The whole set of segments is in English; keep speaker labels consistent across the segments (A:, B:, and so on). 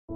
A: Oh,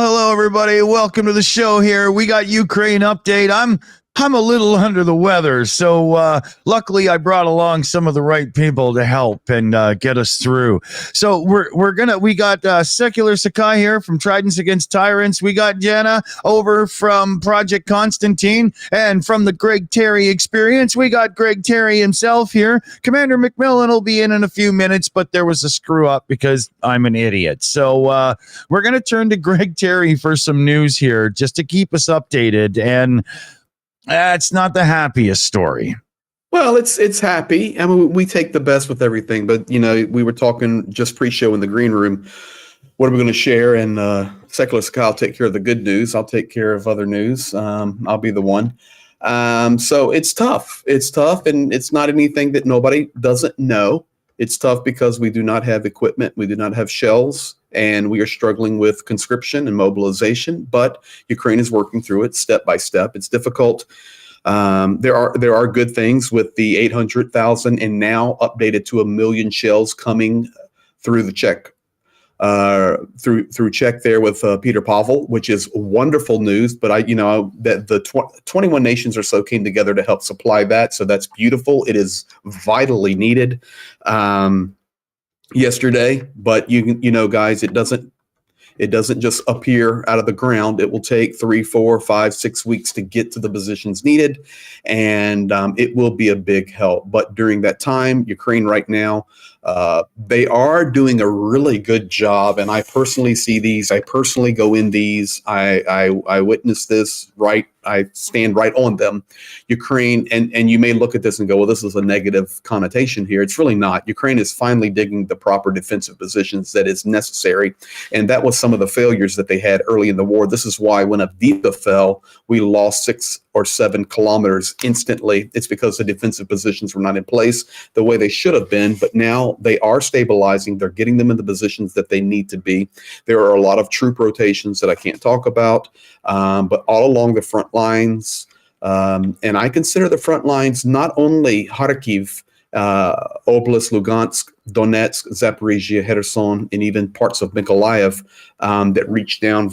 A: hello, everybody. Welcome to the show here. We got Ukraine update. I'm a little under the weather, so luckily I brought along some of the right people to help and get us through. So we got Secular Sakai here from Tridents Against Tyrants. We got Jenna over from Project Constantine, and from the Greg Terry Experience, we got Greg Terry himself here. Commander McMillan will be in a few minutes, but there was a screw up because I'm an idiot. So we're going to turn to Greg Terry for some news here, just to keep us updated. And it's not the happiest story.
B: Well, it's happy. I mean, we take the best with everything, but we were talking just pre-show in the green room. What are we going to share? And Secular Sky will take care of the good news. I'll take care of other news. I'll be the one. So it's tough. It's tough, and it's not anything that nobody doesn't know. It's tough because we do not have equipment. We do not have shells, and we are struggling with conscription and mobilization, but Ukraine is working through it step by step. It's difficult. There are good things with the 800,000 and now updated to 1 million shells coming through the Czech through Czech there with Peter Pavel, which is wonderful news. But the 21 nations or so came together to help supply that, so that's beautiful. It is vitally needed. Yesterday, but guys, it doesn't just appear out of the ground. It will take 3, 4, 5, 6 weeks to get to the positions needed, and it will be a big help. But during that time, Ukraine right now, they are doing a really good job, and I personally see these. I personally go in these. I witness this. Right, I stand right on them. Ukraine, and you may look at this and go, well, this is a negative connotation here. It's really not. Ukraine is finally digging the proper defensive positions that is necessary, and that was some of the failures that they had early in the war. This is why when Avdiivka fell, we lost 6 or 7 kilometers instantly. It's because the defensive positions were not in place the way they should have been, but now they are stabilizing. They're getting them in the positions that they need to be. There are a lot of troop rotations that I can't talk about, but all along the front lines, and I consider the front lines not only Kharkiv, Oblast, Lugansk, Donetsk, Zaporizhia, Kherson, and even parts of Mykolaiv that reach down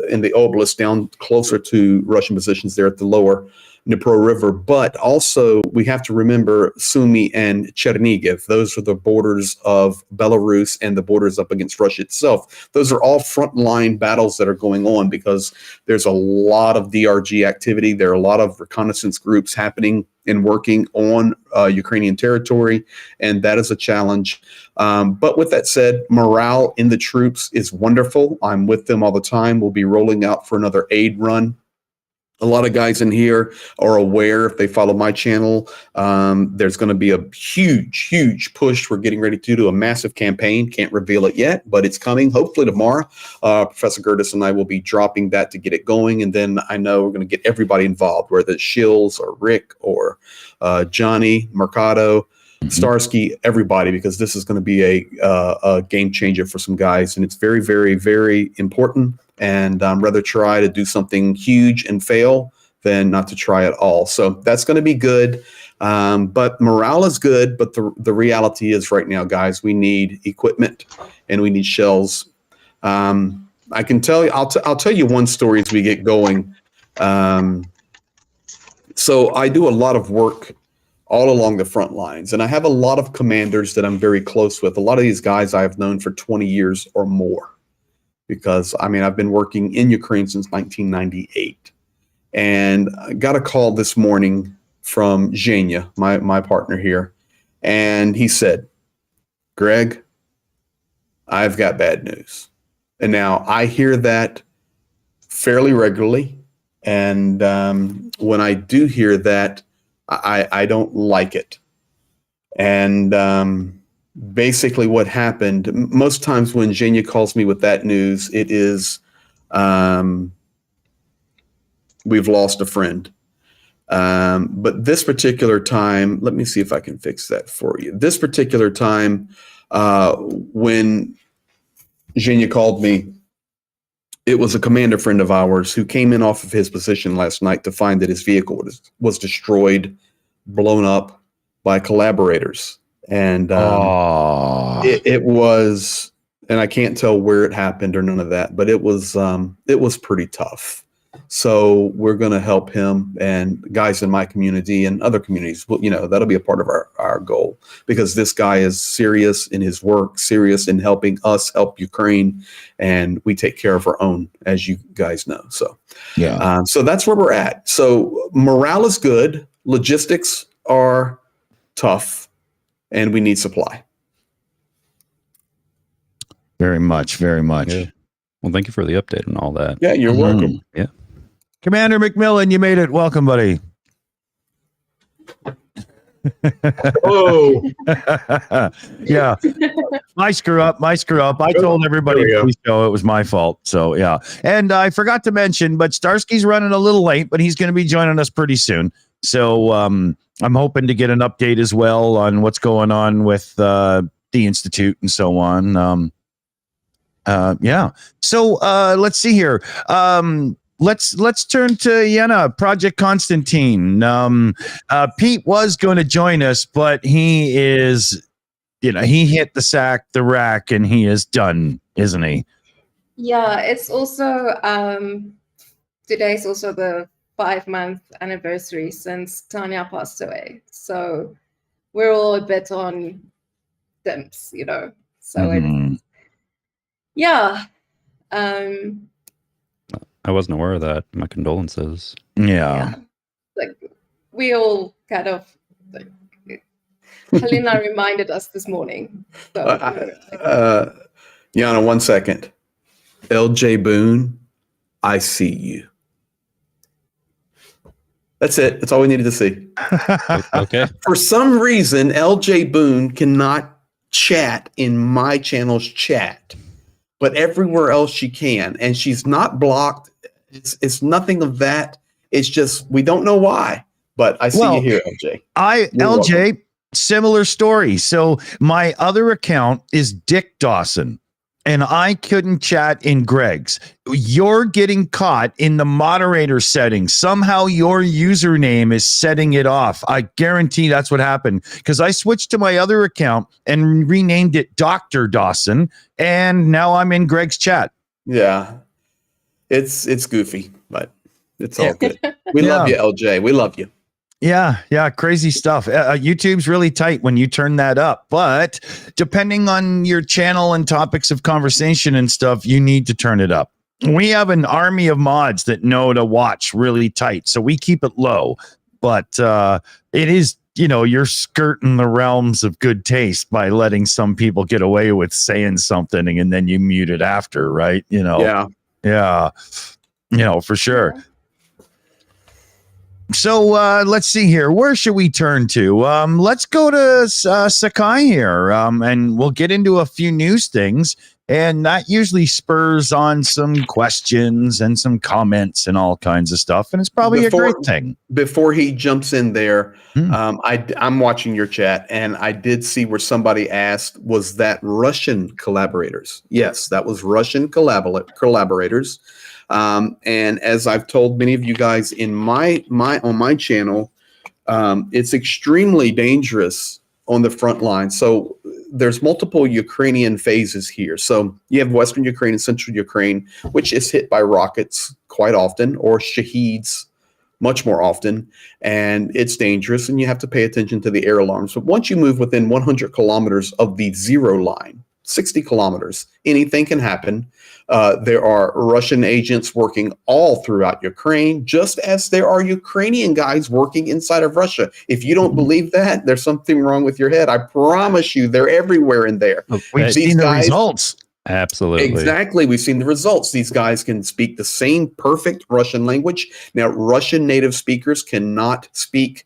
B: in the Oblast down closer to Russian positions there at the lower Dnipro River, but also we have to remember Sumy and Chernigiv. Those are the borders of Belarus and the borders up against Russia itself. Those are all frontline battles that are going on because there's a lot of DRG activity. There are a lot of reconnaissance groups happening and working on Ukrainian territory, and that is a challenge. But with that said, morale in the troops is wonderful. I'm with them all the time. We'll be rolling out for another aid run. A lot of guys in here are aware, if they follow my channel, there's going to be a huge push. We're getting ready to do a massive campaign. Can't reveal it yet, but it's coming. Hopefully tomorrow, Professor Gertis and I will be dropping that to get it going. And then I know we're going to get everybody involved, whether it's Shills or Rick or Johnny, Mercado, Starsky, everybody, because this is going to be a game changer for some guys. And it's very, very, very important. And rather try to do something huge and fail than not to try at all. So that's going to be good. But morale is good. But the reality is right now, guys, we need equipment and we need shells. I can tell you, I'll tell you one story as we get going. So I do a lot of work all along the front lines, and I have a lot of commanders that I'm very close with. A lot of these guys I have known for 20 years or more. Because, I mean, I've been working in Ukraine since 1998. And I got a call this morning from Zhenya, my partner here. And he said, Greg, I've got bad news. And now I hear that fairly regularly. And when I do hear that, I don't like it. And basically what happened, most times when Zhenya calls me with that news, it is we've lost a friend. But this particular time, let me see if I can fix that for you. This particular time, when Zhenya called me, it was a commander friend of ours who came in off of his position last night to find that his vehicle was destroyed, blown up by collaborators. And it was, and I can't tell where it happened or none of that, but it was pretty tough. So we're going to help him and guys in my community and other communities. Well, you know, that'll be a part of our goal, because this guy is serious in his work, serious in helping us help Ukraine, and we take care of our own, as you guys know. So yeah, so that's where we're at. So morale is good. Logistics are tough. And we need supply.
A: Very much, very much.
C: Yeah. Well, thank you for the update and all that.
B: Yeah, you're welcome.
C: Yeah.
A: Commander McMillan, you made it. Welcome, buddy.
B: Oh.
A: Yeah. My screw up. I told everybody pre-show it was my fault. So, yeah. And I forgot to mention, but Starsky's running a little late, but he's going to be joining us pretty soon. So, I'm hoping to get an update as well on what's going on with the Institute and so on. Yeah. So let's see here. Let's turn to Yenna, Project Constantine. Pete was going to join us, but he is, he hit the rack, and he is done, isn't he?
D: Yeah. It's also today's also the 5-month anniversary since Tanya passed away, so we're all a bit on dimps, so it's, yeah. I
C: wasn't aware of that. My condolences.
A: Yeah.
D: Like, we all kind of, Helena reminded us this morning. So
B: Yana, 1 second. LJ Boone, I see you. That's it. That's all we needed to see.
C: Okay.
B: For some reason, LJ Boone cannot chat in my channel's chat, but everywhere else she can. And she's not blocked. It's nothing of that. It's just, we don't know why, but I see you here, LJ.
A: LJ, welcome. Similar story. So my other account is Dick Dawson, and I couldn't chat in Greg's. You're getting caught in the moderator settings. Somehow your username is setting it off. I guarantee that's what happened, because I switched to my other account and renamed it Dr. Dawson, and now I'm in Greg's chat.
B: Yeah, it's goofy, but It's all good. We love you, LJ. We love you.
A: Yeah, crazy stuff. YouTube's really tight when you turn that up, but depending on your channel and topics of conversation and stuff, you need to turn it up. We have an army of mods that know to watch really tight, so we keep it low, but it is, you're skirting the realms of good taste by letting some people get away with saying something and then you mute it after, right? Yeah, for sure. Yeah. So let's see here. Where should we turn to? Let's go to Sakai here, and we'll get into a few news things. And that usually spurs on some questions and some comments and all kinds of stuff. And it's probably a great thing.
B: Before he jumps in there, I'm watching your chat, and I did see where somebody asked, was that Russian collaborators? Yes, that was Russian collaborators. And as I've told many of you guys in on my channel, it's extremely dangerous on the front line. So there's multiple Ukrainian phases here. So you have Western Ukraine and Central Ukraine, which is hit by rockets quite often, or Shaheeds much more often, and it's dangerous, and you have to pay attention to the air alarms. But once you move within 100 kilometers of the zero line, 60 kilometers, anything can happen. There are Russian agents working all throughout Ukraine, just as there are Ukrainian guys working inside of Russia. If you don't believe that, there's something wrong with your head. I promise you, they're everywhere in there.
A: We've seen the results.
C: Absolutely.
B: Exactly. We've seen the results. These guys can speak the same perfect Russian language. Now, Russian native speakers cannot speak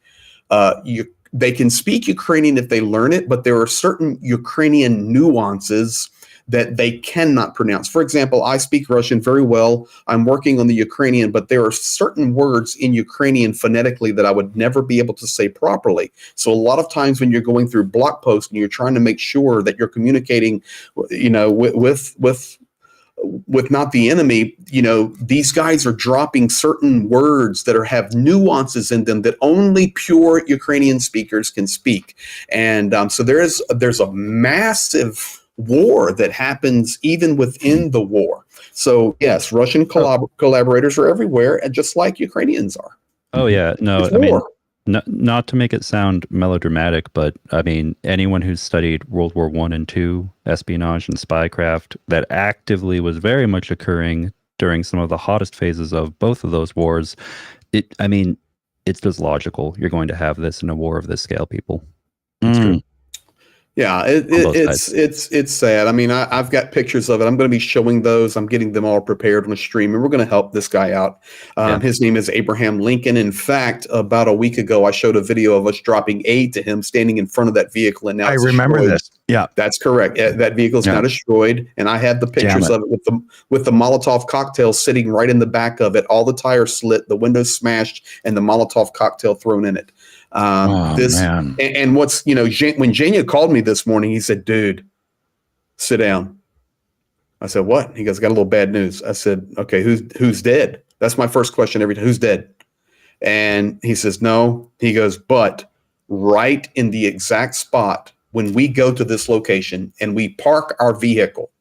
B: they can speak Ukrainian if they learn it, but there are certain Ukrainian nuances that they cannot pronounce. For example, I speak Russian very well. I'm working on the Ukrainian, but there are certain words in Ukrainian phonetically that I would never be able to say properly. So a lot of times when you're going through blog posts and you're trying to make sure that you're communicating, with not the enemy, these guys are dropping certain words that have nuances in them that only pure Ukrainian speakers can speak. And so there's a massive war that happens even within the war. So yes, Russian collaborators are everywhere, and just like Ukrainians are.
C: Oh yeah, no, I mean, not to make it sound melodramatic, but I mean, anyone who's studied World War I and II espionage and spycraft, that actively was very much occurring during some of the hottest phases of both of those wars. It's just logical. You're going to have this in a war of this scale, people. It's true.
B: Yeah, it's sad. I mean, I've got pictures of it. I'm going to be showing those. I'm getting them all prepared on a stream, and we're going to help this guy out. His name is Abraham Lincoln. In fact, about a week ago, I showed a video of us dropping aid to him, standing in front of that vehicle, and now
A: I remember
B: destroyed.
A: This. Yeah,
B: that's correct. That vehicle is now destroyed, and I had the pictures of it with the Molotov cocktail sitting right in the back of it. All the tires slit, the windows smashed, and the Molotov cocktail thrown in it. Man. And what's, when Jenya called me this morning, he said, dude, sit down. I said, what? He goes, got a little bad news. I said, okay, who's dead? That's my first question every time. Who's dead? And he says, no. He goes, but right in the exact spot when we go to this location and we park our vehicle,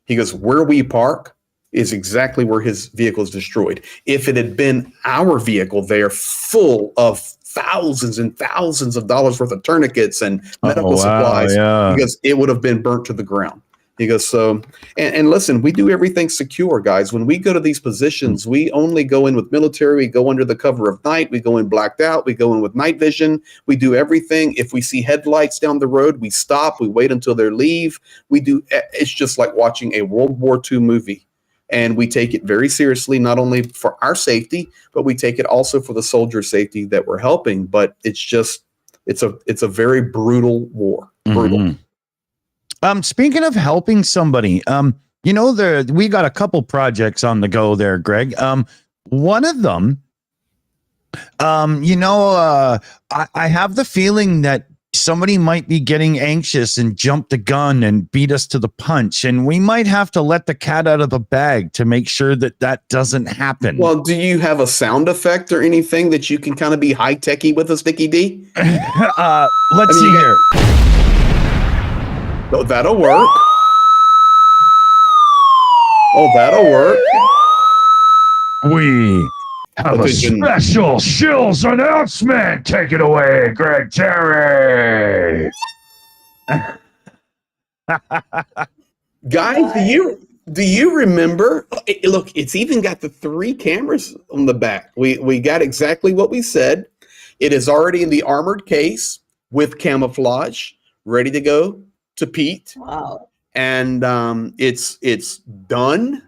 B: he goes, where we park is exactly where his vehicle is destroyed. If it had been our vehicle there full of thousands and thousands of dollars worth of tourniquets and medical supplies, because it would have been burnt to the ground. He goes, so, and listen, we do everything secure, guys. When we go to these positions, we only go in with military, we go under the cover of night, we go in blacked out, we go in with night vision, we do everything. If we see headlights down the road, we stop, we wait until they leave. It's just like watching a World War II movie. And we take it very seriously, not only for our safety, but we take it also for the soldiers' safety that we're helping. But it's a very brutal war. Brutal.
A: Speaking of helping somebody, we got a couple projects on the go there, Greg. One of them, I have the feeling that somebody might be getting anxious and jump the gun and beat us to the punch, and we might have to let the cat out of the bag to make sure that doesn't happen.
B: Well, do you have a sound effect or anything that you can kind of be high-techy with us, Sticky D?
A: Let's see here.
B: Oh, that'll work. Oh, that'll work.
A: Have a special Shills announcement. Take it away, Greg Terry.
B: Guys, do you remember? Look, it's even got the 3 cameras on the back. We got exactly what we said. It is already in the armored case with camouflage, ready to go to Pete.
D: Wow.
B: And it's done.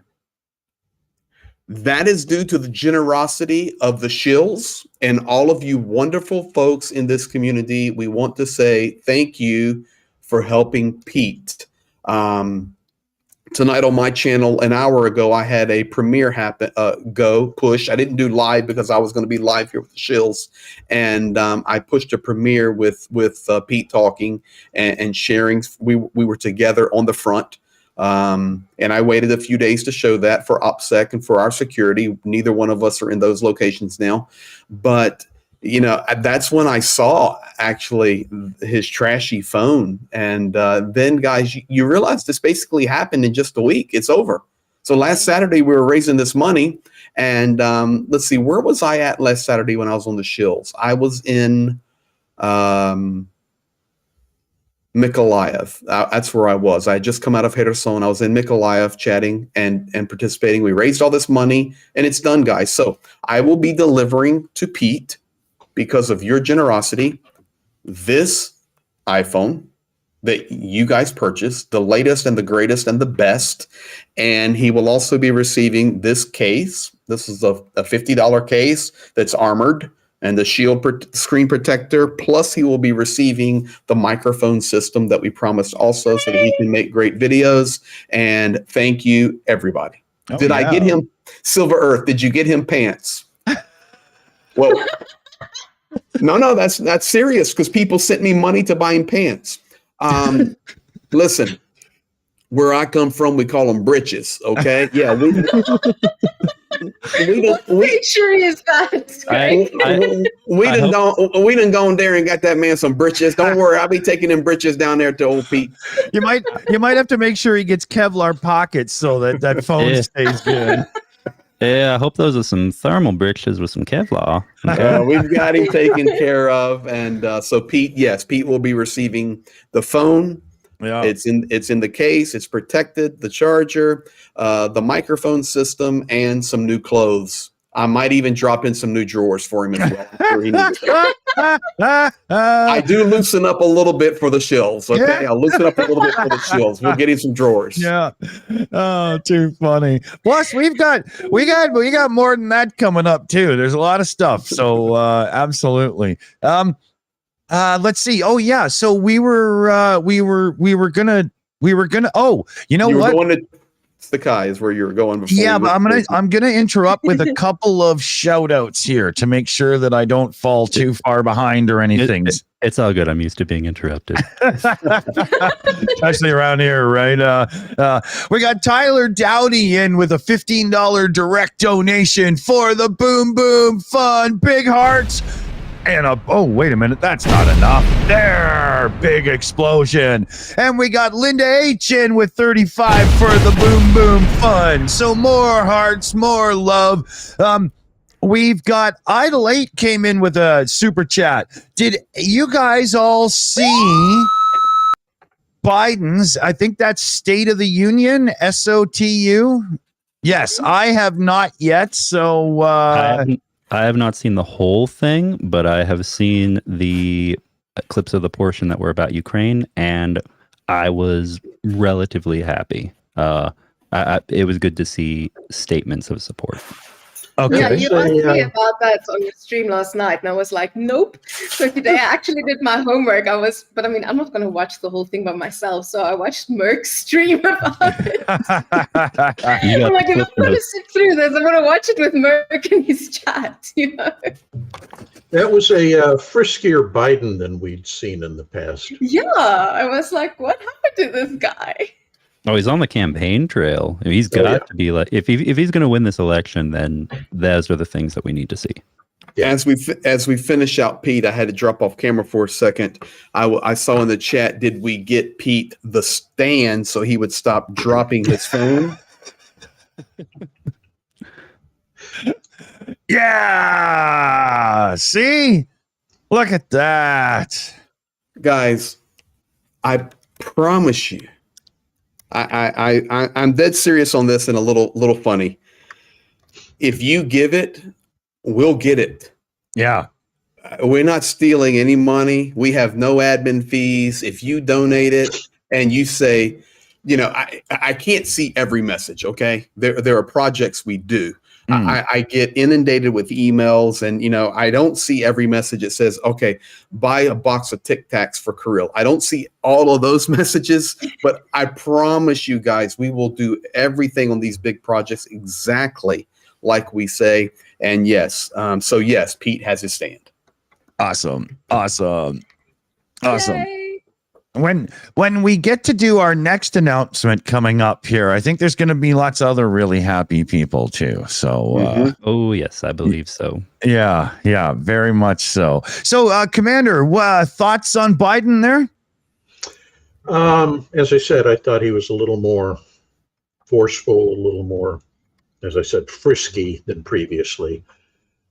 B: That is due to the generosity of the Shills and all of you wonderful folks in this community. We want to say thank you for helping Pete. Tonight on my channel, an hour ago, I had a premiere push. I didn't do live because I was going to be live here with the Shills, and I pushed a premiere with Pete talking and sharing. We were together on the front, and I waited a few days to show that for OPSEC and for our security. Neither one of us are in those locations now, but that's when I saw actually his trashy phone. And then, guys, you realize this basically happened in just a week. It's over. So last Saturday, we were raising this money. And let's see, where was I at last Saturday when I was on the Shills? I was in Mykolaiv. That's where I was. I had just come out of Kherson. I was in Mykolaiv chatting and participating. We raised all this money, and it's done, guys. So I will be delivering to Pete, because of your generosity, this iPhone that you guys purchased, the latest and the greatest and the best. And he will also be receiving this case. This is a $50 case that's armored and the Shield screen protector. Plus, he will be receiving the microphone system that we promised also, so that he can make great videos. And thank you, everybody. Did I get him Silver Earth? Did you get him pants? Well, no, that's serious, because people sent me money to buy him pants. Listen, where I come from, we call them britches. Okay, yeah, we
D: Sure is that.
B: We done gone there and got that man some britches. Don't worry, I'll be taking them britches down there to old Pete.
A: You might have to make sure he gets Kevlar pockets so that phone stays good.
C: Yeah, I hope those are some thermal britches with some Kevlar. Okay.
B: We've got him taken care of, and so Pete will be receiving the phone. Yeah, it's in the case. It's protected. The charger, the microphone system, and some new clothes. I might even drop in some new drawers for him as well. I'm sure he needs it. I do loosen up a little bit for the Shills. Okay, I'll loosen up a little bit for the Shills. We'll get him some drawers.
A: Yeah. Oh, too funny. Plus, we got more than that coming up too. There's a lot of stuff. So absolutely. Let's see. Oh yeah. So we were gonna. Oh, you know what?
B: Going to Starsky is where you were going before.
A: Yeah, but I'm gonna interrupt with a couple of shout outs here to make sure that I don't fall too far behind or anything.
C: It's all good. I'm used to being interrupted.
A: Especially around here, right? We got Tyler Dowdy in with a $15 direct donation for the Boom Boom Fun. Big hearts. And wait a minute, that's not enough. There, big explosion. And we got Linda H in with 35 for the Boom Boom Fun. So more hearts, more love. We've got Idle 8 came in with a super chat. Did you guys all see Biden's, I think that's State of the Union, SOTU? Yes, I have not yet. So
C: I have not seen the whole thing, but I have seen the clips of the portion that were about Ukraine, and I was relatively happy. It was good to see statements of support.
A: Okay.
D: Yeah, you asked me about that on your stream last night, and I was like, nope. So today I actually did my homework. But I'm not going to watch the whole thing by myself. So I watched Merck's stream about it. I'm like, if I'm going to sit through this, I'm going to watch it with Merck and his chat,
E: That was a friskier Biden than we'd seen in the past.
D: Yeah, I was like, what happened to this guy?
C: Oh, he's on the campaign trail. He's got to be like, if he's going to win this election, then those are the things that we need to see.
B: Yeah. As we finish out Pete, I had to drop off camera for a second. I saw in the chat, did we get Pete the stand so he would stop dropping his phone?
A: Yeah. See? Look at that.
B: Guys, I promise you, I'm dead serious on this and a little funny. If you give it, we'll get it.
A: Yeah.
B: We're not stealing any money. We have no admin fees. If you donate it and you say, I can't see every message. Okay. There are projects we do. I get inundated with emails and, I don't see every message. It says, okay, buy a box of Tic Tacs for Kirill. I don't see all of those messages, but I promise you guys, we will do everything on these big projects exactly like we say. And yes, yes, Pete has his stand.
A: Awesome.
D: Yay.
A: When we get to do our next announcement coming up here, I think there's going to be lots of other really happy people too. So,
C: oh yes, I believe so.
A: Yeah, very much so. So, Commander, thoughts on Biden there?
E: As I said, I thought he was a little more forceful, a little more, as I said, frisky than previously.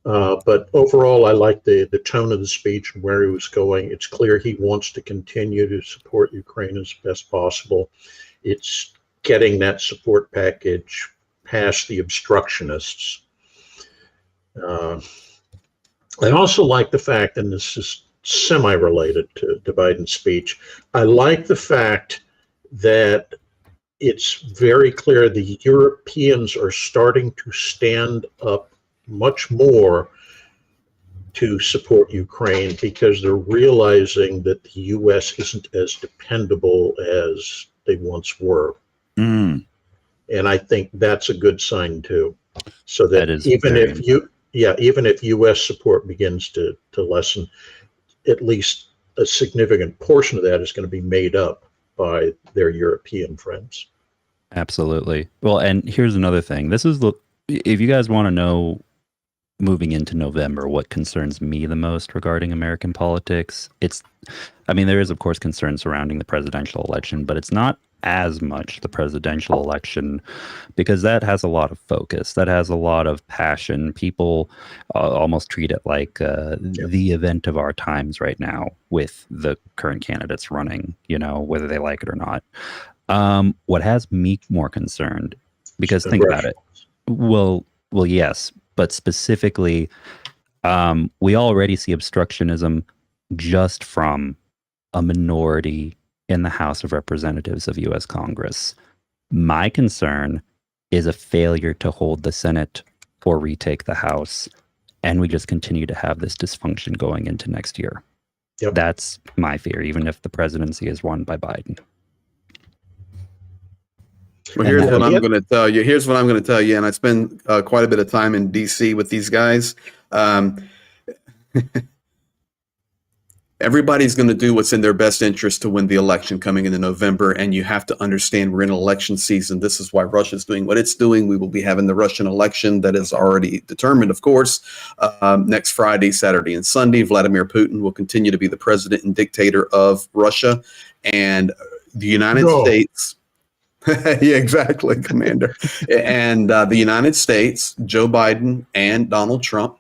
E: But overall, I like the tone of the speech and where he was going. It's clear he wants to continue to support Ukraine as best possible. It's getting that support package past the obstructionists. I also like the fact, and this is semi-related to Biden's speech, I like the fact that it's very clear the Europeans are starting to stand up much more to support Ukraine because they're realizing that the U.S. isn't as dependable as they once were. And I think that's a good sign too. So that even if U.S. support begins to lessen, at least a significant portion of that is going to be made up by their European friends.
C: Absolutely. Well, and here's another thing. If you guys want to know, moving into November, what concerns me the most regarding American politics, there is, of course, concern surrounding the presidential election, but it's not as much the presidential election because that has a lot of focus, that has a lot of passion. People almost treat it like the event of our times right now with the current candidates running, whether they like it or not. What has me more concerned, because think about it. Well, yes, but specifically, we already see obstructionism just from a minority in the House of Representatives of U.S. Congress. My concern is a failure to hold the Senate or retake the House, and we just continue to have this dysfunction going into next year.
E: Yep.
C: That's my fear, even if the presidency is won by Biden.
B: Well, here's what I'm going to tell you. And I spend quite a bit of time in D.C. with these guys. Everybody's going to do what's in their best interest to win the election coming into November. And you have to understand we're in election season. This is why Russia's doing what it's doing. We will be having the Russian election that is already determined, of course, next Friday, Saturday, and Sunday. Vladimir Putin will continue to be the president and dictator of Russia. And the United States... Yeah, exactly, Commander. And the United States, Joe Biden and Donald Trump,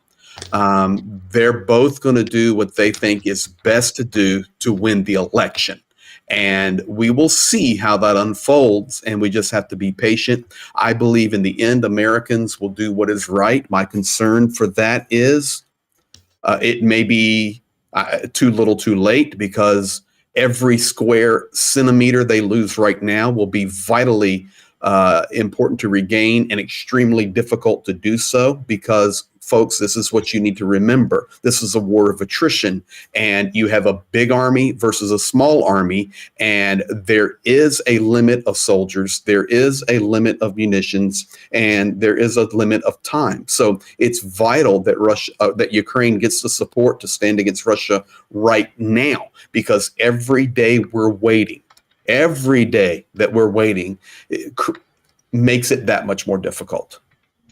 B: they're both going to do what they think is best to do to win the election. And we will see how that unfolds, and we just have to be patient. I believe in the end, Americans will do what is right. My concern for that is it may be too little too late, because every square centimeter they lose right now will be vitally important to regain and extremely difficult to do so because, folks, this is what you need to remember. This is a war of attrition, and you have a big army versus a small army, and there is a limit of soldiers, there is a limit of munitions, and there is a limit of time. So it's vital that that Ukraine gets the support to stand against Russia right now, because every day we're waiting, every day that we're waiting makes it that much more difficult.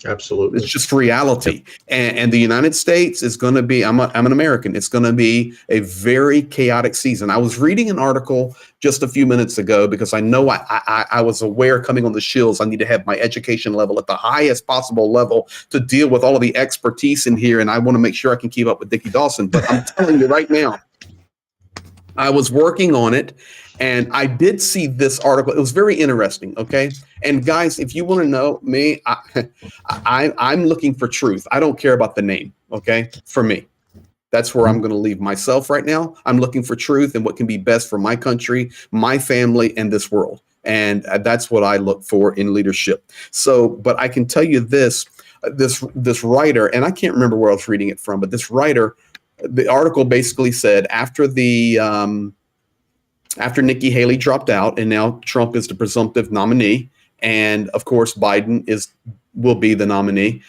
E: Absolutely.
B: It's just reality. And the United States is going to be, I'm an American. It's going to be a very chaotic season. I was reading an article just a few minutes ago because I know I was aware coming on the Shills, I need to have my education level at the highest possible level to deal with all of the expertise in here. And I want to make sure I can keep up with Dickie Dawson. But I'm telling you right now, I was working on it and I did see this article. It was very interesting. Okay. And guys, if you want to know me, I'm looking for truth. I don't care about the name. Okay. For me, that's where I'm going to leave myself right now. I'm looking for truth and what can be best for my country, my family, and this world. And that's what I look for in leadership. So, but I can tell you this writer, and I can't remember where I was reading it from, but this writer, the article basically said after Nikki Haley dropped out and now Trump is the presumptive nominee, and of course Biden will be the nominee.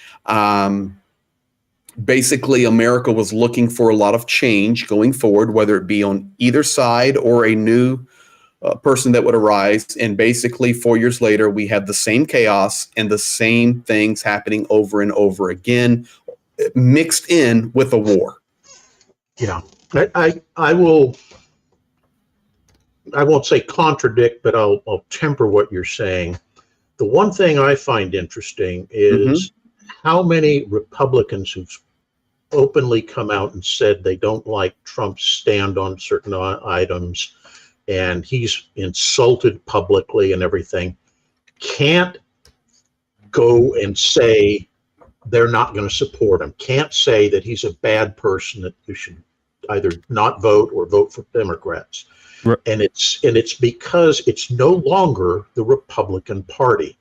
B: Basically, America was looking for a lot of change going forward, whether it be on either side or a new person that would arise. And basically 4 years later, we have the same chaos and the same things happening over and over again, mixed in with a war.
E: Yeah, I won't say contradict, but I'll temper what you're saying. The one thing I find interesting is how many Republicans who've openly come out and said they don't like Trump's stand on certain items, and he's insulted publicly and everything, can't go and say they're not going to support him, can't say that he's a bad person, that you should either not vote or vote for Democrats.
C: Right.
E: And it's because it's no longer the Republican Party.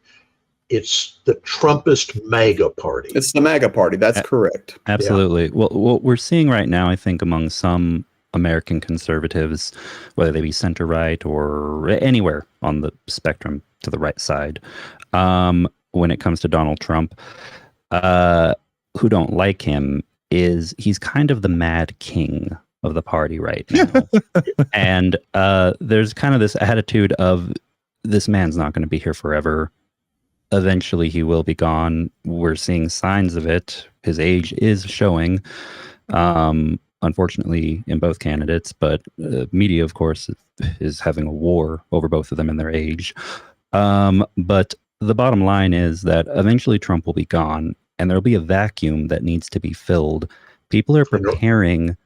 E: It's the Trumpist MAGA party.
B: It's the MAGA party. That's correct.
C: Absolutely. Yeah. Well, what we're seeing right now, I think, among some American conservatives, whether they be center right or anywhere on the spectrum to the right side, when it comes to Donald Trump, who don't like him, is he's kind of the mad king of the party right now. And there's kind of this attitude of, this man's not going to be here forever. Eventually he will be gone. We're seeing signs of it. His age is showing, unfortunately, in both candidates, but media, of course, is having a war over both of them and their age. But the bottom line is that eventually Trump will be gone, and there'll be a vacuum that needs to be filled. People are preparing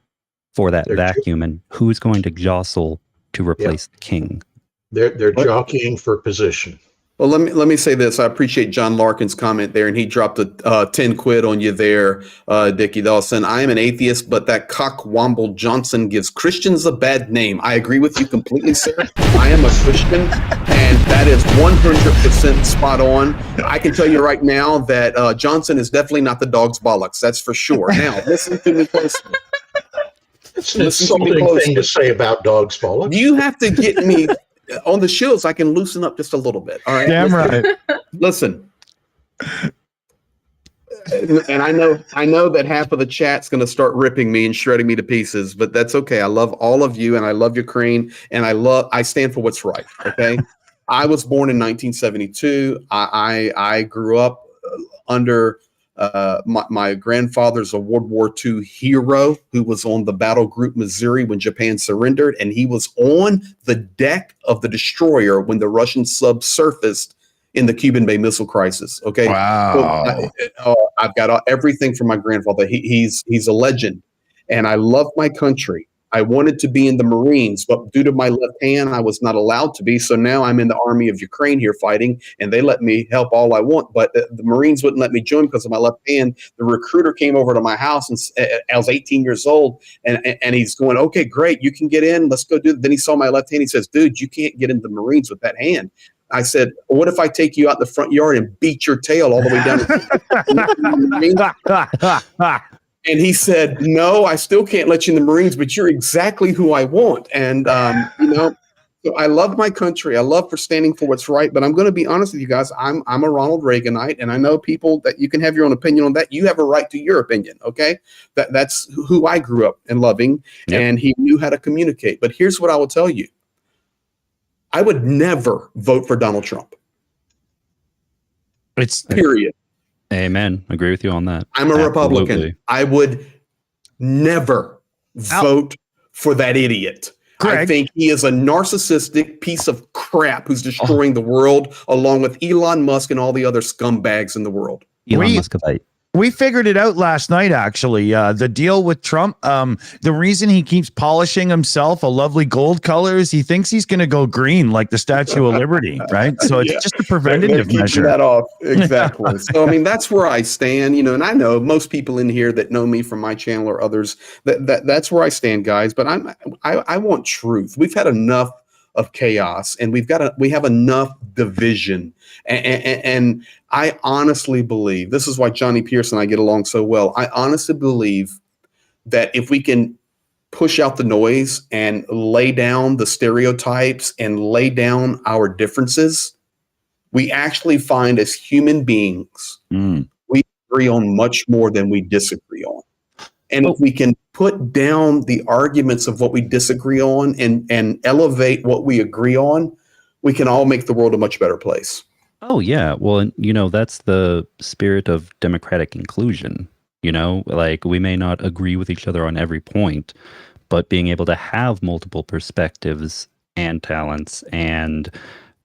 C: for that vacuum, and who's going to jostle to replace the king?
E: They're jockeying for position.
B: Well, let me say this. I appreciate John Larkin's comment there, and he dropped a 10 quid on you there, Dickie Dawson. I am an atheist, but that cockwomble Johnson gives Christians a bad name. I agree with you completely, sir. I am a Christian, and that is 100% spot on. I can tell you right now that Johnson is definitely not the dog's bollocks. That's for sure. Now, listen to me closely.
E: It's an insulting thing to say about dogs' bollocks.
B: You have to get me on the Shills. I can loosen up just a little bit. All right.
A: Damn right.
B: Listen. And I know that half of the chat's going to start ripping me and shredding me to pieces, but that's okay. I love all of you, and I love Ukraine, and I stand for what's right. Okay. I was born in 1972. I grew up under my grandfather's a World War II hero who was on the battle group Missouri when Japan surrendered, and he was on the deck of the destroyer when the Russian sub surfaced in the Cuban Bay Missile Crisis. Okay,
A: wow.
B: So I've got everything from my grandfather. He's a legend, and I love my country. I wanted to be in the Marines, but due to my left hand, I was not allowed to be. So now I'm in the Army of Ukraine here fighting, and they let me help all I want. But the Marines wouldn't let me join because of my left hand. The recruiter came over to my house, and I was 18 years old, and he's going, "Okay, great, you can get in. Let's go do it." Then he saw my left hand. He says, "Dude, you can't get into the Marines with that hand." I said, "What if I take you out in the front yard and beat your tail all the way down?" And he said, "No, I still can't let you in the Marines, but you're exactly who I want." And, so I love my country. I love for standing for what's right. But I'm going to be honest with you guys. I'm a Ronald Reaganite, and I know people that you can have your own opinion on that. You have a right to your opinion. Okay. That's who I grew up in loving. Yep. And he knew how to communicate. But here's what I will tell you. I would never vote for Donald Trump.
A: It's
B: period.
C: Amen. Agree with you on that.
B: I'm a Republican.
C: Absolutely.
B: I would never vote for that idiot.
A: Greg.
B: I think he is a narcissistic piece of crap who's destroying the world, along with Elon Musk and all the other scumbags in the world.
C: Elon Muscovite.
A: We figured it out last night, actually. The deal with Trump, the reason he keeps polishing himself a lovely gold color is he thinks he's going to go green like the Statue of Liberty, right? So it's just a preventative
B: Keep
A: measure.
B: that off. Exactly. So, I mean, that's where I stand, and I know most people in here that know me from my channel or others, that's where I stand, guys. But I want truth. We've had enough of chaos, and we have enough division. And I honestly believe, this is why Johnny Pierce and I get along so well. I honestly believe that if we can push out the noise and lay down the stereotypes and lay down our differences, we actually find as human beings, we agree on much more than we disagree on. And if we can put down the arguments of what we disagree on and elevate what we agree on, we can all make the world a much better place.
C: Oh, yeah. Well, and, that's the spirit of democratic inclusion. Like, we may not agree with each other on every point, but being able to have multiple perspectives and talents and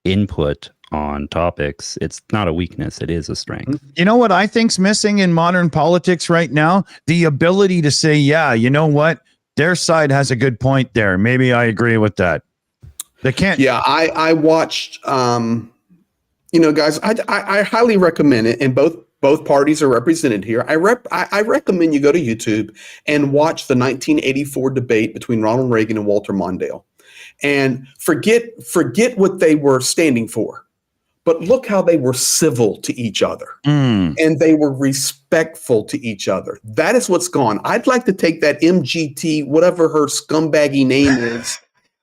C: input on topics, it's not a weakness. It is a strength.
A: You know what I think's missing in modern politics right now? The ability to say, yeah, you know what? Their side has a good point there. Maybe I agree with that. They can't.
B: Yeah, I watched, guys, I highly recommend it. And both parties are represented here. I recommend you go to YouTube and watch the 1984 debate between Ronald Reagan and Walter Mondale. And forget what they were standing for. But look how they were civil to each other, and they were respectful to each other. That is what's gone. I'd like to take that MGT, whatever her scumbaggy name is,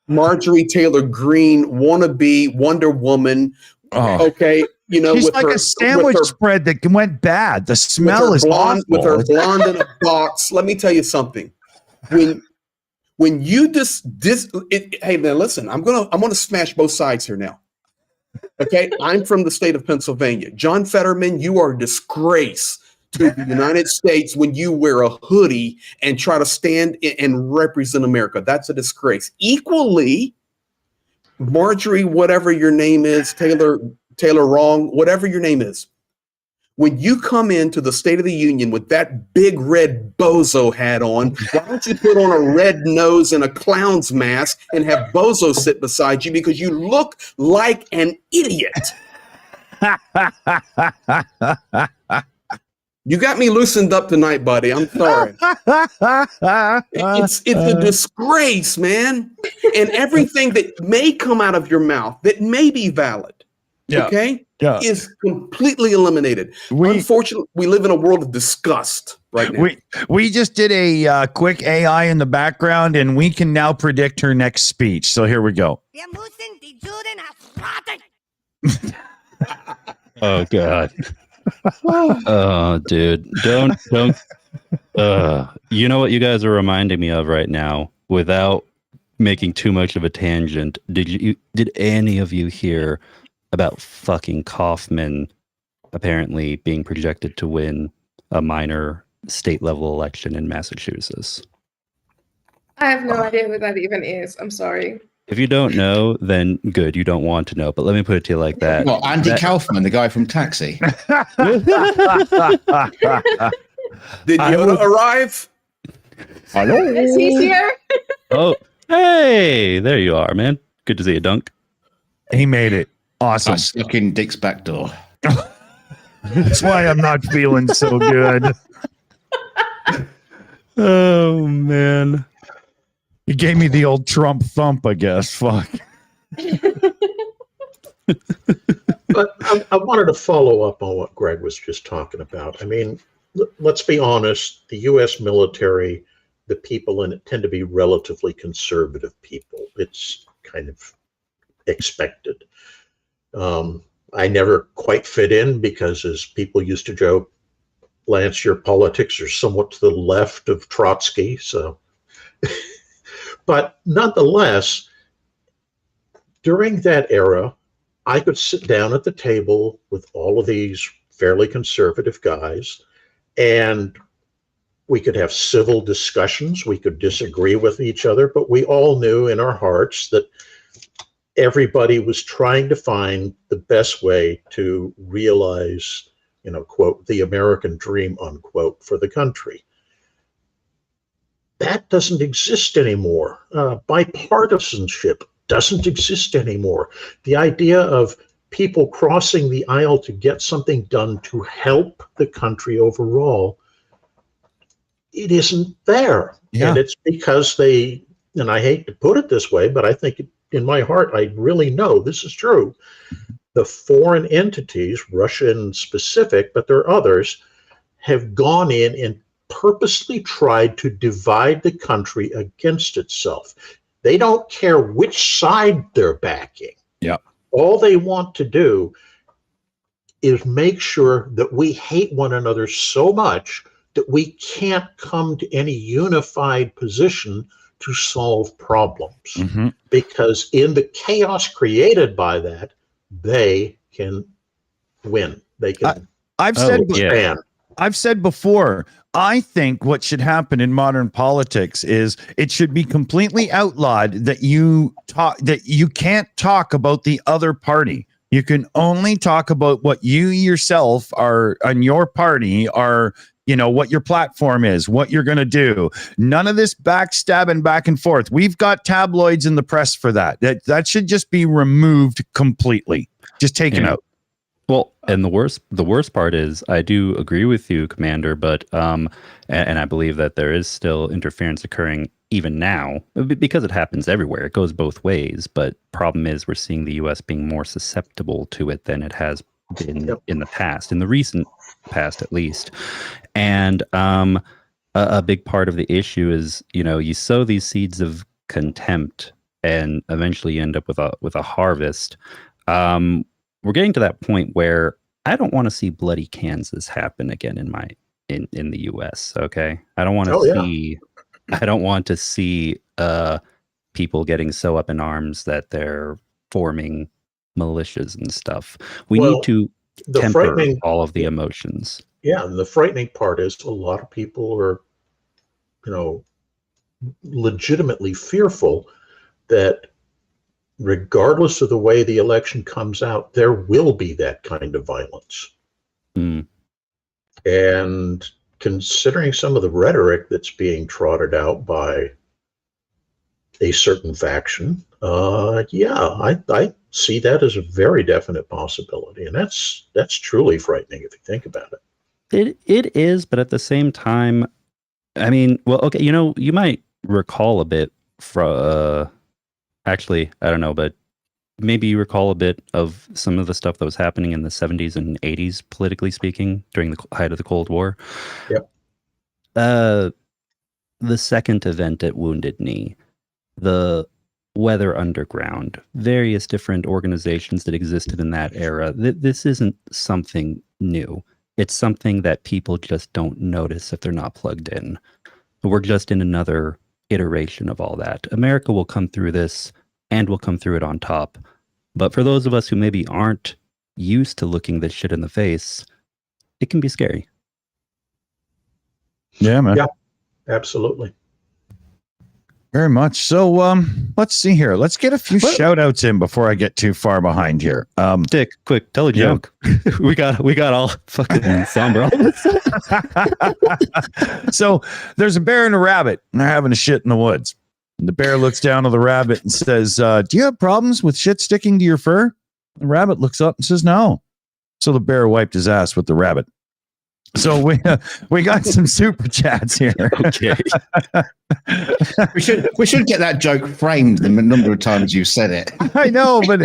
B: Marjorie Taylor Greene, wannabe Wonder Woman. Okay,
A: she's like a sandwich spread that went bad. The smell is awful.
B: With her blonde in a box. Let me tell you something. When you hey man, listen, I'm gonna smash both sides here now. Okay, I'm from the state of Pennsylvania. John Fetterman, you are a disgrace to the United States when you wear a hoodie and try to stand and represent America. That's a disgrace. Equally, Marjorie, whatever your name is, Taylor Wrong, whatever your name is, when you come into the State of the Union with that big red bozo hat on, why don't you put on a red nose and a clown's mask and have Bozo sit beside you, because you look like an idiot. You got me loosened up tonight, buddy. I'm sorry. It's a disgrace, man. And everything that may come out of your mouth that may be valid, is completely eliminated. Unfortunately, we live in a world of disgust right now.
A: We just did a quick AI in the background, and we can now predict her next speech. So here we go.
C: Oh, God. Oh, dude. Don't. You know what you guys are reminding me of right now, without making too much of a tangent? Did any of you hear about fucking Kaufman apparently being projected to win a minor state level election in Massachusetts?
D: I have no idea who that even is. I'm sorry.
C: If you don't know, then good. You don't want to know. But let me put it to you like that.
F: Well, Andy Kaufman, the guy from Taxi.
B: Did Yoda arrive?
F: Hello.
D: Is he here?
C: Oh, hey, there you are, man. Good to see you, Dunk.
A: He made it. Awesome.
F: I stuck in Dick's back door.
A: That's why I'm not feeling so good.
C: Oh, man.
A: He gave me the old Trump thump, I guess. Fuck.
E: But I wanted to follow up on what Greg was just talking about. I mean, let's be honest. The U.S. military, the people in it tend to be relatively conservative people. It's kind of expected. I never quite fit in because, as people used to joke, Lance, your politics are somewhat to the left of Trotsky. So, but nonetheless, during that era, I could sit down at the table with all of these fairly conservative guys, and we could have civil discussions. We could disagree with each other, but we all knew in our hearts that everybody was trying to find the best way to realize, quote, the American dream, unquote, for the country. That doesn't exist anymore. Bipartisanship doesn't exist anymore. The idea of people crossing the aisle to get something done to help the country overall, it isn't there.
A: Yeah.
E: And it's because they, and I hate to put it this way, but I think in my heart, I really know this is true. The foreign entities, Russia in specific, but there are others, have gone in and purposely tried to divide the country against itself. They don't care which side they're backing.
A: Yeah.
E: All they want to do is make sure that we hate one another so much that we can't come to any unified position to solve problems.
A: Mm-hmm.
E: Because in the chaos created by that, they can win. They can.
A: I've said
E: expand.
A: I've said before, I think what should happen in modern politics is it should be completely outlawed that you can't talk about the other party. You can only talk about what you yourself are on your party are, what your platform is, what you're going to do. None of this backstabbing back and forth. We've got tabloids in the press for that. That should just be removed completely. Just taken out.
C: Well, and the worst part is, I do agree with you, Commander, but and I believe that there is still interference occurring even now, because it happens everywhere. It goes both ways, but problem is we're seeing the U.S. being more susceptible to it than it has been in the past, in the recent past at least. And a big part of the issue is, you sow these seeds of contempt, and eventually you end up with a harvest. We're getting to that point where I don't want to see bloody Kansas happen again in the U.S. Okay, I don't want to see. Yeah. I don't want to see people getting so up in arms that they're forming militias and stuff. We need to temper all of the emotions.
E: Yeah, and the frightening part is a lot of people are, legitimately fearful that regardless of the way the election comes out, there will be that kind of violence.
C: Mm.
E: And considering some of the rhetoric that's being trotted out by a certain faction, I see that as a very definite possibility. And that's truly frightening if you think about it.
C: It is, but at the same time, I mean, well, okay, you might recall a bit from, actually, I don't know, but maybe you recall a bit of some of the stuff that was happening in the 70s and 80s, politically speaking, during the height of the Cold War.
E: Yep.
C: The second event at Wounded Knee, the Weather Underground, various different organizations that existed in that era. This isn't something new. It's something that people just don't notice if they're not plugged in. We're just in another iteration of all that. America will come through this, and we'll come through it on top. But for those of us who maybe aren't used to looking this shit in the face, it can be scary.
A: Yeah, man.
E: Yeah, absolutely.
A: Very much. So let's see here. Let's get a few shout outs in before I get too far behind here.
C: Dick, quick, tell a joke. we got all fucking somber.
A: So there's a bear and a rabbit, and they're having a shit in the woods. And the bear looks down at the rabbit and says, do you have problems with shit sticking to your fur? The rabbit looks up and says, no. So the bear wiped his ass with the rabbit. So we got some super chats here.
C: Okay.
F: we should get that joke framed the number of times you said it.
A: I know, but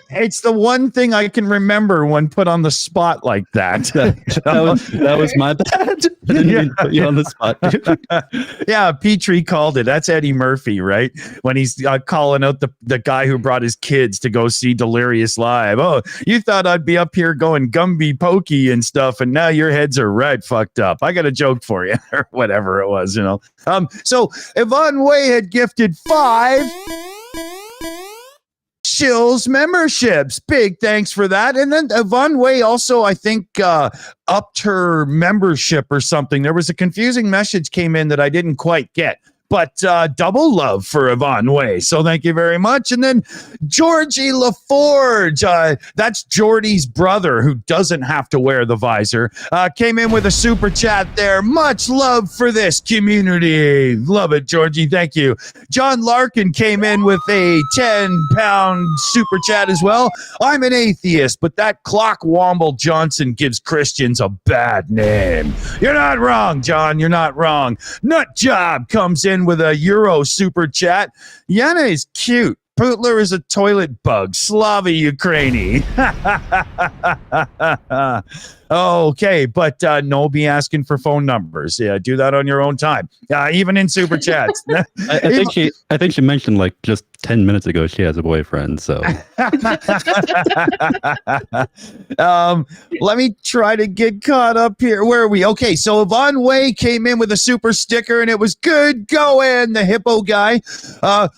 A: it's the one thing I can remember when put on the spot like that.
C: That was my bad. I didn't mean to put you on the spot.
A: Yeah, Petrie called it. That's Eddie Murphy, right? When he's calling out the guy who brought his kids to go see Delirious live. Oh, you thought I'd be up here going Gumby Pokey and stuff, and now your heads are right fucked up. I got a joke for you, or whatever it was, So Yvonne Way had gifted 5 Shills memberships. Big thanks for that. And then Von Way also, I think, upped her membership or something. There was a confusing message came in that I didn't quite get. But double love for Yvonne Way. So thank you very much. And then Georgie LaForge, that's Jordy's brother who doesn't have to wear the visor, came in with a super chat there. Much love for this community. Love it, Georgie. Thank you. John Larkin came in with a 10-pound super chat as well. I'm an atheist, but that Clock Womble Johnson gives Christians a bad name. You're not wrong, John. You're not wrong. Nut Job comes in with a Euro super chat. Yana is cute. Putler is a toilet bug. Slava Ukraini. Okay, but no be asking for phone numbers. Yeah, do that on your own time. Even in super chats.
C: I think she mentioned like just 10 minutes ago she has a boyfriend. So
A: let me try to get caught up here. Where are we? Okay, so Yvonne Way came in with a super sticker and it was good going. The hippo guy.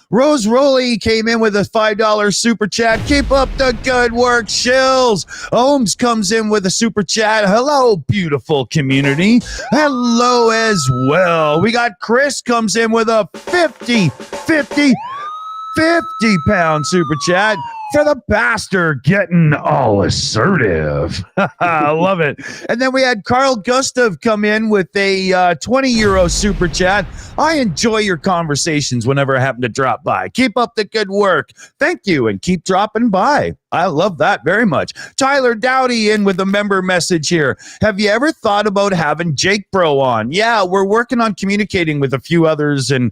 A: Rose Rowley came in with a $5 super chat. Keep up the good work, Shills. Ohms comes in with a super chat. Hello, beautiful community. Hello as well. We got Chris comes in with a 50-pound super chat for the bastard getting all assertive. I love it. And then we had Carl Gustav come in with a 20 euro super chat. I enjoy your conversations whenever I happen to drop by. Keep up the good work. Thank you, and keep dropping by. I love that very much. Tyler Dowdy in with a member message here. Have you ever thought about having Jake Bro on? Yeah, we're working on communicating with a few others and,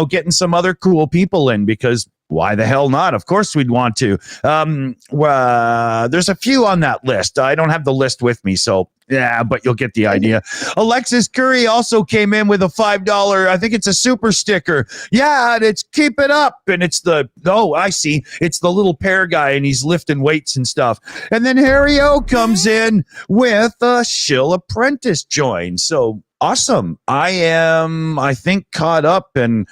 A: getting some other cool people in because why the hell not? Of course we'd want to. There's a few on that list. I don't have the list with me, so yeah, but you'll get the idea. Alexis Curry also came in with a $5, I think it's a super sticker. Yeah, and it's keep it up. And it's I see. It's the little pear guy and he's lifting weights and stuff. And then Harry O comes in with a Shill Apprentice join. So awesome. I am, I think, caught up and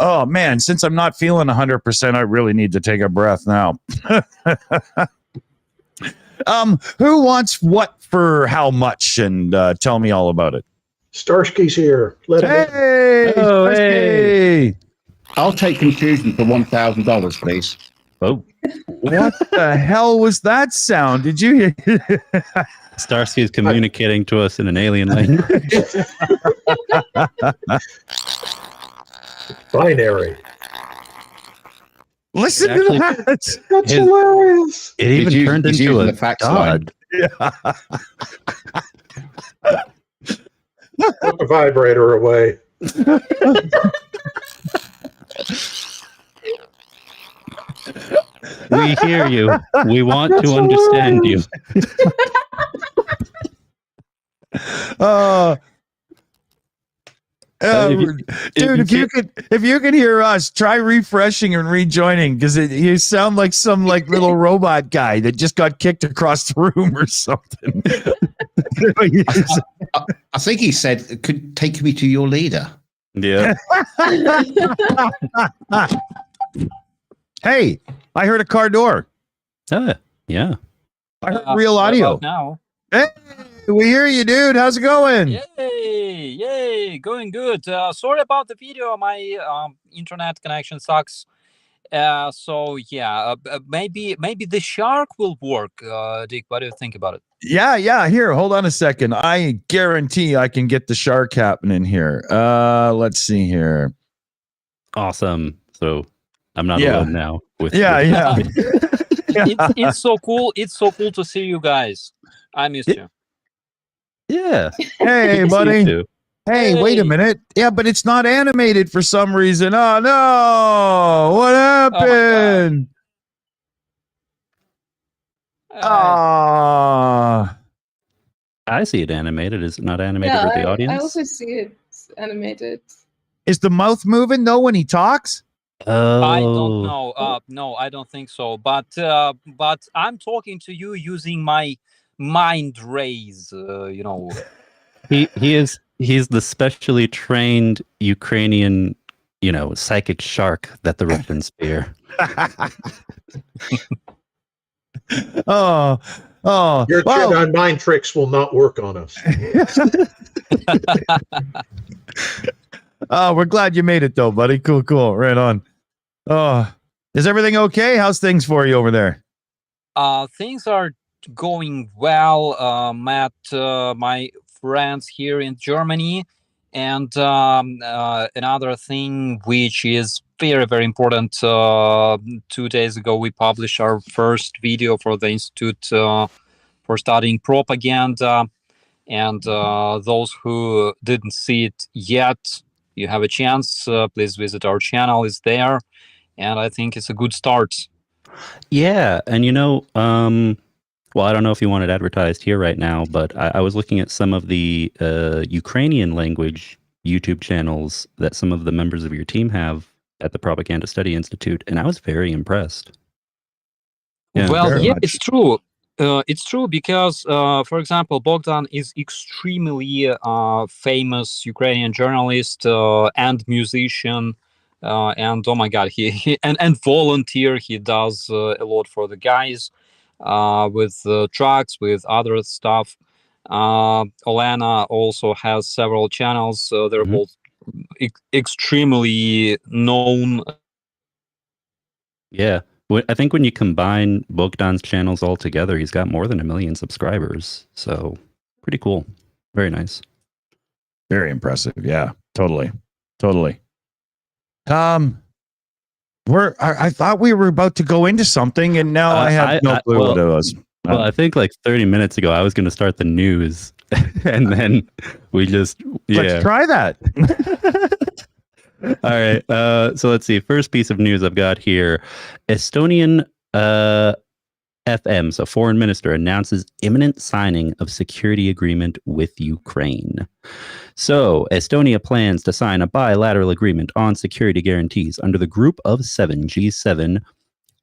A: oh man, since I'm not feeling 100%, I really need to take a breath now. Who wants what for how much? And tell me all about it.
E: Starsky's here. Let him in.
A: Hey,
C: Oh,
A: hey.
F: I'll take confusion for $1,000, please.
C: oh,
A: What the hell was that sound? Did you hear?
C: Starsky is communicating to us in an alien language.
E: Binary.
A: Listen to
C: Actually-
A: that.
E: That's hilarious.
C: It even
F: He's
C: turned into
F: using
C: a
F: the fax line.
C: dot.
E: Put the vibrator away.
C: We hear you. We want to understand you.
A: Dude, if you could hear us, try refreshing and rejoining because you sound like some little robot guy that just got kicked across the room or something.
F: I think he said it could take me to your leader.
C: Yeah.
A: Hey, I heard a car door.
C: Yeah.
A: I heard real audio.
G: Now.
A: Hey, we hear you, dude. How's it going?
G: Yay, going good. Sorry about the video. My internet connection sucks. So yeah, maybe the shark will work. Dick, what do you think about it?
A: Yeah. Here, hold on a second. I guarantee I can get the shark happening here. Let's see here.
C: Awesome. So I'm not alone now.
A: Yeah.
G: It's so cool. It's so cool to see you guys. I missed you.
C: Yeah.
A: Hey, buddy. Hey, wait a minute. Yeah, but it's not animated for some reason. Oh no! What happened? Ah.
C: I see it animated. Is it not animated with the audience?
D: I also see it animated.
A: Is the mouth moving though when he talks?
C: Oh.
G: I don't know. No, I don't think so. But I'm talking to you using my mind rays.
C: He's the specially trained Ukrainian psychic shark that the Russians fear.
A: Oh,
E: Your
A: well,
E: Jedi mind tricks will not work on us.
A: oh, we're glad you made it though, buddy. Cool. Right on. Oh, is everything okay? How's things for you over there?
G: Things are going well. Met my friends here in Germany, and another thing which is very, very important. 2 days ago, we published our first video for the Institute for Studying Propaganda, and those who didn't see it yet, you have a chance. Please visit our channel; it's there, and I think it's a good start.
C: Yeah, and well, I don't know if you want it advertised here right now, but I was looking at some of the Ukrainian language YouTube channels that some of the members of your team have at the Propaganda Study Institute, and I was very impressed. Yeah,
G: Well,
A: very
G: yeah,
A: much.
G: it's true. It's true because, for example, Bogdan is extremely famous Ukrainian journalist and musician, and oh my God, he and volunteer. He does a lot for the guys with trucks, with other stuff. Olena also has several channels. They're
C: Mhm.
G: both extremely known.
C: Yeah. I think when you combine Bogdan's channels all together, he's got more than 1 million subscribers. So pretty cool. Very nice.
A: Very impressive. Yeah, totally. I thought we were about to go into something, and now I have no clue what it was.
C: Well, I think like 30 minutes ago, I was going to start the news, and then we just
A: Let's try that.
C: All right. So let's see. First piece of news I've got here: Estonian FM, so foreign minister, announces imminent signing of security agreement with Ukraine. So Estonia plans to sign a bilateral agreement on security guarantees under the Group of Seven G7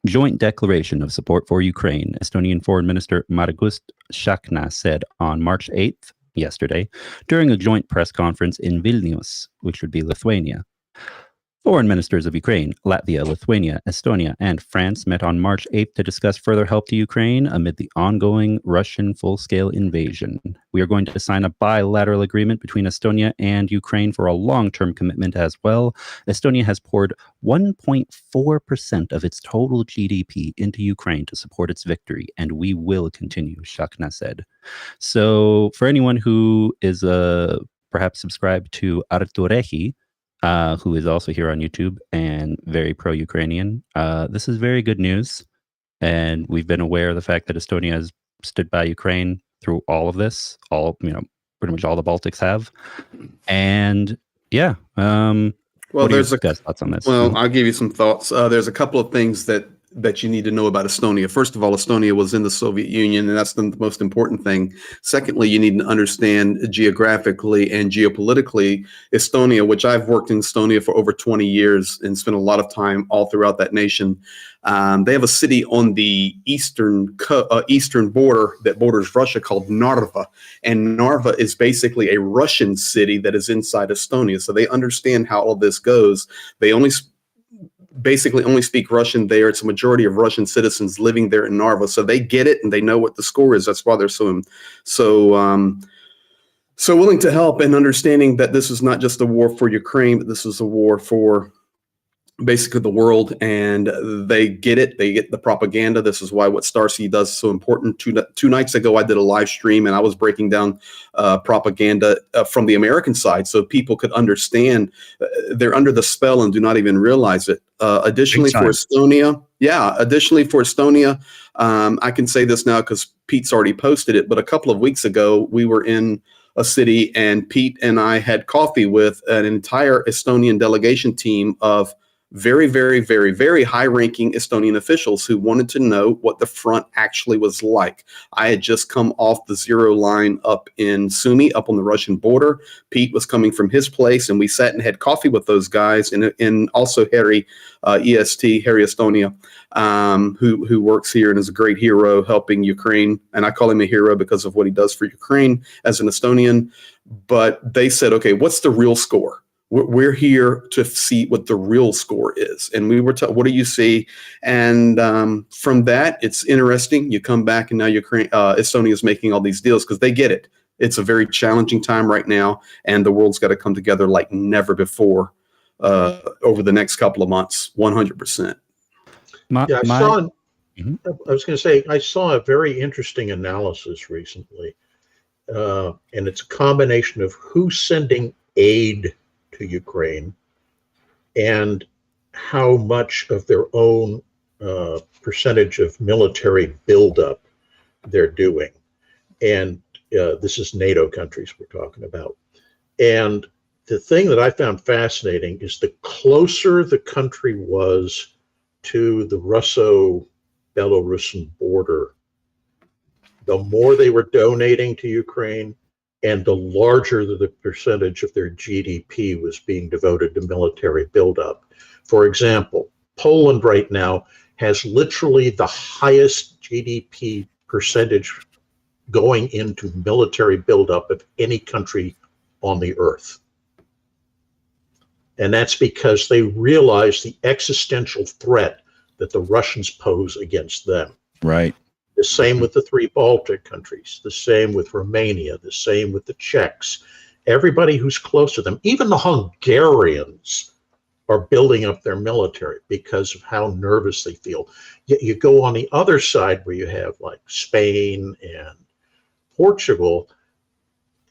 C: Joint Declaration of Support for Ukraine. Estonian Foreign Minister Margus Šakna said on March 8th, yesterday, during a joint press conference in Vilnius, which would be Lithuania. Foreign ministers of Ukraine, Latvia, Lithuania, Estonia, and France met on March 8th to discuss further help to Ukraine amid the ongoing Russian full-scale invasion. We are going to sign a bilateral agreement between Estonia and Ukraine for a long-term commitment as well. Estonia has poured 1.4% of its total GDP into Ukraine to support its victory, and we will continue, Shakna said. So for anyone who is perhaps subscribed to Arturehi, who is also here on YouTube and very pro-Ukrainian. This is very good news, and we've been aware of the fact that Estonia has stood by Ukraine through all of this. Pretty much all the Baltics have, and yeah.
B: Well,
C: what are
B: there's
C: your guys' thoughts on this?
B: Well, I'll give you some thoughts. There's a couple of things that you need to know about Estonia. First of all, Estonia was in the Soviet Union, and that's the most important thing. Secondly, you need to understand geographically and geopolitically Estonia, which I've worked in Estonia for over 20 years and spent a lot of time all throughout that nation. They have a city on the eastern border that borders Russia called Narva, and Narva is basically a Russian city that is inside Estonia. So they understand how all this goes. They basically only speak Russian there. It's a majority of Russian citizens living there in Narva, so they get it and they know what the score is. That's why they're so willing to help, and understanding that this is not just a war for Ukraine, but this is a war for basically the world, and they get it. They get the propaganda. This is why what Starsky does is so important. Two nights ago, I did a live stream, and I was breaking down propaganda from the American side, so people could understand they're under the spell and do not even realize it. Additionally, for Estonia, I can say this now because Pete's already posted it, but a couple of weeks ago, we were in a city, and Pete and I had coffee with an entire Estonian delegation team of very, very, very, very high-ranking Estonian officials who wanted to know what the front actually was like. I had just come off the zero line up in Sumy, up on the Russian border. Pete was coming from his place, and we sat and had coffee with those guys, and also Harry, Harry Estonia, who works here and is a great hero helping Ukraine. And I call him a hero because of what he does for Ukraine as an Estonian. But they said, okay, what's the real score? We're here to see what the real score is. And we were what do you see? And from that, it's interesting. You come back and now Estonia is making all these deals because they get it. It's a very challenging time right now, and the world's got to come together like never before over the next couple of months, 100%.
E: I was going to say, I saw a very interesting analysis recently, and it's a combination of who's sending aid to Ukraine and how much of their own percentage of military buildup they're doing. And this is NATO countries we're talking about. And the thing that I found fascinating is the closer the country was to the Russo-Belarusian border, the more they were donating to Ukraine, and the larger the percentage of their GDP was being devoted to military buildup. For example, Poland right now has literally the highest GDP percentage going into military buildup of any country on the earth. And that's because they realize the existential threat that the Russians pose against them.
A: Right.
E: The same with the 3 Baltic countries, the same with Romania, the same with the Czechs. Everybody who's close to them, even the Hungarians, are building up their military because of how nervous they feel. Yet you go on the other side where you have like Spain and Portugal,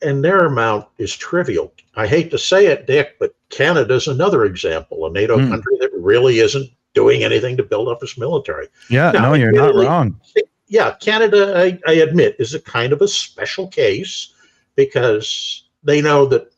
E: and their amount is trivial. I hate to say it, Dick, but Canada's another example, a NATO country that really isn't doing anything to build up its military.
A: Yeah,
E: now,
A: no, you're not wrong.
E: Yeah, Canada, I admit, is a kind of a special case because they know that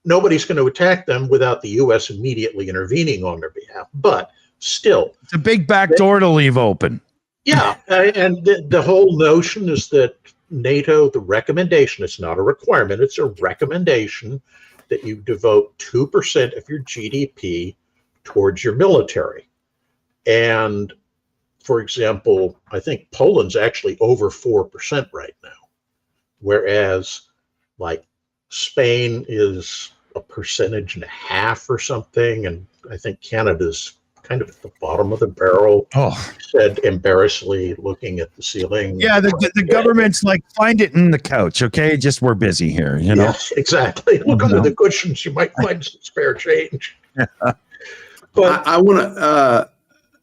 E: nobody's going to attack them without the U.S. immediately intervening on their behalf. But still,
A: it's a big back door to leave open.
E: Yeah, and the whole notion is that NATO, the recommendation, it's not a requirement, it's a recommendation that you devote 2% of your GDP towards your military. And for example, I think Poland's actually over 4% right now, whereas like Spain is 1.5% or something, and I think Canada's kind of at the bottom of the barrel. Said embarrassingly, looking at the ceiling.
A: Yeah, the government's like, find it in the couch, okay? Just we're busy here, you know.
E: Yes, exactly. Look under the cushions, you might find some spare change.
B: But I want to.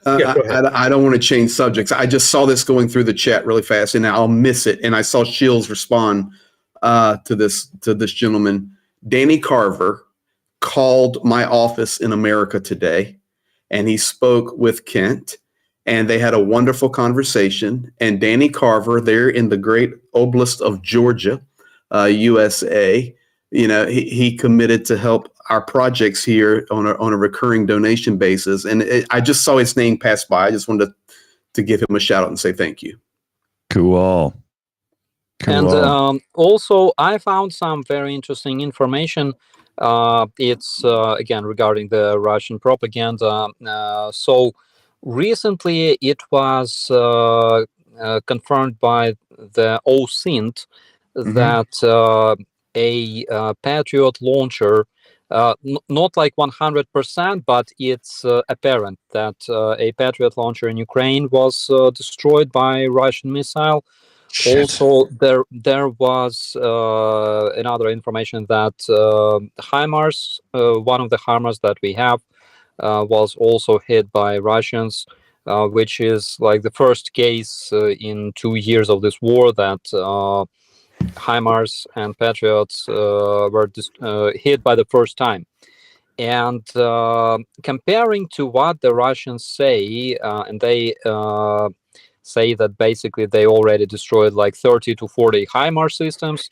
B: I don't want to change subjects. I just saw this going through the chat really fast, and I'll miss it. And I saw Shills respond to this gentleman. Danny Carver called my office in America today, and he spoke with Kent, and they had a wonderful conversation. And Danny Carver, there in the great oblast of Georgia, USA, you know, he committed to help our projects here on a recurring donation basis. And I just saw his name pass by. I just wanted to give him a shout out and say thank you.
A: Cool.
G: And also, I found some very interesting information. It's again regarding the Russian propaganda. So recently, it was confirmed by the OSINT that a Patriot launcher, not like 100%, but it's apparent that a Patriot launcher in Ukraine was destroyed by Russian missile. Shit. Also, there was another information that HIMARS, one of the HIMARS that we have, was also hit by Russians, which is like the first case in 2 years of this war that HIMARS and Patriots were hit by the first time. And comparing to what the Russians say, and they say that basically they already destroyed like 30 to 40 HIMARS systems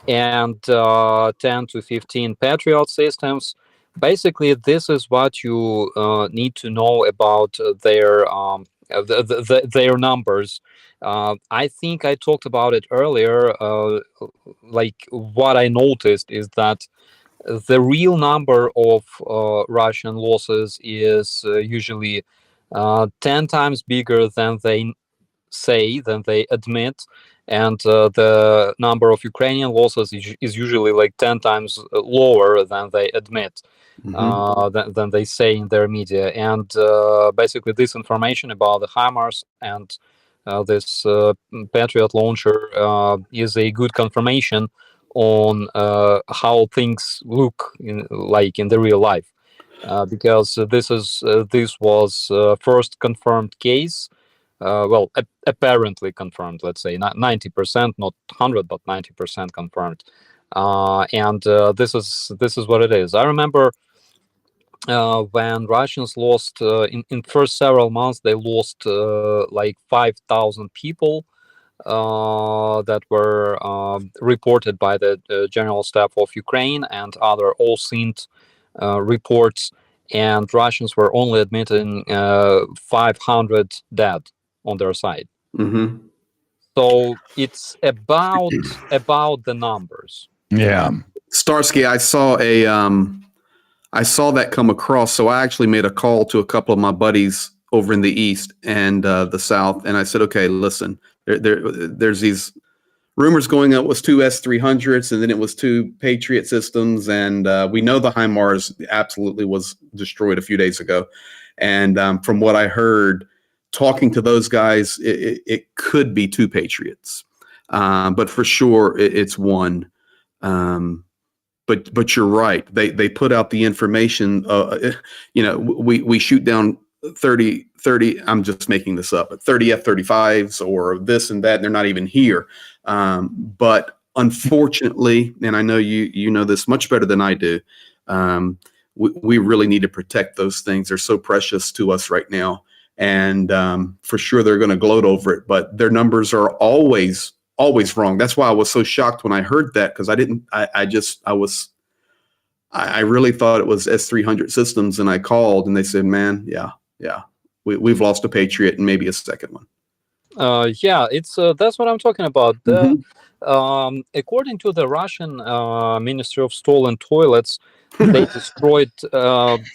G: and 10 to 15 Patriot systems. Basically, this is what you need to know about their numbers. I think I talked about it earlier. Like what I noticed is that the real number of Russian losses is usually 10 times bigger than they say, than they admit, and the number of Ukrainian losses is usually like 10 times lower than they admit. than they say in their media. And basically, this information about the HIMARS and this Patriot launcher is a good confirmation on how things look like in the real life, because this was first confirmed case. Well, apparently confirmed. Let's say not 90%, not 100, but 90% confirmed. And this is what it is. I remember when Russians lost in first several months, they lost like 5,000 people that were reported by the General Staff of Ukraine and other all-SINT reports, and Russians were only admitting 500 dead on their side. So it's about the numbers.
A: Yeah.
B: Starsky, I saw that come across, so I actually made a call to a couple of my buddies over in the East and the South, and I said, okay, listen, there's these rumors going out. It was 2 S-300s, and then it was 2 Patriot systems, and we know the HIMARS absolutely was destroyed a few days ago. And from what I heard, talking to those guys, it could be 2 Patriots, but for sure it's 1. But you're right. They put out the information. We shoot down 30. I'm just making this up, but 30 F-35s or this and that. And they're not even here. But unfortunately, and I know you know this much better than I do. We really need to protect those things. They're so precious to us right now, and for sure they're going to gloat over it. But their numbers are always wrong. That's why I was so shocked when I heard that, because I really thought it was S-300 systems, and I called and they said, man, yeah, we've lost a Patriot and maybe a second one.
G: Yeah, it's that's what I'm talking about. According to the Russian Ministry of Stolen Toilets, they destroyed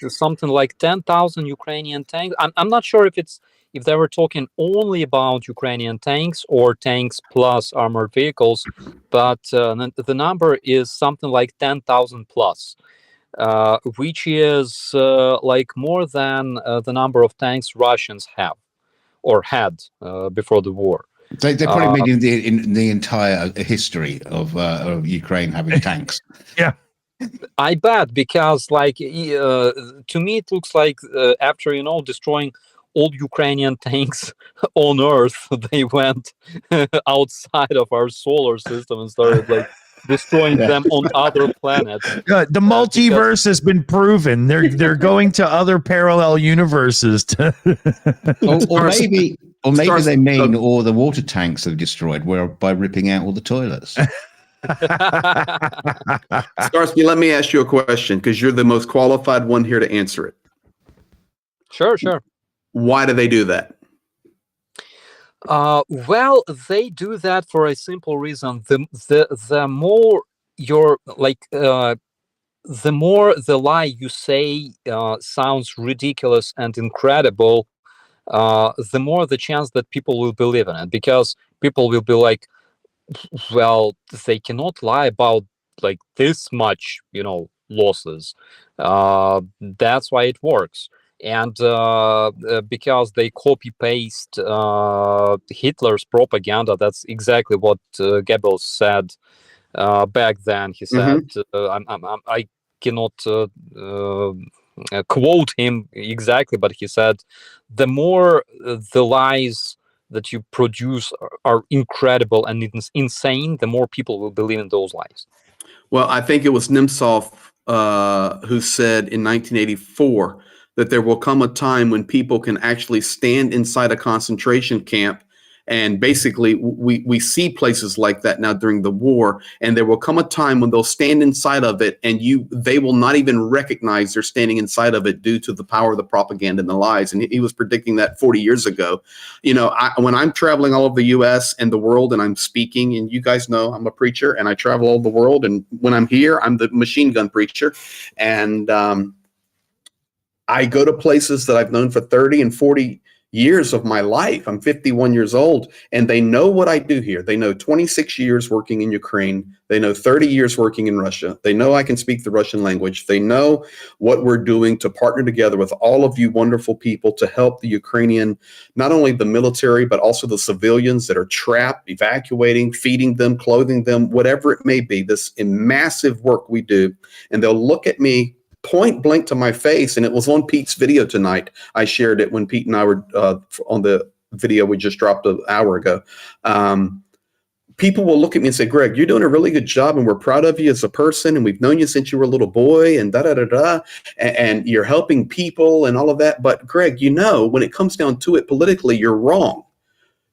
G: something like 10,000 Ukrainian tanks. I'm not sure if they were talking only about Ukrainian tanks or tanks plus armored vehicles, but the number is something like 10,000 plus, which is like more than the number of tanks Russians have or had before the war.
F: They probably made in the entire history of Ukraine having tanks.
A: Yeah.
G: I bet, because like to me it looks like after destroying all Ukrainian tanks on Earth, they went outside of our solar system and started like destroying them on other planets.
A: The multiverse has been proven. They're going to other parallel universes to
F: or maybe they mean all the water tanks they've destroyed were by ripping out all the toilets.
B: Starsky, let me ask you a question, because you're the most qualified one here to answer it.
G: Sure.
B: Why do they do that?
G: Well, they do that for a simple reason. The more you're like, the more the lie you say sounds ridiculous and incredible, the more the chance that people will believe in it, because people will be like, well, they cannot lie about like this much, losses. That's why it works. And because they copy paste Hitler's propaganda, that's exactly what Goebbels said back then. He said, I cannot quote him exactly, but he said, the more the lies that you produce are incredible and insane, the more people will believe in those lies.
B: Well, I think it was Nemtsov who said in 1984 that there will come a time when people can actually stand inside a concentration camp. And basically, we see places like that now during the war, and there will come a time when they'll stand inside of it, and they will not even recognize they're standing inside of it due to the power of the propaganda and the lies. And he was predicting that 40 years ago. When I'm traveling all over the U.S. and the world, and I'm speaking, and you guys know I'm a preacher, and I travel all over the world, and when I'm here, I'm the machine gun preacher, and I go to places that I've known for 30 and 40 years of my life. I'm 51 years old, and they know what I do here. They know 26 years working in Ukraine. They know 30 years working in Russia. They know I can speak the Russian language. They know what we're doing to partner together with all of you wonderful people to help the Ukrainian, not only the military, but also the civilians that are trapped, evacuating, feeding them, clothing them, whatever it may be, this massive work we do. And they'll look at me point blank to my face, and it was on Pete's video tonight. I shared it when Pete and I were on the video we just dropped an hour ago. People will look at me and say, Greg, you're doing a really good job, and we're proud of you as a person, and we've known you since you were a little boy, and and you're helping people and all of that. But Greg, when it comes down to it politically, you're wrong.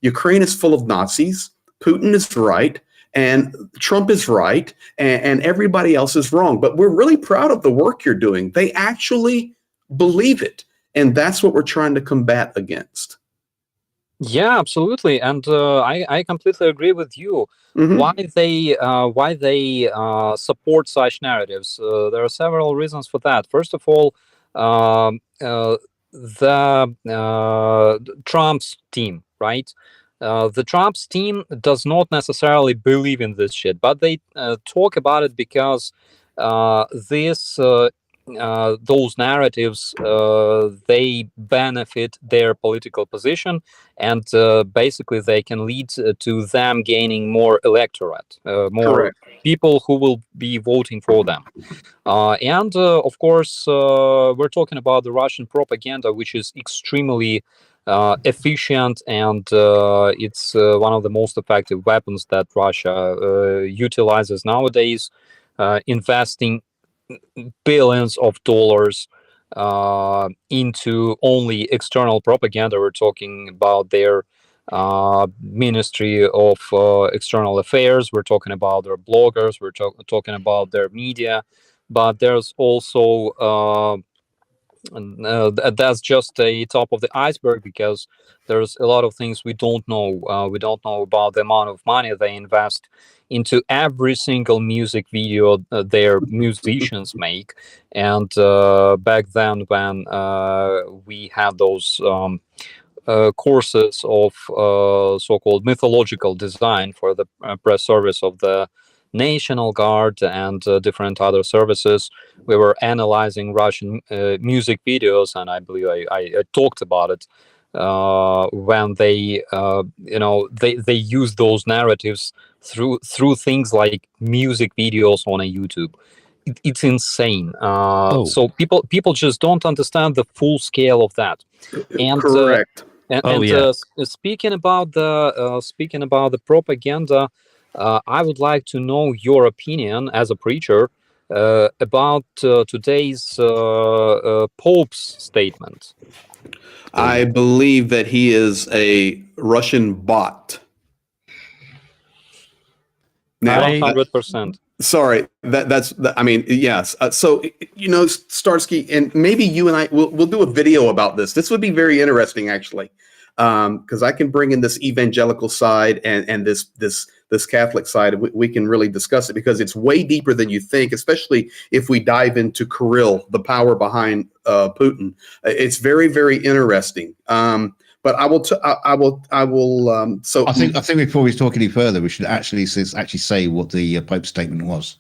B: Ukraine is full of Nazis. Putin is right. And Trump is right, and everybody else is wrong. But we're really proud of the work you're doing. They actually believe it. And that's what we're trying to combat against.
G: Yeah, absolutely. And I completely agree with you.
B: Mm-hmm.
G: Why they support such narratives? There are several reasons for that. First of all, the Trump's team, right? The Trump's team does not necessarily believe in this shit, but they talk about it because those narratives, they benefit their political position, and basically they can lead to them gaining more electorate, more
B: Correct.
G: people who will be voting for them. And of course, we're talking about the Russian propaganda, which is extremely efficient, and it's one of the most effective weapons that Russia utilizes nowadays, investing billions of dollars into only external propaganda. We're talking about their Ministry of External Affairs. We're talking about their bloggers. We're talking about their media. But there's also that's just a top of the iceberg, because there's a lot of things we don't know. We don't know about the amount of money they invest into every single music video their musicians make. And back then, when we had those courses of so-called mythological design for the press service of the National Guard and different other services, we were analyzing Russian music videos, and I believe I talked about it when they use those narratives through things like music videos on a YouTube. It's insane. So people just don't understand the full scale of that. And
B: correct.
G: Speaking about the propaganda, I would like to know your opinion as a preacher about today's Pope's statement.
B: I believe that he is a Russian bot. Now,
G: 100%.
B: Sorry, I mean, yes. So, Starsky, and maybe you and I we'll do a video about this. This would be very interesting, actually, because I can bring in this evangelical side and this Catholic side. We can really discuss it, because it's way deeper than you think, especially if we dive into Kirill, the power behind Putin. It's very, very interesting. But I will. So
F: I think before we talk any further, we should actually say what the Pope's statement was.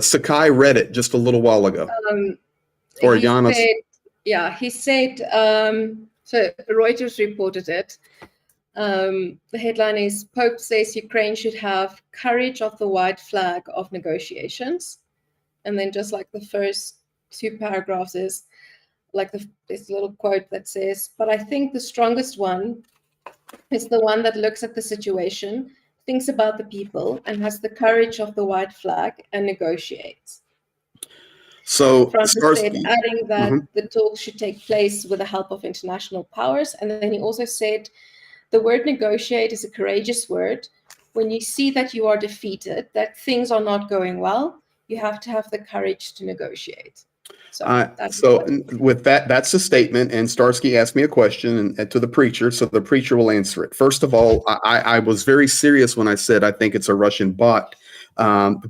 B: Sakai read it just a little while ago. Or Giannis.
D: He said. So Reuters reported it. The headline is: Pope says Ukraine should have courage of the white flag of negotiations, and then just like the first two paragraphs is like this little quote that says, but I think the strongest one is the one that looks at the situation, thinks about the people, and has the courage of the white flag and negotiates.
B: So
D: said, adding that the talks should take place with the help of international powers. And then he also said, the word negotiate is a courageous word. When you see that you are defeated, that things are not going well, you have to have the courage to negotiate. So,
B: with that, that's a statement. And Starsky asked me a question to the preacher, so the preacher will answer it. First of all, I was very serious when I said I think it's a Russian bot.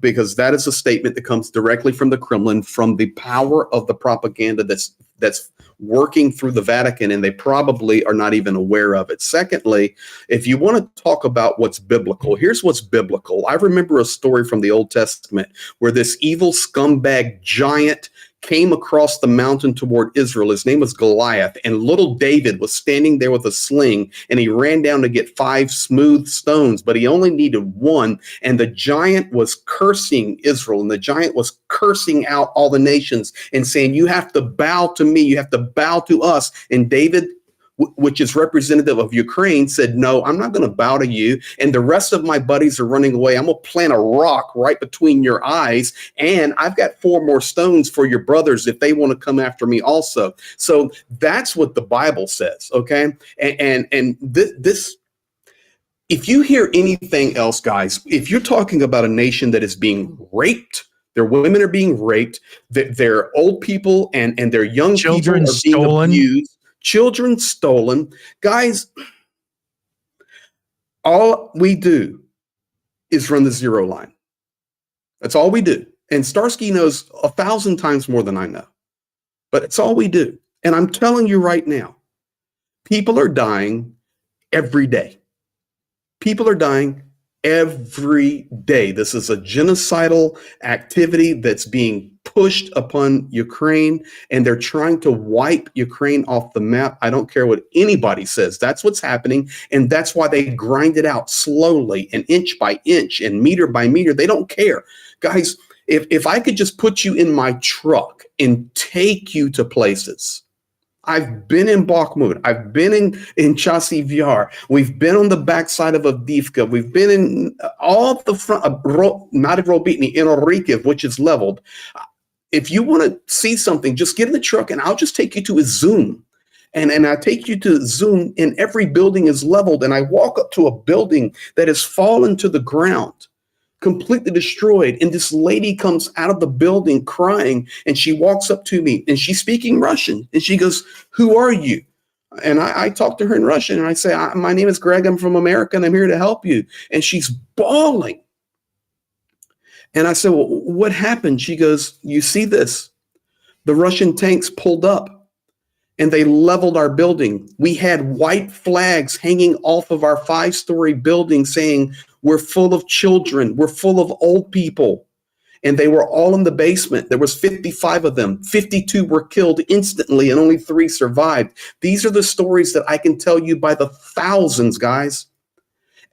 B: because that is a statement that comes directly from the Kremlin, from the power of the propaganda that's working through the Vatican, and they probably are not even aware of it. Secondly, if you want to talk about what's biblical, here's what's biblical. I remember a story from the Old Testament where this evil scumbag giant came across the mountain toward Israel. His name was Goliath, and little David was standing there with a sling, and he ran down to get 5 smooth stones, but he only needed 1, and the giant was cursing Israel, and the giant was cursing out all the nations and saying, you have to bow to me, you have to bow to us. And David, which is representative of Ukraine, said, no, I'm not going to bow to you. And the rest of my buddies are running away. I'm going to plant a rock right between your eyes. And I've got 4 more stones for your brothers if they want to come after me also. So that's what the Bible says. Okay. And this, if you hear anything else, guys, if you're talking about a nation that is being raped, their women are being raped, their old people and their young
A: Children
B: people are being
A: stolen.
B: abused, children stolen. Guys, all we do is run the 0 line. That's all we do. And Starsky knows 1,000 times more than I know. But it's all we do. And I'm telling you right now, people are dying every day. People are dying every day. This is a genocidal activity that's being pushed upon Ukraine, and they're trying to wipe Ukraine off the map. I don't care what anybody says. That's what's happening, and that's why they grind it out slowly and inch by inch and meter by meter. They don't care. Guys, if I could just put you in my truck and take you to places. I've been in Bakhmut. I've been in Chasiv Yar. We've been on the backside of Avdiivka. We've been in all the front, not in Robitny, in Orikhiv, which is leveled. If you want to see something, just get in the truck and I'll just take you to a Zoom. And I take you to Zoom, and every building is leveled. And I walk up to a building that has fallen to the ground, completely destroyed. And this lady comes out of the building crying, and she walks up to me, and she's speaking Russian. And she goes, who are you? And I talk to her in Russian, and I say, my name is Greg. I'm from America, and I'm here to help you. And she's bawling. And I said, well, what happened? She goes, you see this? The Russian tanks pulled up, and they leveled our building. We had white flags hanging off of our 5-story building saying, we're full of children. We're full of old people. And they were all in the basement. There was 55 of them. 52 were killed instantly, and only 3 survived. These are the stories that I can tell you by the thousands, guys.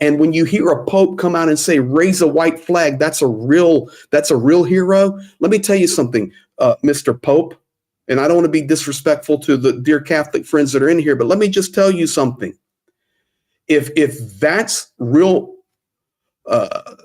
B: And when you hear a pope come out and say, raise a white flag, that's a real hero. Let me tell you something, Mr. Pope. And I don't want to be disrespectful to the dear Catholic friends that are in here, but let me just tell you something. If that's real,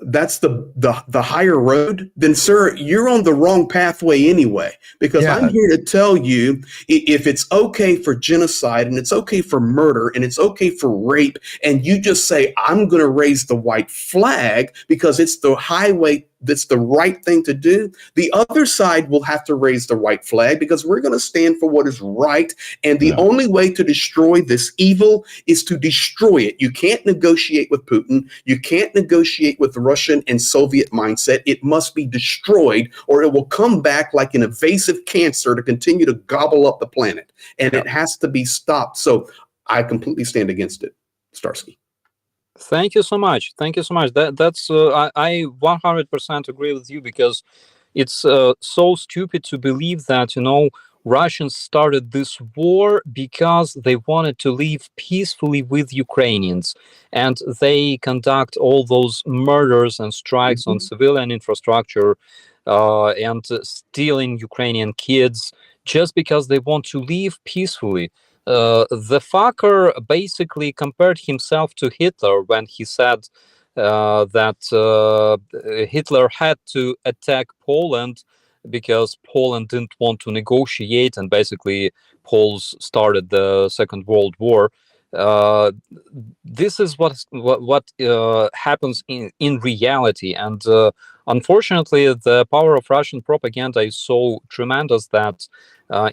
B: that's the higher road, then sir, you're on the wrong pathway anyway, because I'm here to tell you, if it's okay for genocide and it's okay for murder and it's okay for rape, and you just say, I'm going to raise the white flag because it's the highway, that's the right thing to do, the other side will have to raise the white flag because we're going to stand for what is right. And the only way to destroy this evil is to destroy it. You can't negotiate with Putin. You can't negotiate with the Russian and Soviet mindset. It must be destroyed, or it will come back like an invasive cancer to continue to gobble up the planet. And it has to be stopped. So I completely stand against it. Starsky.
G: Thank you so much. Thank you so much. That's I 100% agree with you, because it's so stupid to believe that, Russians started this war because they wanted to live peacefully with Ukrainians, and they conduct all those murders and strikes on civilian infrastructure and stealing Ukrainian kids just because they want to live peacefully. The fucker basically compared himself to Hitler when he said that Hitler had to attack Poland because Poland didn't want to negotiate, and basically Poles started the Second World War. This is what happens in reality, and unfortunately, the power of Russian propaganda is so tremendous that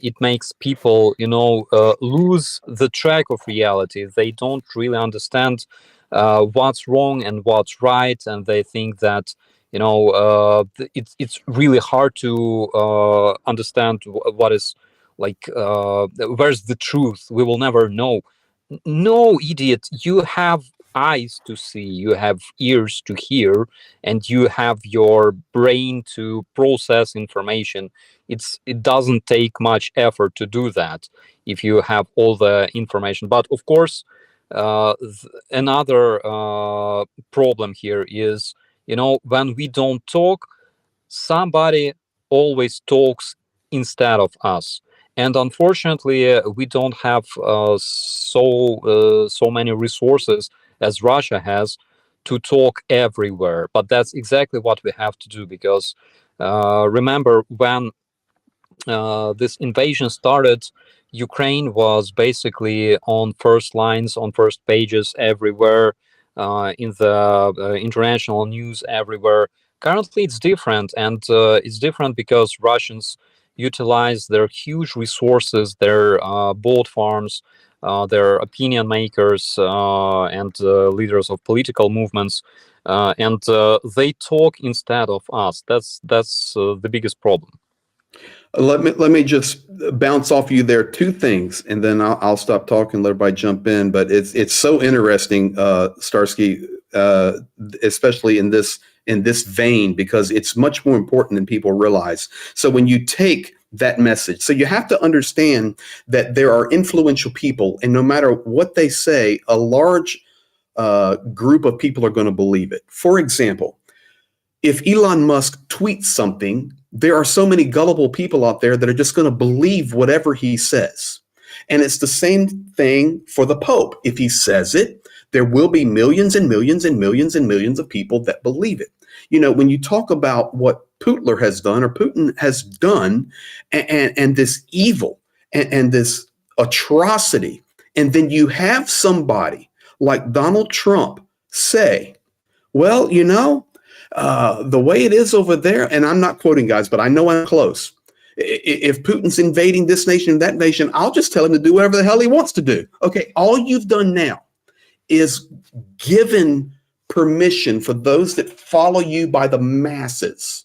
G: it makes people, lose the track of reality. They don't really understand what's wrong and what's right, and they think that It's really hard to understand what is like. Where's the truth? We will never know. No, idiot. You have eyes to see, you have ears to hear, and you have your brain to process information. It doesn't take much effort to do that if you have all the information. But of course, another problem here is, when we don't talk, somebody always talks instead of us. And unfortunately, we don't have so many resources as Russia has to talk everywhere. But that's exactly what we have to do, because remember, when this invasion started, Ukraine was basically on first lines, on first pages everywhere, in the international news everywhere. Currently, it's different, and it's different because Russians utilize their huge resources, their boat farms, their opinion makers, and leaders of political movements, and they talk instead of us. That's the biggest problem.
B: Let me just bounce off you there. Two things, and then I'll stop talking. Let everybody jump in. But it's so interesting, Starsky, especially in this vein, because it's much more important than people realize. So when you take that message, so you have to understand that there are influential people, and no matter what they say, a large group of people are going to believe it. For example, if Elon Musk tweets something, there are so many gullible people out there that are just going to believe whatever he says. And it's the same thing for the Pope. If he says it, there will be millions and millions and millions and millions of people that believe it. When you talk about what Putin has done, and this evil and this atrocity, and then you have somebody like Donald Trump say, well, the way it is over there, and I'm not quoting, guys, but I know I'm close. If Putin's invading this nation and that nation, I'll just tell him to do whatever the hell he wants to do. Okay, all you've done now is given permission for those that follow you by the masses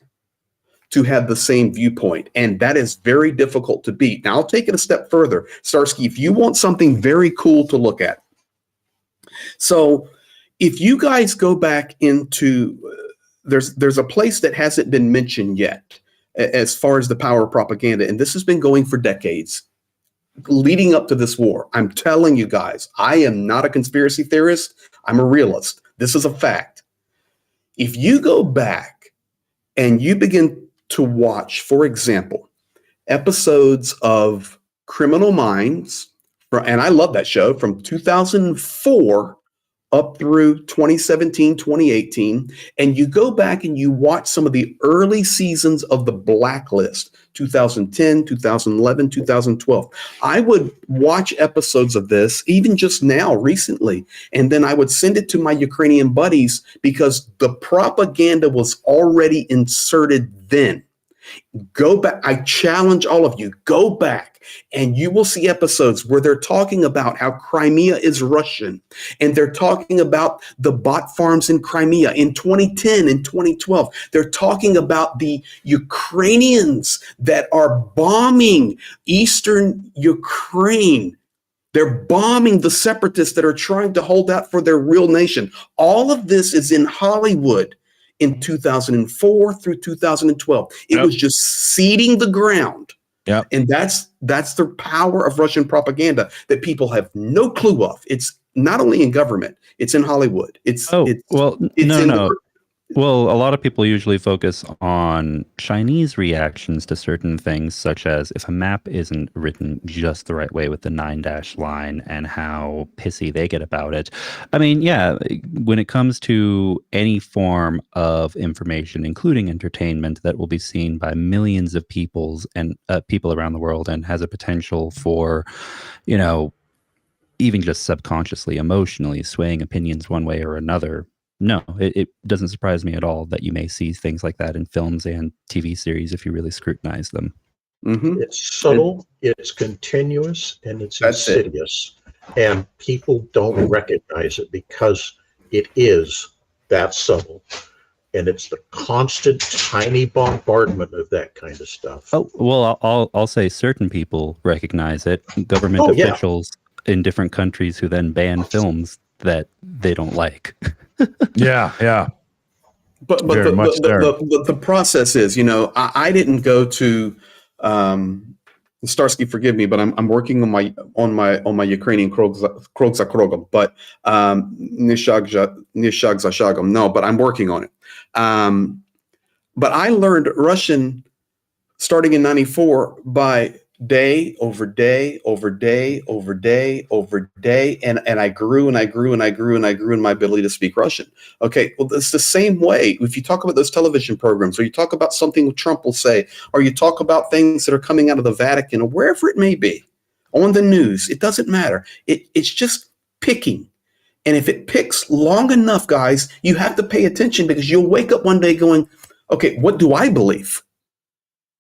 B: to have the same viewpoint. And that is very difficult to beat. Now, I'll take it a step further. Starsky, if you want something very cool to look at. So if you guys go back into, there's a place that hasn't been mentioned yet as far as the power of propaganda. And this has been going for decades leading up to this war. I'm telling you guys, I am not a conspiracy theorist. I'm a realist. This is a fact. If you go back and you begin to watch, for example, episodes of Criminal Minds, and I love that show, from 2004 up through 2017, 2018, and you go back and you watch some of the early seasons of The Blacklist, 2010, 2011, 2012. I would watch episodes of this, even just now, recently, and then I would send it to my Ukrainian buddies because the propaganda was already inserted then. Go back. I challenge all of you, go back and you will see episodes where they're talking about how Crimea is Russian, and they're talking about the bot farms in Crimea in 2010 and 2012. They're talking about the Ukrainians that are bombing eastern Ukraine. They're bombing the separatists that are trying to hold out for their real nation. All of this is in Hollywood. In 2004 through 2012, it was just seeding the ground. Yep. And that's the power of Russian propaganda that people have no clue of. It's not only in government, it's in Hollywood.
C: Well, a lot of people usually focus on Chinese reactions to certain things, such as if a map isn't written just the right way with the 9- line and how pissy they get about it. I mean, yeah, when it comes to any form of information, including entertainment, that will be seen by millions of people around the world and has a potential for, even just subconsciously, emotionally swaying opinions one way or another. No, it doesn't surprise me at all that you may see things like that in films and TV series if you really scrutinize them.
E: Mm-hmm. It's subtle, it's continuous, and it's insidious. And people don't recognize it because it is that subtle. and it's the constant tiny bombardment of that kind of stuff.
C: Oh, well, I'll say certain people recognize it. Government
E: Oh, yeah.
C: officials in different countries who then ban films that they don't like.
A: Yeah.
B: But
A: Very much
B: the process is, I didn't go to Starsky, forgive me, but I'm working on my Ukrainian krogza, but nishag. No, but I'm working on it. But I learned Russian starting in '94 by day over day over day over day over day, and I grew and I grew and I grew and I grew in my ability to speak Russian. Okay, well, it's the same way if you talk about those television programs, or you talk about something Trump will say, or you talk about things that are coming out of the Vatican or wherever it may be on the news. It doesn't matter. It's just picking. And if it picks long enough, guys, you have to pay attention, because you'll wake up one day going, okay, what do I believe?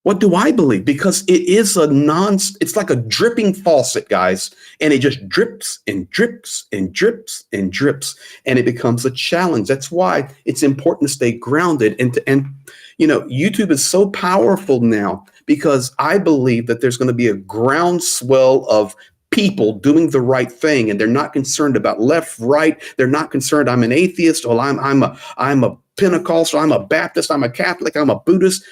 B: What do I believe? Because it is it's like a dripping faucet, guys. And it just drips and drips and drips and drips. And it becomes a challenge. That's why it's important to stay grounded. And YouTube is so powerful now, because I believe that there's going to be a groundswell of people doing the right thing. And they're not concerned about left, right. They're not concerned, I'm an atheist, or I'm a Pentecostal, I'm a Baptist, I'm a Catholic, I'm a Buddhist.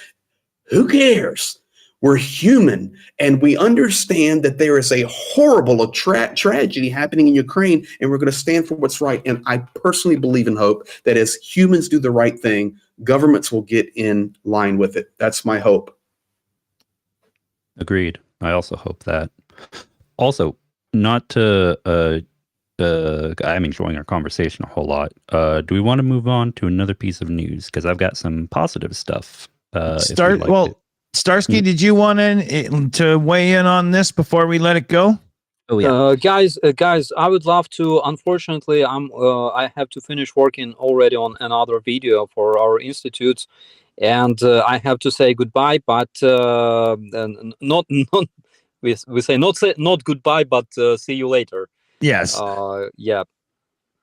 B: Who cares? We're human, and we understand that there is a horrible tragedy happening in Ukraine, and we're going to stand for what's right. And I personally believe and hope that as humans do the right thing, governments will get in line with it. That's my hope.
C: Agreed. I also hope that. Also, not to I'm enjoying our conversation a whole lot. Do we want to move on to another piece of news? Because I've got some positive stuff.
A: Starsky, did you want to weigh in on this before we let it go?
C: Oh yeah,
G: guys, I would love to. Unfortunately, I have to finish working already on another video for our institutes, and I have to say goodbye. But not we say not goodbye, but see you later.
A: Yes.
G: Yeah.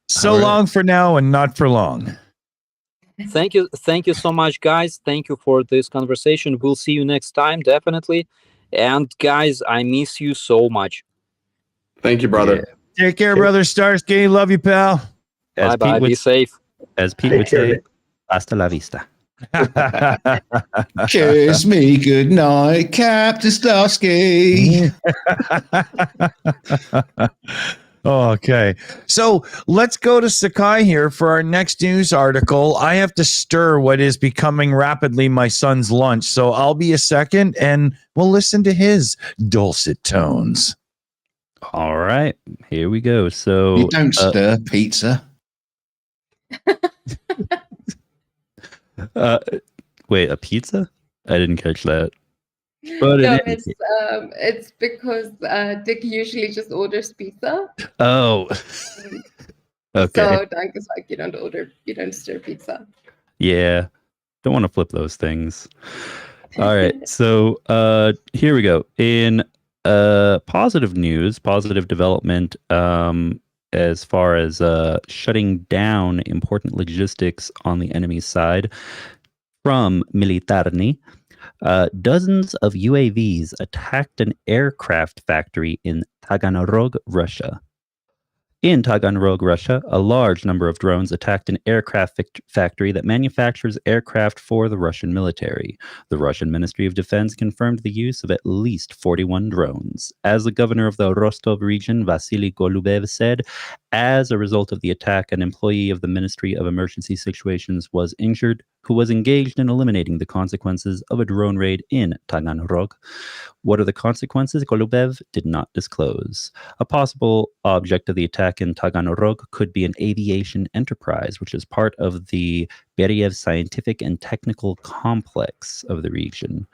A: So long for now, and not for long.
G: Thank you so much, guys. Thank you for this conversation. We'll see you next time, definitely. And guys, I miss you so much.
B: Thank you, brother.
A: Yeah. Take care, brother Starsky. Love you, pal.
G: Bye. Be safe.
C: As Pete would say, hasta la vista.
F: Kiss me goodnight, Captain Starsky.
A: Okay, so let's go to Sakai here for our next news article. I have to stir what is becoming rapidly my son's lunch, so I'll be a second and we'll listen to his dulcet tones.
C: All right, here we go. So
F: you don't stir pizza.
C: Wait, a pizza? I didn't catch that.
D: But no, it's because Dick usually just orders pizza.
C: Oh, okay.
D: So Dank is like, you don't stir pizza.
C: Yeah, don't want to flip those things. All right, so here we go. In positive news, positive development, as far as shutting down important logistics on the enemy's side from Militarny. Dozens of UAVs attacked an aircraft factory in Taganrog, Russia. In Taganrog, Russia, a large number of drones attacked an aircraft factory that manufactures aircraft for the Russian military. The Russian Ministry of Defense confirmed the use of at least 41 drones. As the governor of the Rostov region, Vasily Golubev, said, as a result of the attack, an employee of the Ministry of Emergency Situations was injured, who was engaged in eliminating the consequences of a drone raid in Taganrog. What are the consequences? Golubev did not disclose. A possible object of the attack in Taganrog could be an aviation enterprise, which is part of the Beriev Scientific and Technical Complex of the region.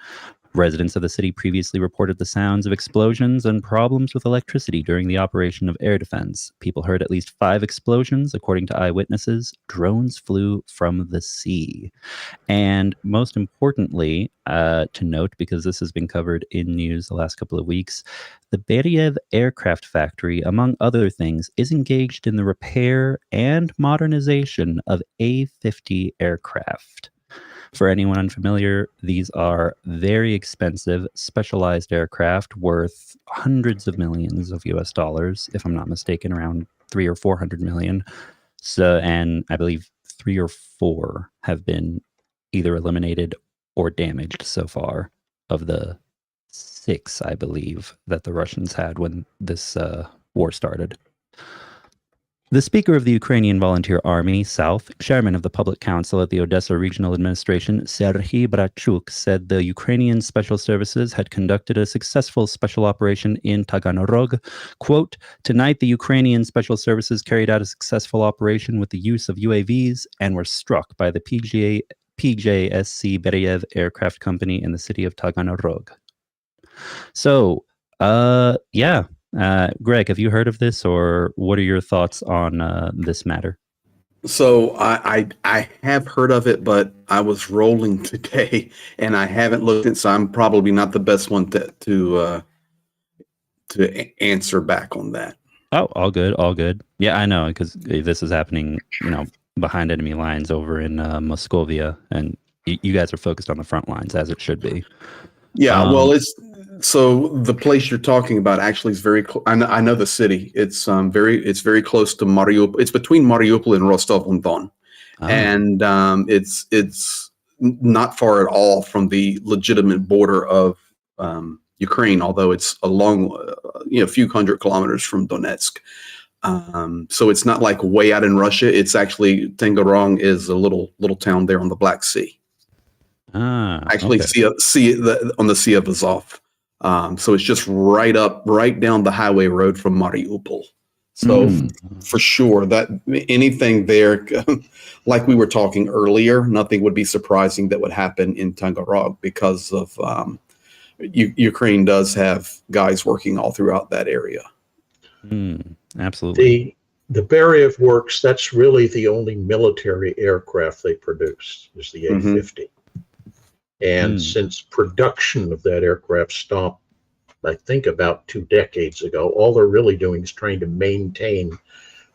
C: Residents of the city previously reported the sounds of explosions and problems with electricity during the operation of air defense. People heard at least 5 explosions, according to eyewitnesses. Drones flew from the sea. And most importantly, to note, because this has been covered in news the last couple of weeks, the Beriev aircraft factory, among other things, is engaged in the repair and modernization of A-50 aircraft. For anyone unfamiliar, these are very expensive, specialized aircraft worth hundreds of millions of US dollars, if I'm not mistaken, around 300 or 400 million. So, and I believe 3 or 4 have been either eliminated or damaged so far of the 6, I believe, that the Russians had when this war started. The Speaker of the Ukrainian Volunteer Army South, Chairman of the Public Council at the Odessa Regional Administration, Serhiy Brachuk, said the Ukrainian Special Services had conducted a successful special operation in Taganrog. Quote, "Tonight, the Ukrainian Special Services carried out a successful operation with the use of UAVs and were struck by the PJSC Beriev Aircraft Company in the city of Taganrog." So, yeah. Greg, have you heard of this, or what are your thoughts on this matter?
B: So I have heard of it, but I was rolling today and I haven't looked at it, so I'm probably not the best one to answer back on that.
C: Oh, all good, all good. Yeah, I know, because this is happening, behind enemy lines over in Moscovia, and you guys are focused on the front lines, as it should be.
B: Yeah, well, so the place you're talking about actually is very close. I know the city. It's very close to Mariupol. It's between Mariupol and Rostov-on-Don, and it's not far at all from the legitimate border of Ukraine, although it's a long, a few hundred kilometers from Donetsk. So it's not like way out in Russia. It's actually, Tangarong is a little town there on the Black Sea. Actually, okay. On the Sea of Azov. So it's just right down the highway road from Mariupol. So for sure, that anything there, like we were talking earlier, nothing would be surprising that would happen in Tangarog because of Ukraine does have guys working all throughout that area.
C: Absolutely.
E: The Beriev works, that's really the only military aircraft they produce, is the A-50. And since production of that aircraft stopped, I think about 2 decades ago, all they're really doing is trying to maintain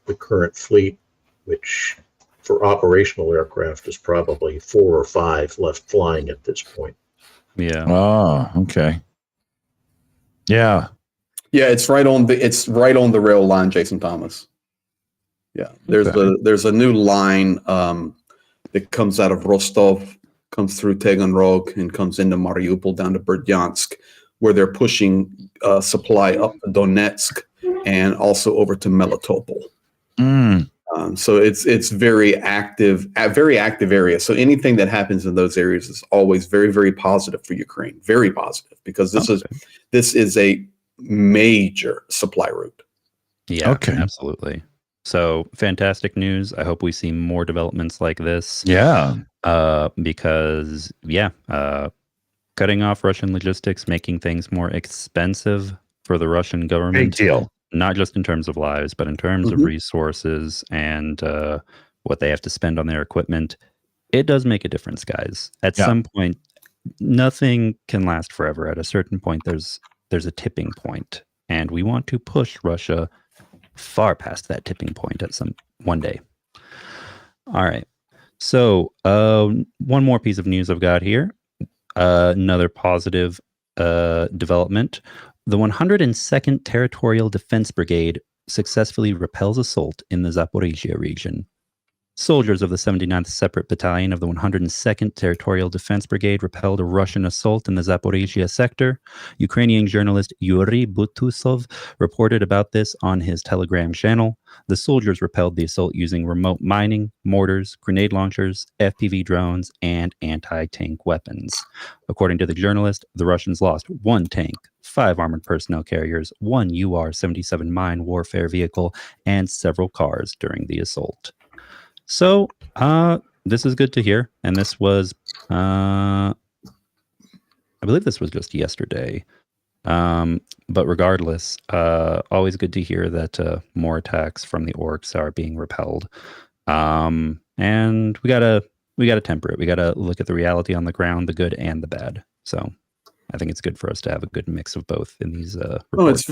E: the current fleet, which for operational aircraft is probably 4 or 5 left flying at this point.
C: Yeah.
A: Oh, okay. Yeah.
B: Yeah, it's right on the rail line, Jason Thomas. Yeah. There's a new line that comes out of Rostov, comes through Taganrog and comes into Mariupol down to Berdyansk, where they're pushing supply up to Donetsk and also over to Melitopol. So it's very active area. So anything that happens in those areas is always very, very positive for Ukraine. Very positive, because this is a major supply route.
C: Yeah,
A: okay.
C: Absolutely. So fantastic news. I hope we see more developments like this.
A: Yeah.
C: Because cutting off Russian logistics, making things more expensive for the Russian government.
A: Big deal.
C: Not just in terms of lives, but in terms of resources and what they have to spend on their equipment. It does make a difference, guys. At some point, nothing can last forever. At a certain point, there's a tipping point, and we want to push Russia far past that tipping point one day. All right. So one more piece of news I've got here. Another positive development. The 102nd Territorial Defense Brigade successfully repels assault in the Zaporizhia region. Soldiers of the 79th Separate Battalion of the 102nd Territorial Defense Brigade repelled a Russian assault in the Zaporizhia sector. Ukrainian journalist Yuri Butusov reported about this on his Telegram channel. The soldiers repelled the assault using remote mining, mortars, grenade launchers, FPV drones, and anti-tank weapons. According to the journalist, the Russians lost 1 tank, 5 armored personnel carriers, 1 UR-77 mine warfare vehicle, and several cars during the assault. So, this is good to hear, and this was I believe this was just yesterday. But regardless, always good to hear that more attacks from the orcs are being repelled. And we gotta temper it. We gotta look at the reality on the ground, the good and the bad. So I think it's good for us to have a good mix of both in these reports.
B: Oh, it's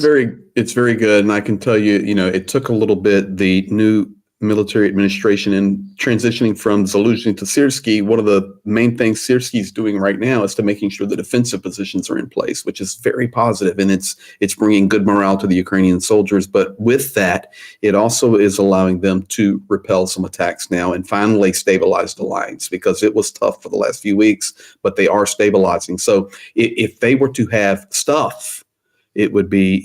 B: very good. And I can tell you, it took a little bit, the new military administration in transitioning from Zaluzhny to Starsky. One of the main things Starsky is doing right now is to making sure the defensive positions are in place, which is very positive, and it's bringing good morale to the Ukrainian soldiers. But with that, it also is allowing them to repel some attacks now and finally stabilize the lines, because it was tough for the last few weeks, but they are stabilizing. So if they were to have stuff, it would be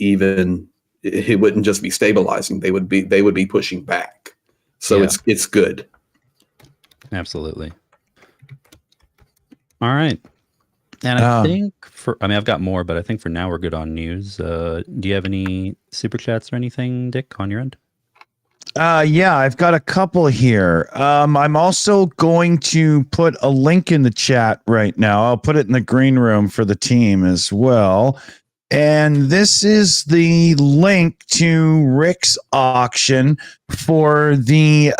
B: it wouldn't just be stabilizing. They would be pushing back. So
C: Yeah.
B: it's good.
C: Absolutely. All right. And I think I've got more, but I think for now we're good on news. Do you have any super chats or anything, Dick, on your end?
A: Yeah, I've got a couple here. I'm also going to put a link in the chat right now. I'll put it in the green room for the team as well. And this is the link to Rick's auction for the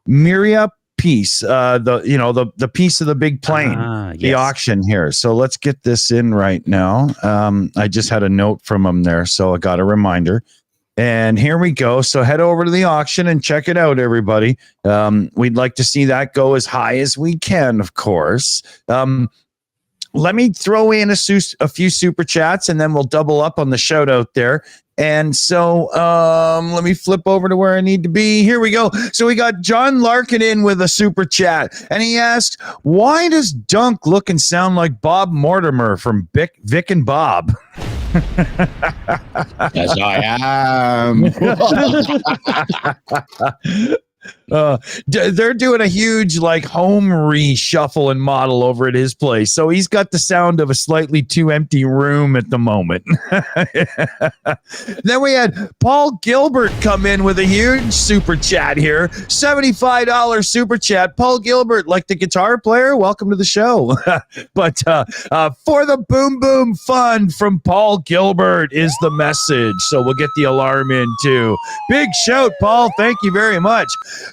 A: Miria piece, the piece of the big plane, the auction here. So let's get this in right now. I just had a note from him there, so I got a reminder. And here we go. So head over to the auction and check it out, everybody. We'd like to see that go as high as we can, of course. Let me throw in a few super chats, and then we'll double up on the shout out there. And so let me flip over to where I need to be. Here we go. So we got John Larkin in with a super chat, and he asked, why does Dunk look and sound like Bob Mortimer from Vic and Bob?
F: Yes, I am.
A: They're doing a huge home reshuffle and model over at his place, so he's got the sound of a slightly too empty room at the moment. Then we had Paul Gilbert come in with a huge super chat here, $75 super chat. Paul Gilbert, like the guitar player, welcome to the show. But for the Boom Boom Fund from Paul Gilbert is the message, so we'll get the alarm in too. Big shout, Paul, thank you very much.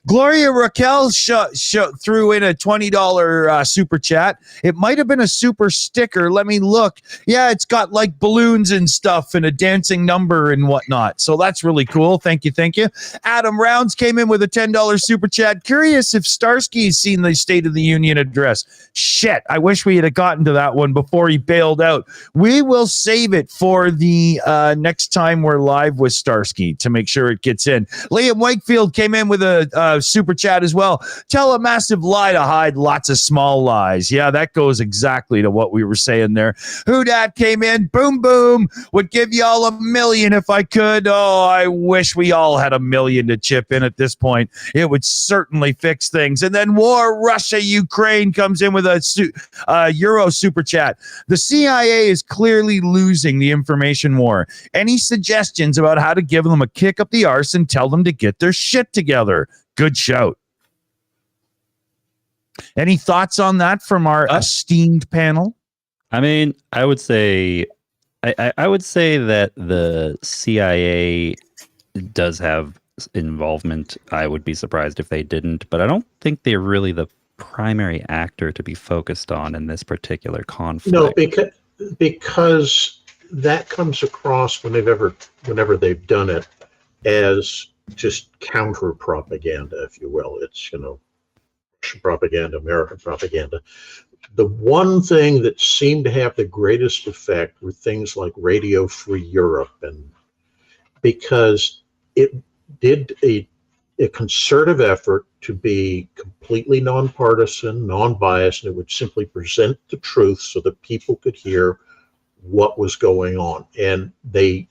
A: Gloria Raquel threw in a $20 super chat. It might have been a super sticker. Let me look. Yeah, it's got balloons and stuff and a dancing number and whatnot. So that's really cool. Thank you. Adam Rounds came in with a $10 super chat. Curious if Starsky's seen the State of the Union address. Shit, I wish we had gotten to that one before he bailed out. We will save it for the next time we're live with Starsky to make sure it gets in. Liam Wakefield came in with a super chat as well. Tell a massive lie to hide lots of small lies. Yeah, that goes exactly to what we were saying there. Who Dat came in. Boom boom. Would give y'all $1 million if I could. Oh, I wish we all had $1 million to chip in at this point. It would certainly fix things. And then War Russia Ukraine comes in with a Euro super chat. The CIA is clearly losing the information war. Any suggestions about how to give them a kick up the arse and tell them to get their shit together? Good shout. Any thoughts on that from our esteemed panel?
C: I mean, I would say that the CIA does have involvement. I would be surprised if they didn't, but I don't think they're really the primary actor to be focused on in this particular conflict.
E: No, because that comes across whenever they've done it as just counter propaganda, if you will. It's, Russian propaganda, American propaganda. The one thing that seemed to have the greatest effect were things like Radio Free Europe, and because it did a concerted effort to be completely nonpartisan, non-biased, and it would simply present the truth so that people could hear what was going on. And they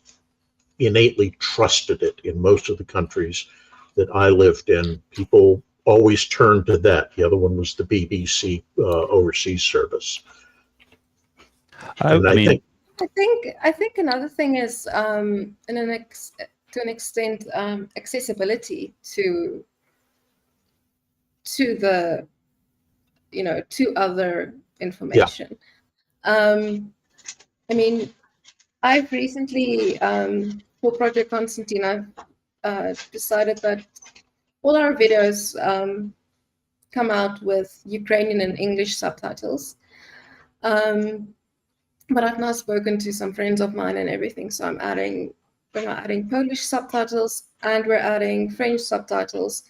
E: innately trusted it in most of the countries that I lived in. People always turned to that. The other one was the BBC overseas service.
C: I
D: think another thing is to an extent accessibility to the to other information. I mean, I've recently, for Project Constantine, I've decided that all our videos come out with Ukrainian and English subtitles. But I've now spoken to some friends of mine and everything, so we're now adding Polish subtitles, and we're adding French subtitles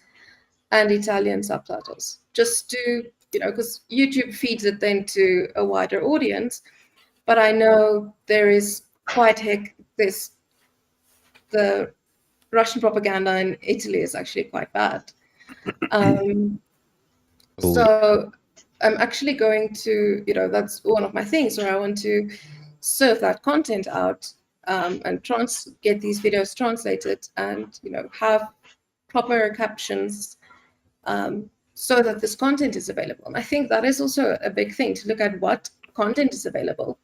D: and Italian subtitles, just to, because YouTube feeds it then to a wider audience. But I know there is the Russian propaganda in Italy is actually quite bad. So I'm actually going to, that's one of my things where I want to serve that content out and get these videos translated and, have proper captions so that this content is available. And I think that is also a big thing, to look at what content is available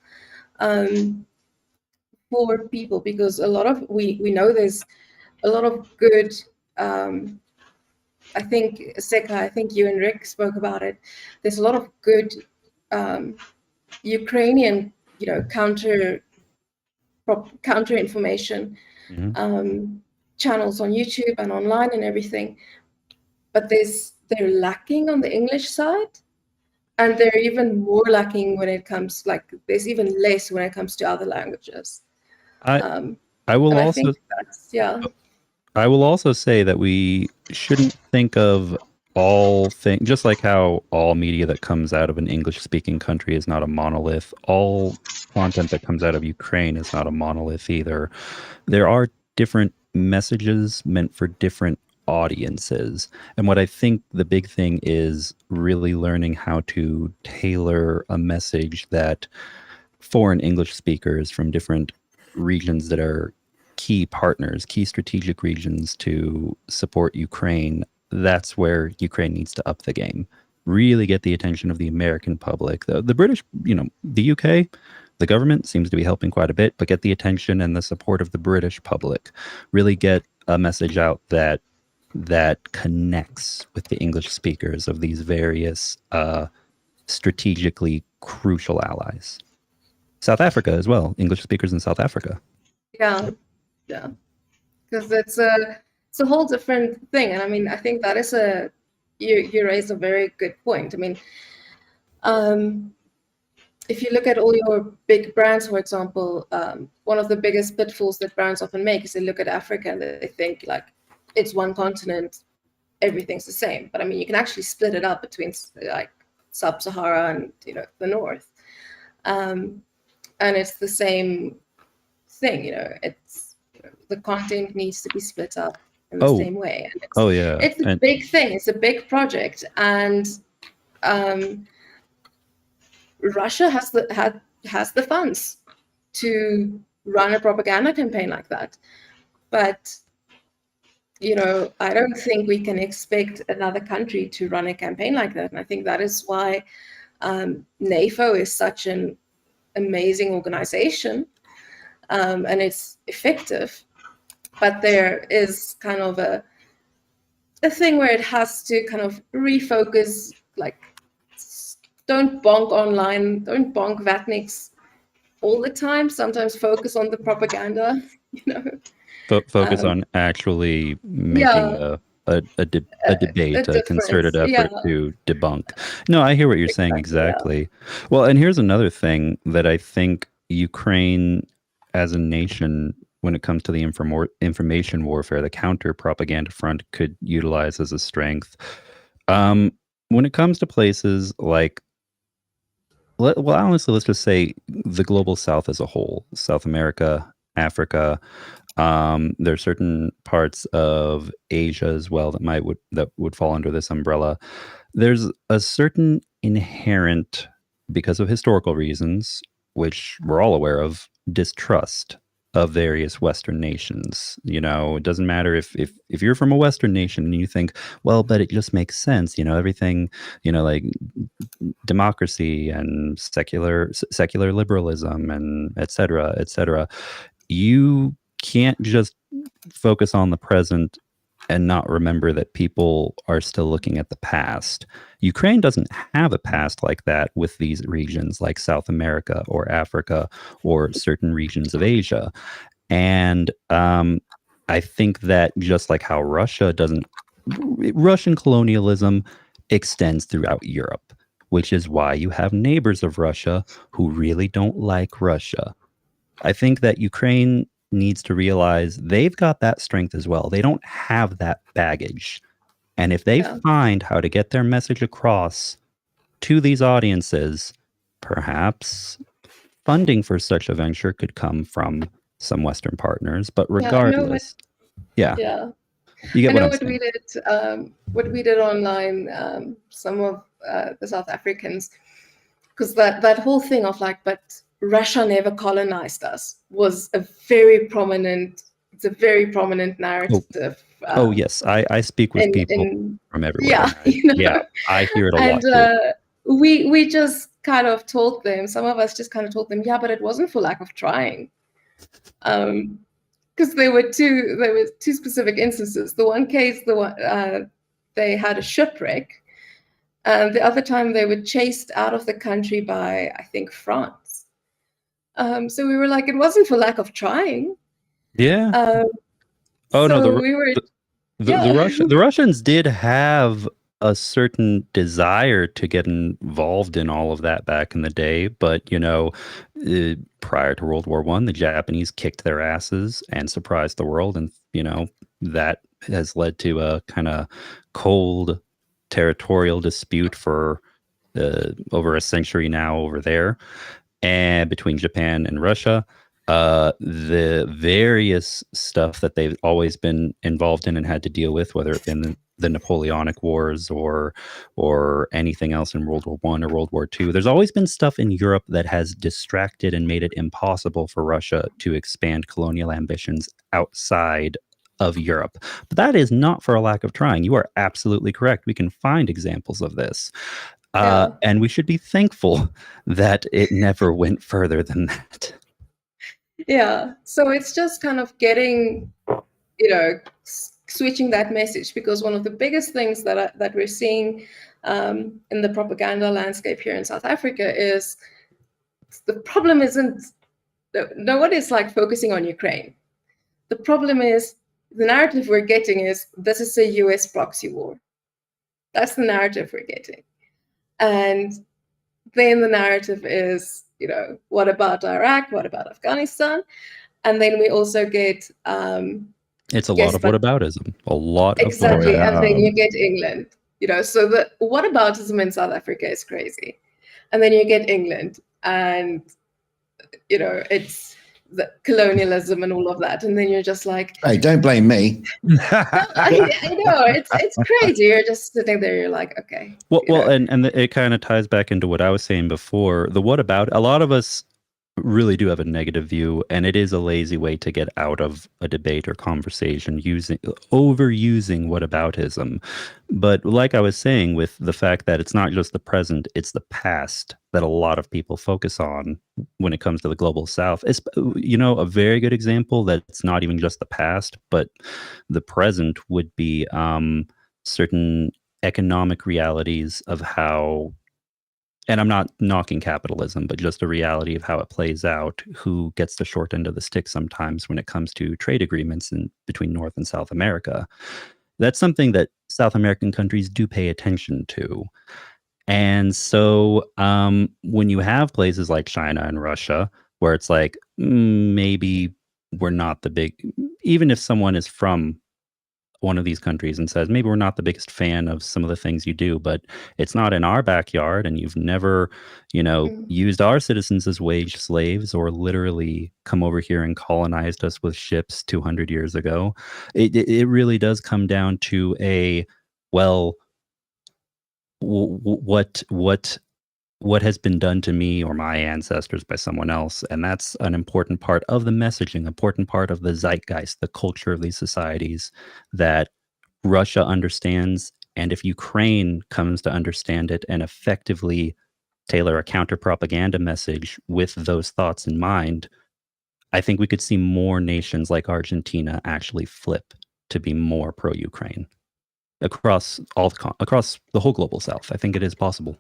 D: for people, because we know there's a lot of good, I think, Seka, I think you and Rick spoke about it. There's a lot of good Ukrainian, counter information channels on YouTube and online and everything. But they're lacking on the English side, and they're even more lacking when it comes, there's even less when it comes to other languages.
C: I will also say that we shouldn't think of all things, just like how all media that comes out of an English-speaking country is not a monolith, all content that comes out of Ukraine is not a monolith either. There are different messages meant for different audiences. And what I think the big thing is really learning how to tailor a message that foreign English speakers from different regions that are key partners, key strategic regions to support Ukraine, that's where Ukraine needs to up the game. Really get the attention of the American public. The British, the UK, the government seems to be helping quite a bit, but get the attention and the support of the British public. Really get a message out that connects with the English speakers of these various strategically crucial allies. South Africa as well, English speakers in South Africa.
D: Yeah, because it's a whole different thing. And I mean, I think that is you raised a very good point. I mean, if you look at all your big brands, for example, one of the biggest pitfalls that brands often make is they look at Africa and they think it's one continent, everything's the same. But I mean, you can actually split it up between sub-Sahara and the north, and it's the same thing. It's the content needs to be split up in the same way. And it's a big thing. It's a big project, and Russia has the funds to run a propaganda campaign like that, but I don't think we can expect another country to run a campaign like that. And I think that is why NATO is such an amazing organization, and it's effective. But there is kind of a thing where it has to kind of refocus, don't bonk online, don't bonk Vatniks all the time. Sometimes focus on the propaganda,
C: Focus on actually making a debate, a concerted effort to debunk. No, I hear what you're saying exactly. Yeah. Well, and here's another thing that I think Ukraine as a nation, when it comes to the information warfare, the counter propaganda front could utilize as a strength. When it comes to places like, honestly, let's just say the global South as a whole, South America, Africa. There are certain parts of Asia as well that would fall under this umbrella. There's a certain inherent, because of historical reasons, which we're all aware of, distrust of various Western nations. It doesn't matter if you're from a Western nation and you think, well, but it just makes sense. Everything, like democracy and secular liberalism and et cetera, et cetera. You can't just focus on the present and not remember that people are still looking at the past. Ukraine doesn't have a past like that with these regions like South America or Africa or certain regions of Asia. And I think that just like how Russian colonialism extends throughout Europe, which is why you have neighbors of Russia who really don't like Russia. I think that Ukraine needs to realize they've got that strength as well. They don't have that baggage. And if they find how to get their message across to these audiences, perhaps funding for such a venture could come from some Western partners. But regardless, you get what I'm saying.
D: What we did online, some of the South Africans, because that whole thing of like, but Russia never colonized us was a very prominent narrative.
C: Yes, I speak with people from everywhere. I hear it a lot too.
D: We just kind of told them, some of us just kind of told them, but it wasn't for lack of trying. Because there were two specific instances. The one case, they had a shipwreck, and the other time they were chased out of the country by, I think, France. So we were like, it wasn't for lack of trying.
C: The Russians did have a certain desire to get involved in all of that back in the day, but prior to World War I, the Japanese kicked their asses and surprised the world, and that has led to a kind of cold territorial dispute for over a century now over there, and between Japan and Russia. The various stuff that they've always been involved in and had to deal with, whether it's in the Napoleonic Wars or anything else in World War I or World War II. There's always been stuff in Europe that has distracted and made it impossible for Russia to expand colonial ambitions outside of Europe. But that is not for a lack of trying. You are absolutely correct. We can find examples of this. And we should be thankful that it never went further than that.
D: Yeah, so it's just kind of getting, switching that message, because one of the biggest things that we're seeing in the propaganda landscape here in South Africa is the problem isn't, no one is like focusing on Ukraine. The problem is the narrative we're getting is this is a US proxy war. That's the narrative we're getting. And then the narrative is, what about Iraq? What about Afghanistan? And then we also get
C: it's a lot of whataboutism. A lot
D: exactly,
C: of
D: and then you get England. So the whataboutism in South Africa is crazy, and then you get England, and it's the colonialism and all of that, and then you're just like,
F: hey, don't blame me.
D: I know it's crazy. You're just sitting there. You're like, okay.
C: Well, and it kind of ties back into what I was saying before. The what about? A lot of us really do have a negative view, and it is a lazy way to get out of a debate or conversation, overusing whataboutism. But like I was saying, with the fact that it's not just the present, it's the past that a lot of people focus on when it comes to the global South. It's, a very good example that's not even just the past, but the present would be certain economic realities of how, and I'm not knocking capitalism, but just a reality of how it plays out, who gets the short end of the stick sometimes when it comes to trade agreements between North and South America. That's something that South American countries do pay attention to. And so when you have places like China and Russia, where it's like, maybe we're not the big, even if someone is from one of these countries and says, maybe we're not the biggest fan of some of the things you do, but it's not in our backyard, and you've never, used our citizens as wage slaves or literally come over here and colonized us with ships 200 years ago. It really does come down to what has been done to me or my ancestors by someone else. And that's an important part of the messaging, important part of the zeitgeist, the culture of these societies that Russia understands. And if Ukraine comes to understand it and effectively tailor a counter-propaganda message with those thoughts in mind, I think we could see more nations like Argentina actually flip to be more pro-Ukraine across across the whole global South. I think it is possible.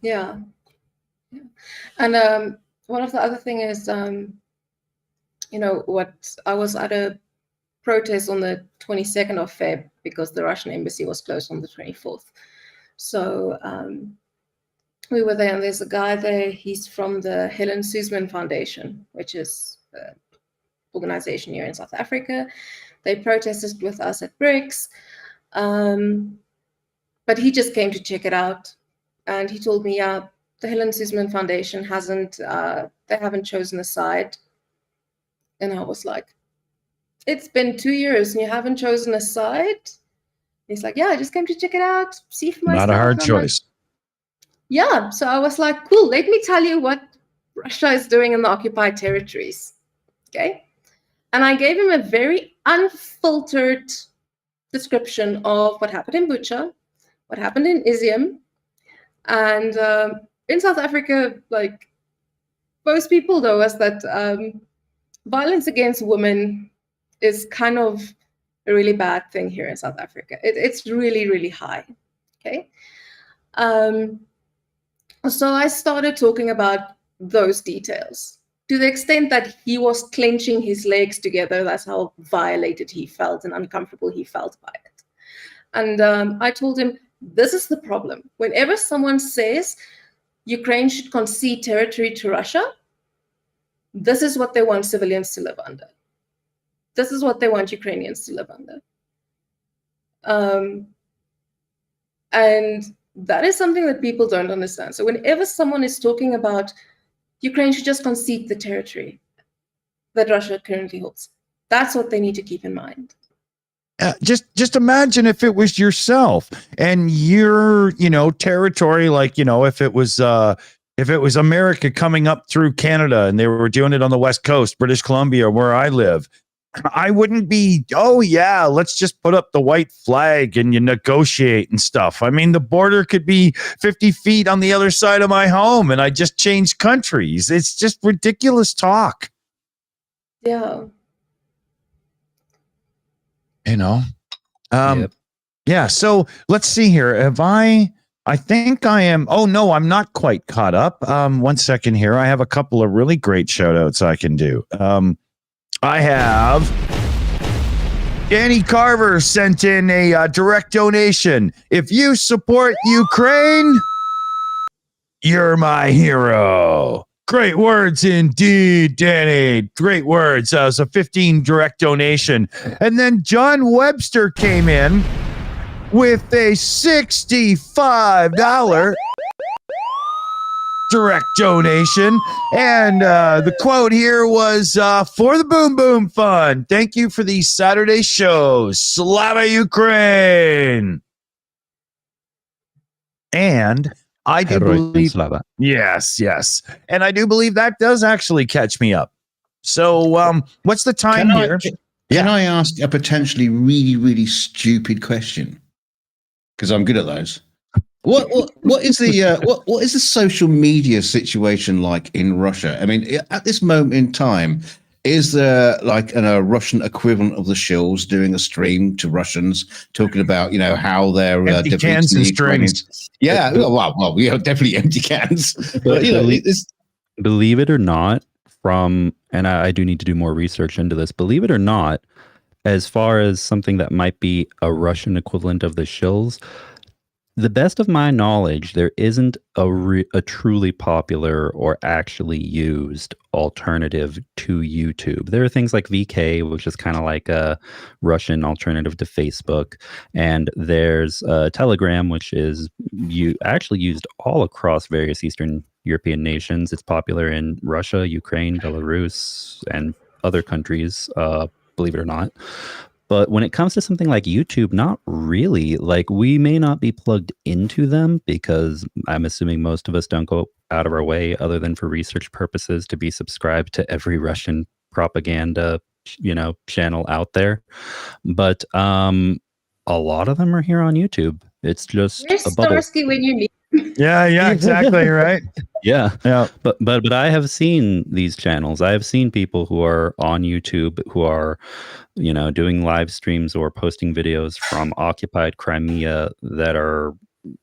D: Yeah. And one of the other thing is, what I was at a protest on the 22nd of Feb because the Russian embassy was closed on the 24th. So we were there, and there's a guy there. He's from the Helen Suzman Foundation, which is an organization here in South Africa. They protested with us at BRICS, but he just came to check it out, and he told me, yeah, the Helen Suzman Foundation they haven't chosen a side. And I was like, it's been 2 years and you haven't chosen a side? He's like, yeah, I just came to check it out, see for myself.
A: Not a hard choice.
D: Yeah, so I was like, cool, let me tell you what Russia is doing in the occupied territories, okay? And I gave him a very unfiltered description of what happened in Bucha, what happened in Izium, and in South Africa, like, most people know us that violence against women is kind of a really bad thing here in South Africa. It's really, really high, okay? So I started talking about those details to the extent that he was clenching his legs together. That's how violated he felt and uncomfortable he felt by it. And I told him, this is the problem. Whenever someone says Ukraine should concede territory to Russia, this is what they want civilians to live under. This is what they want Ukrainians to live under. And that is something that people don't understand. So whenever someone is talking about Ukraine should just concede the territory that Russia currently holds, that's what they need to keep in mind.
A: Just imagine if it was yourself and your, territory, like, if it was America coming up through Canada and they were doing it on the West Coast, British Columbia, where I live, I wouldn't be, oh yeah, let's just put up the white flag and you negotiate and stuff. I mean, the border could be 50 feet on the other side of my home and I just changed countries. It's just ridiculous talk.
D: Yeah.
C: Yep.
A: Yeah. So let's see here. I think I am. Oh no, I'm not quite caught up. 1 second here. I have a couple of really great shout outs I can do. I have Danny Carver sent in a direct donation. If you support Ukraine, you're my hero. Great words indeed, Danny. Great words. It was a 15 direct donation. And then John Webster came in with a $65 direct donation. And the quote here was, for the Boom Boom Fund. Thank you for these Saturday shows. Slava Ukraine. And I do believe, yes. And I do believe that does actually catch me up. So what's the time here?
F: Can I ask a potentially really, really stupid question? Because I'm good at those. What is the social media situation like in Russia? I mean, at this moment in time, is there like a Russian equivalent of the Shills doing a stream to Russians talking about how they're
A: empty cans and strings?
F: Yeah, well, we have definitely empty cans. But
C: believe it or not, and I do need to do more research into this. Believe it or not, as far as something that might be a Russian equivalent of the Shills, the best of my knowledge, there isn't a truly popular or actually used alternative to YouTube. There are things like VK, which is kind of like a Russian alternative to Facebook. And there's Telegram, which is actually used all across various Eastern European nations. It's popular in Russia, Ukraine, Belarus, and other countries, believe it or not. But when it comes to something like YouTube, not really. Like, we may not be plugged into them because I'm assuming most of us don't go out of our way other than for research purposes to be subscribed to every Russian propaganda, channel out there. But a lot of them are here on YouTube. It's just
D: Where's
C: a bubble.
D: Starsky when you need
A: Yeah, exactly, right.
C: Yeah.
A: Yeah.
C: But I have seen these channels. I have seen people who are on YouTube who are, doing live streams or posting videos from occupied Crimea that are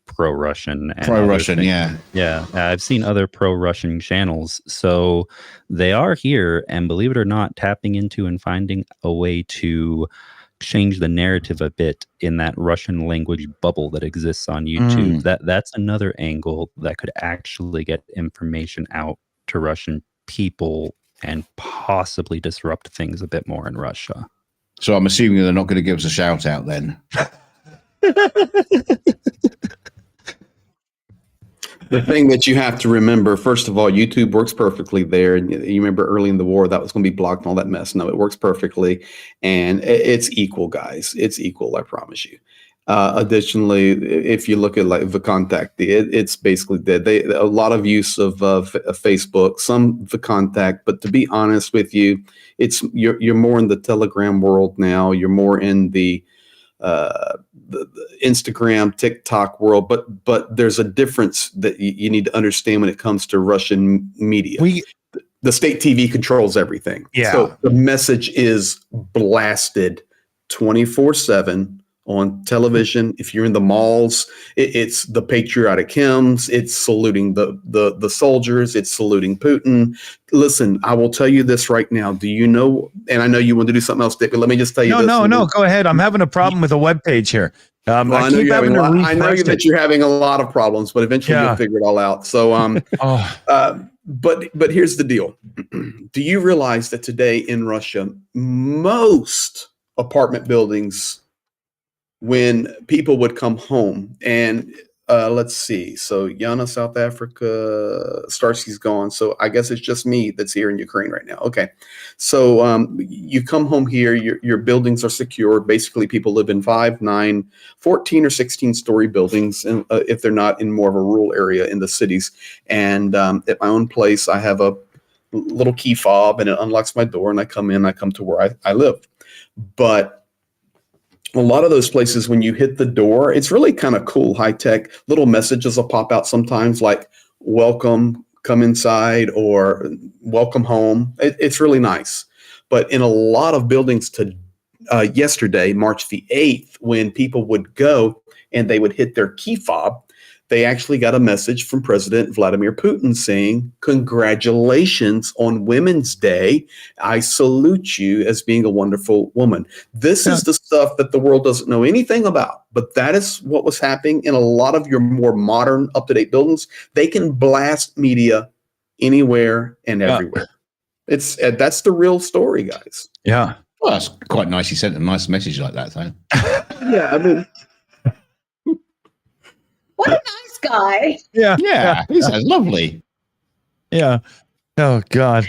C: pro-Russian and other
F: Pro-Russian,
C: things.
F: yeah.
C: Yeah, I've seen other pro-Russian channels. So they are here, and believe it or not, tapping into and finding a way to change the narrative a bit in that Russian language bubble that exists on YouTube. That's another angle that could actually get information out to Russian people and possibly disrupt things a bit more in Russia.
F: So I'm assuming they're not going to give us a shout out then.
B: The thing that you have to remember, first of all, YouTube works perfectly there. And you remember early in the war that was going to be blocked and all that mess. No, it works perfectly, and it's equal, guys. It's equal, I promise you. Additionally, if you look at like the contact, it's basically dead. A lot of use of Facebook, some the contact, but to be honest with you, you're more in the Telegram world now. You're more in the Instagram, TikTok world, but there's a difference that you need to understand when it comes to Russian media. The state TV controls everything.
A: Yeah.
B: So the message is blasted 24/7 on television. If you're in the malls, it's the patriotic hymns. It's saluting the soldiers. It's saluting Putin. Listen, I will tell you this right now. Do you know? And I know you want to do something else, Dick, but let me just tell you this.
A: No. Go ahead. I'm having a problem with a web page here.
B: Well, I know that you're having a lot of problems, but eventually you'll figure it all out. So, but here's the deal. Do you realize that today in Russia, most apartment buildings, when people would come home and let's see. So Yana, South Africa, Starsky's gone. So I guess it's just me that's here in Ukraine right now. Okay. So you come home here, your buildings are secure. Basically, people live in 5, 9, 14 or 16 story buildings, and if they're not in more of a rural area in the cities. And at my own place, I have a little key fob and it unlocks my door and I come in, I come to where I live. But a lot of those places, when you hit the door, it's really kind of cool, high tech. Little messages will pop out sometimes like welcome, come inside, or welcome home. It's really nice. But in a lot of buildings yesterday, March the 8th, when people would go and they would hit their key fob, they actually got a message from President Vladimir Putin saying, congratulations on Women's Day. I salute you as being a wonderful woman. This is the stuff that the world doesn't know anything about, but that is what was happening in a lot of your more modern, up-to-date buildings. They can blast media anywhere and everywhere. That's the real story, guys.
A: Yeah.
F: Well, that's quite nice. He sent a nice message like that, though.
B: Yeah, I mean...
D: What a nice guy.
F: Yeah, he sounds lovely.
A: Yeah. Oh, God.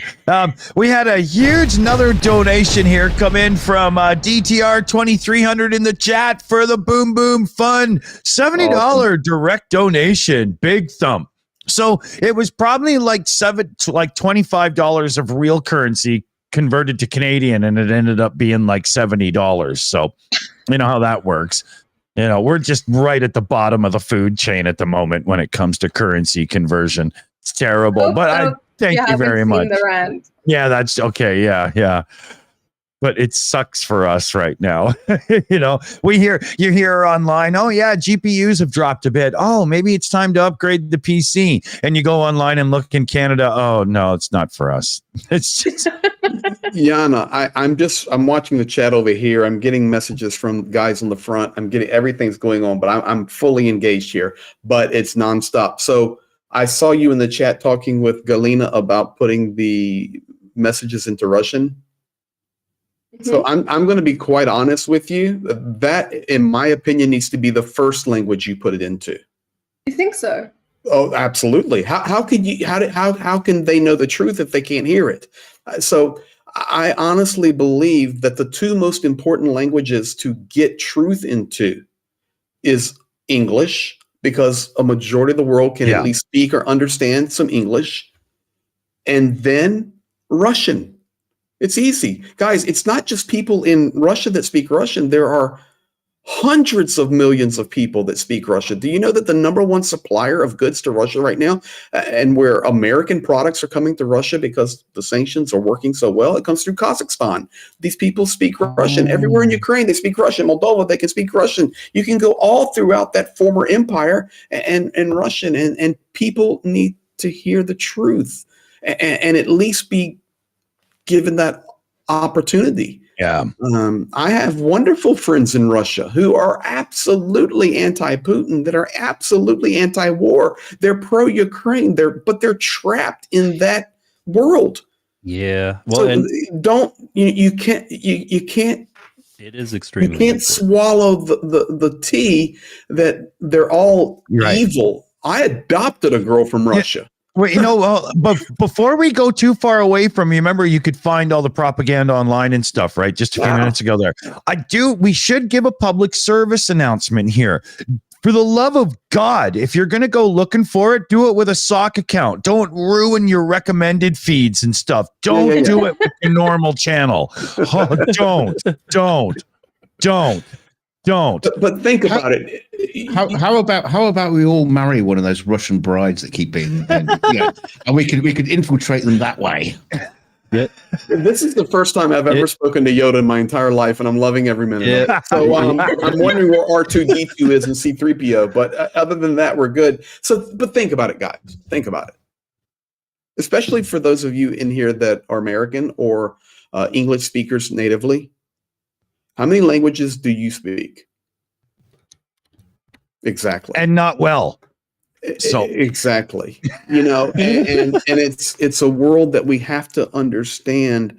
A: We had a huge another donation here come in from DTR 2300 in the chat for the Boom Boom Fund. $70 direct donation. Big thump. So it was probably like $25 of real currency converted to Canadian, and it ended up being like $70. So you know how that works. You know, we're just right at the bottom of the food chain at the moment when it comes to currency conversion. It's terrible, but I thank you very much. Yeah, that's okay. Yeah. But it sucks for us right now. You know, you hear online, oh yeah, GPUs have dropped a bit. Oh, maybe it's time to upgrade the PC. And you go online and look in Canada. Oh no, it's not for us. It's just
B: Yana, I'm watching the chat over here. I'm getting messages from guys on the front. I'm getting everything's going on, but I'm fully engaged here, but it's nonstop. So I saw you in the chat talking with Galina about putting the messages into Russian. So I'm going to be quite honest with you. That, in my opinion, needs to be the first language you put it into.
D: You think so?
B: Oh, absolutely. How can they know the truth if they can't hear it? So I honestly believe that the two most important languages to get truth into is English, because a majority of the world can at least speak or understand some English, and then Russian. It's easy. Guys, it's not just people in Russia that speak Russian. There are hundreds of millions of people that speak Russian. Do you know that the number one supplier of goods to Russia right now, and where American products are coming to Russia because the sanctions are working so well, it comes through Kazakhstan. These people speak Russian. Everywhere in Ukraine, they speak Russian. Moldova, they can speak Russian. You can go all throughout that former empire and Russian, and people need to hear the truth and at least be given that opportunity.
A: Yeah.
B: I have wonderful friends in Russia who are absolutely anti-Putin, that are absolutely anti-war. They're pro-Ukraine. But they're trapped in that world.
C: Yeah. Well,
B: So
C: and
B: you can't
C: it is extremely
B: you can't
C: difficult.
B: swallow the tea that they're all
A: Right.
B: evil. I adopted a girl from Russia.
A: Wait, but before we go too far away from you, remember you could find all the propaganda online and stuff, right? Just a few minutes ago there. We should give a public service announcement here. For the love of God, if you're going to go looking for it, do it with a sock account. Don't ruin your recommended feeds and stuff. Don't do it with your normal channel. Oh, don't.
B: But think about it.
F: How about we all marry one of those Russian brides that keep being, and we could infiltrate them that way.
C: Yeah.
B: This is the first time I've ever spoken to Yoda in my entire life, and I'm loving every minute of it. So I'm wondering where R2D2 is and C3PO, but other than that, we're good. But think about it, guys. Think about it. Especially for those of you in here that are American or English speakers natively. How many languages do you speak? Exactly.
A: And not well. So
B: exactly, and it's a world that we have to understand.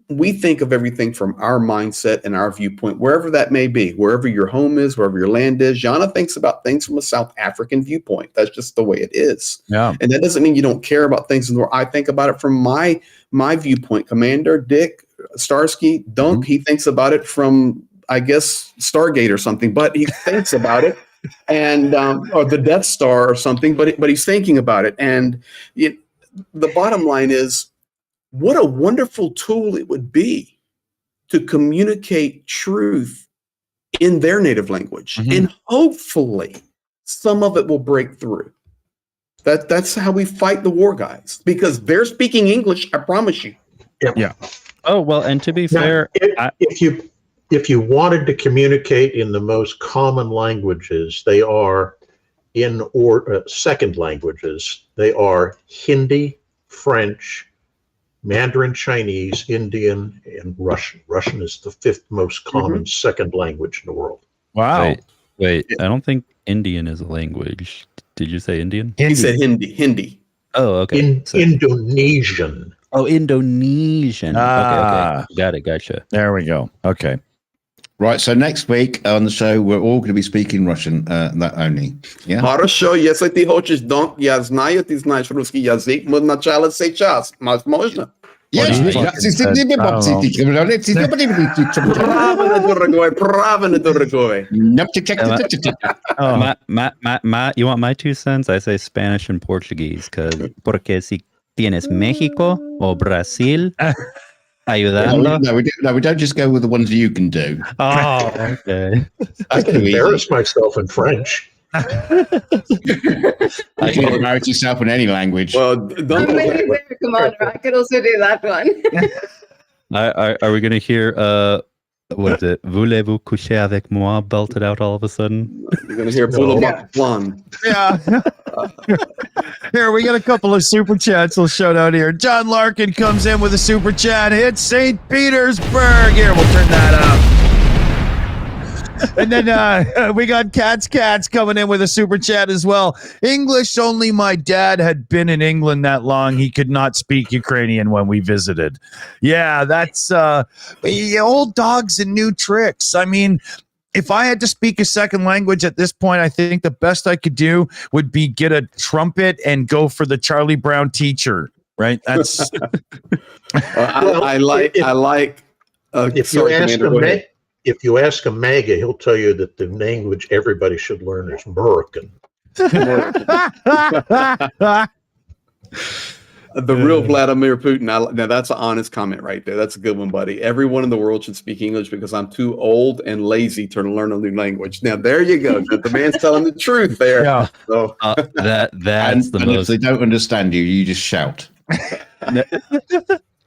B: We think of everything from our mindset and our viewpoint, wherever that may be, wherever your home is, wherever your land is. Jana thinks about things from a South African viewpoint. That's just the way it is.
A: Yeah.
B: And that doesn't mean you don't care about things in the world. I think about it from my viewpoint. Commander Dick Starsky, he thinks about it from, I guess, Stargate or something, but he thinks about it. And or the Death Star or something, but he's thinking about it. And the bottom line is, what a wonderful tool it would be to communicate truth in their native language, and hopefully some of it will break through. That's how we fight the war, guys, because they're speaking English. I promise you.
A: Yeah.
C: Oh well, and to be fair,
E: if you wanted to communicate in the most common languages, they are second languages. They are Hindi, French, Mandarin Chinese, Indian, and Russian. Russian is the fifth most common second language in the world.
A: Wow.
C: Wait, I don't think Indian is a language. Did you say Indian?
B: He said Hindi.
C: Oh, okay.
E: Indonesian.
C: Oh, Indonesian. Okay. Got it. Gotcha.
A: There we go. Okay.
F: Right. So next week on the show, we're all going to be speaking Russian, that only. Yeah.
B: Хорошо, если ты хочешь, я знаю, ты знаешь русский язык, мы сначала сейчас. Можно? Правильно, дорогой.
C: You want my 2 cents? I say Spanish and Portuguese, porque si tienes México o Brasil ayudando.
F: No, we don't just go with the ones you can do.
C: Oh, okay.
E: I can embarrass myself in French.
F: I can embarrass yourself in any language.
B: Well,
D: I'm really there, Commander. I could also do that one.
C: Are we going to hear, what is it? Voulez-vous coucher avec moi belted out all of a sudden?
B: You're going to hear Boulevard Blonde.
A: Yeah. Here, we got a couple of super chats we'll shout out here. John Larkin comes in with a super chat. It's St. Petersburg. Here, we'll turn that up. And then we got Cats coming in with a super chat as well. English only. My dad had been in England that long. He could not speak Ukrainian when we visited. Yeah, that's old dogs and new tricks. I mean, if I had to speak a second language at this point, I think the best I could do would be get a trumpet and go for the Charlie Brown teacher. Right? That's.
B: I like.
E: If you ask a MAGA, he'll tell you that the language everybody should learn is American.
B: The real Vladimir Putin. Now that's an honest comment right there. That's a good one, buddy. Everyone in the world should speak English because I'm too old and lazy to learn a new language. Now there you go. The man's telling the truth there.
A: Yeah.
B: So
C: That's the
F: and
C: most.
F: if they don't understand you, you just shout.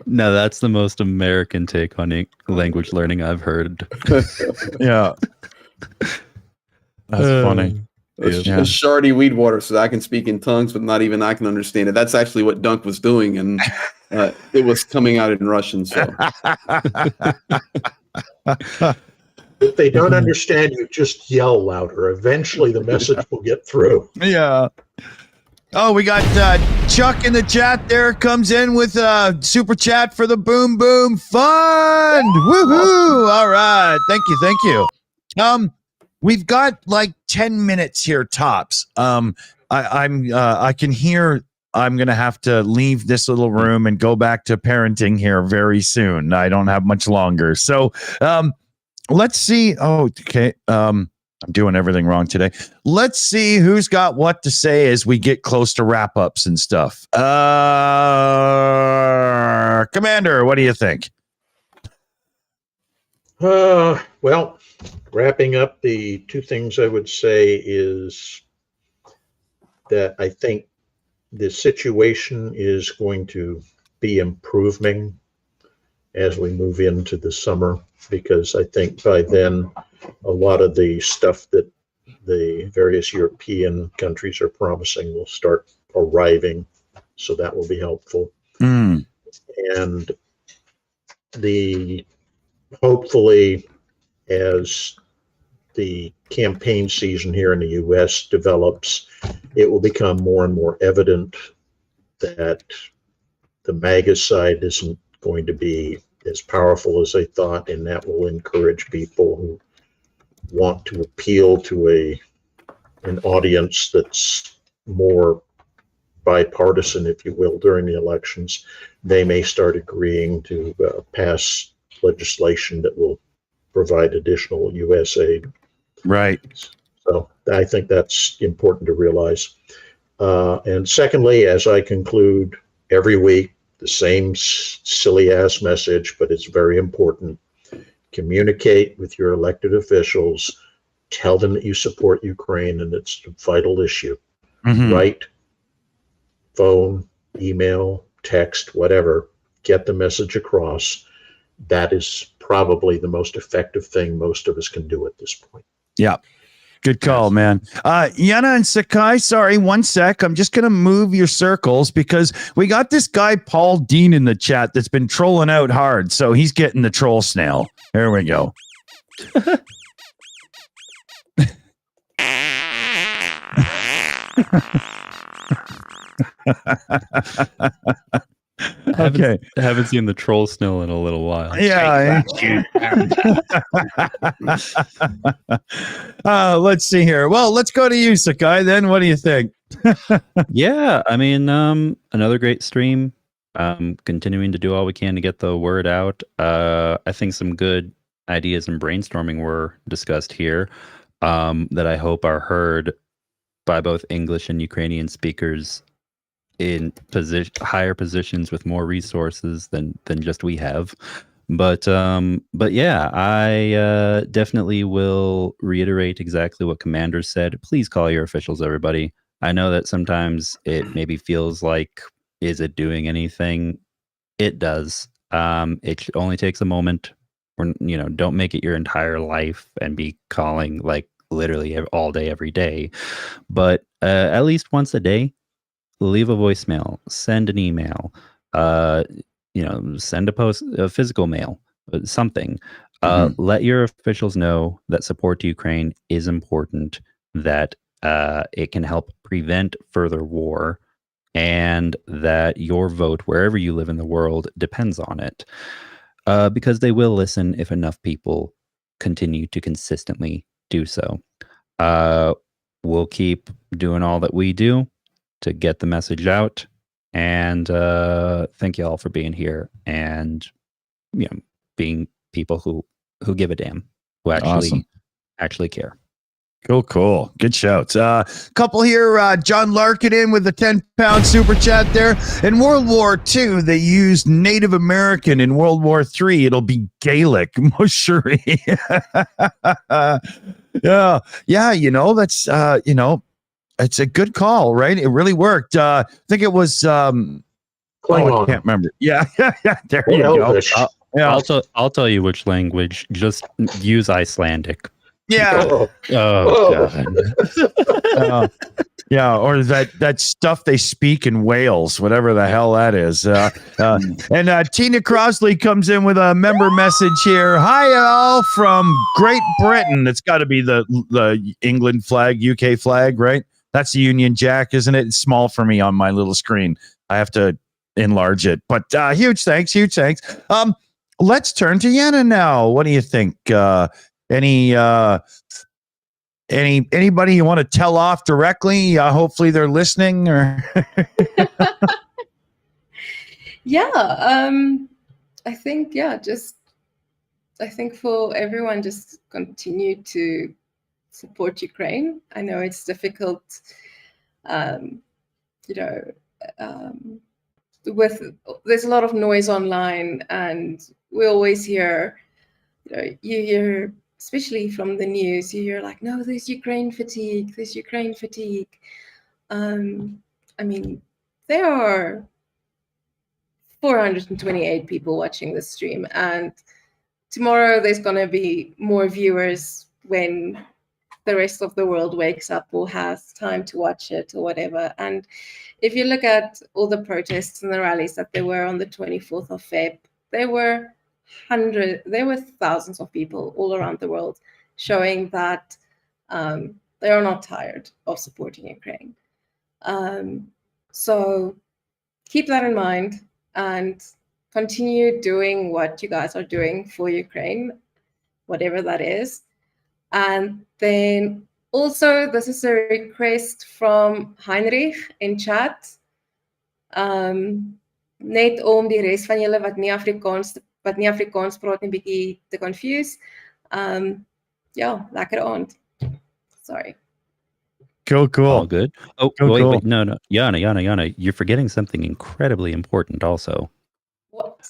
C: No, that's the most American take on language learning I've heard.
A: Yeah. That's funny.
B: A shardy weed water so that I can speak in tongues, but not even I can understand it. That's actually what Dunk was doing, and it was coming out in Russian. So
E: If they don't understand you, just yell louder. Eventually the message will get through.
A: Yeah. Oh, we got Chuck in the chat there, comes in with a super chat for the Boom Boom Fund. Woohoo! All right. Thank you. We've got like 10 minutes here tops. I can hear I'm going to have to leave this little room and go back to parenting here very soon. I don't have much longer. So, let's see. Oh, okay. I'm doing everything wrong today. Let's see who's got what to say as we get close to wrap ups and stuff. Commander, what do you think?
E: Well, wrapping up, the two things I would say is that I think the situation is going to be improving as we move into the summer, because I think by then a lot of the stuff that the various European countries are promising will start arriving, so that will be helpful. And hopefully, as the campaign season here in the U.S. develops, it will become more and more evident that the MAGA side isn't going to be as powerful as they thought, and that will encourage people who want to appeal to an audience that's more bipartisan, if you will, during the elections. They may start agreeing to pass legislation that will provide additional U.S. aid.
A: Right.
E: So I think that's important to realize. And secondly, as I conclude every week, the same silly ass message, but it's very important. Communicate with your elected officials. Tell them that you support Ukraine and it's a vital issue. Write, phone, email, text, whatever. Get the message across. That is probably the most effective thing most of us can do at this point.
A: Yeah. Good call, man. Yana and Sakai, sorry, 1 sec. I'm just going to move your circles because we got this guy, Paul Dean, in the chat that's been trolling out hard. So he's getting the troll snail. There we go. Okay.
C: I haven't seen the troll snail in a little while.
A: Yeah. Let's see here. Well, let's go to you, Sakai, then. What do you think?
C: Yeah, I mean, another great stream. Continuing to do all we can to get the word out. I think some good ideas and brainstorming were discussed here that I hope are heard by both English and Ukrainian speakers in higher positions with more resources than just we have. But yeah, I definitely will reiterate exactly what Commander said. Please call your officials, everybody. I know that sometimes it maybe feels like, is it doing anything? It does. It only takes a moment. Or, don't make it your entire life and be calling like literally all day, every day. But at least once a day, leave a voicemail, send an email, send a physical mail, something. Let your officials know that support to Ukraine is important, that it can help prevent further war, and that your vote, wherever you live in the world, depends on it. Because they will listen if enough people continue to consistently do so. We'll keep doing all that we do to get the message out, and thank you all for being here and being people who give a damn, who actually care.
A: Cool. Good shouts. Couple here. John Larkin with the 10-pound super chat there. In World War II, they used Native American. In World War III, it'll be Gaelic. Moshuri. Yeah. That's it's a good call, right? It really worked. I think it was. I can't remember. Yeah. There you
E: Elvish.
A: go. Yeah.
C: I'll tell you which language. Just use Icelandic.
A: Yeah.
C: God.
A: Yeah, or that stuff they speak in Wales, whatever the hell that is. And Tina Crosley comes in with a member message here. Hi, all from Great Britain. It's got to be the England flag, UK flag, right? That's the Union Jack, isn't it? It's small for me on my little screen. I have to enlarge it. But huge thanks. Let's turn to Yenna now. What do you think? Anybody you want to tell off directly? Hopefully they're listening. Or
D: I think for everyone, just continue to support Ukraine. I know it's difficult, there's a lot of noise online, and we always hear, you hear, especially from the news, you hear like, no, there's Ukraine fatigue. There are 428 people watching this stream, and tomorrow there's going to be more viewers when the rest of the world wakes up or has time to watch it or whatever. And if you look at all the protests and the rallies that there were on the 24th of Feb, there were thousands of people all around the world showing that they are not tired of supporting Ukraine. So keep that in mind and continue doing what you guys are doing for Ukraine, whatever that is. And then also, this is a request from Heinrich in chat. Net om die res van julle wat nie Afrikaans praat nie bietjie te confuse. Lekker aand. Sorry.
A: Cool.
C: All good. Oh,
A: Cool.
C: wait. No. Yana, you're forgetting something incredibly important also.
D: What?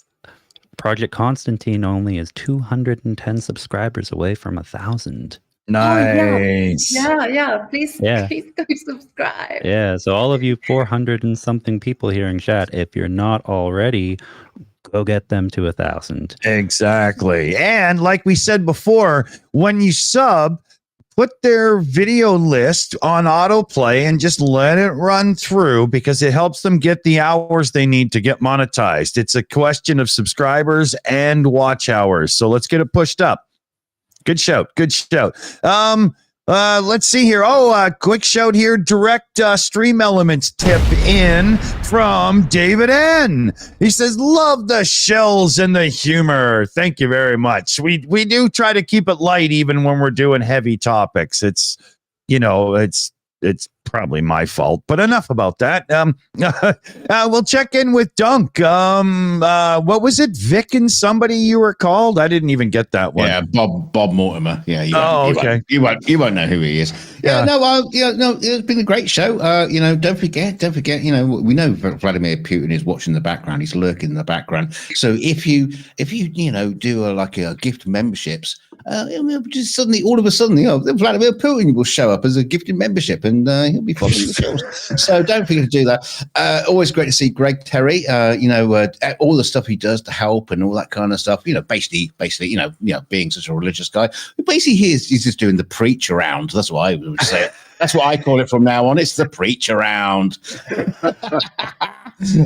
C: Project Constantine only is 210 subscribers away from 1,000.
A: Nice.
D: Yeah. Please go subscribe.
C: Yeah, so all of you 400 and something people here in chat, if you're not already, go get them to 1,000.
A: Exactly. And like we said before, when you sub, put their video list on autoplay and just let it run through, because it helps them get the hours they need to get monetized. It's a question of subscribers and watch hours. So let's get it pushed up. Good shout. Let's see here. Quick shout here. Direct stream elements tip in from David N. He says, love the Shills and the humor. Thank you very much. We do try to keep it light even when we're doing heavy topics. It's probably my fault, but enough about that. We'll check in with Dunk. What was it? Vic and somebody you were called? I didn't even get that one.
F: Yeah, Bob Mortimer. Yeah.
A: Okay.
F: You won't know who he is. Yeah. It's been a great show. Don't forget. We know Vladimir Putin is watching the background. He's lurking in the background. So if you do a gift memberships, just suddenly, all of a sudden, Vladimir Putin will show up as a gifted membership, and he'll be following the shows. So don't forget to do that. Always great to see Greg Terry. All the stuff he does to help and all that kind of stuff. Basically, being such a religious guy, basically he's just doing the preach around. That's what I would say. That's what I call it from now on. It's the preach around.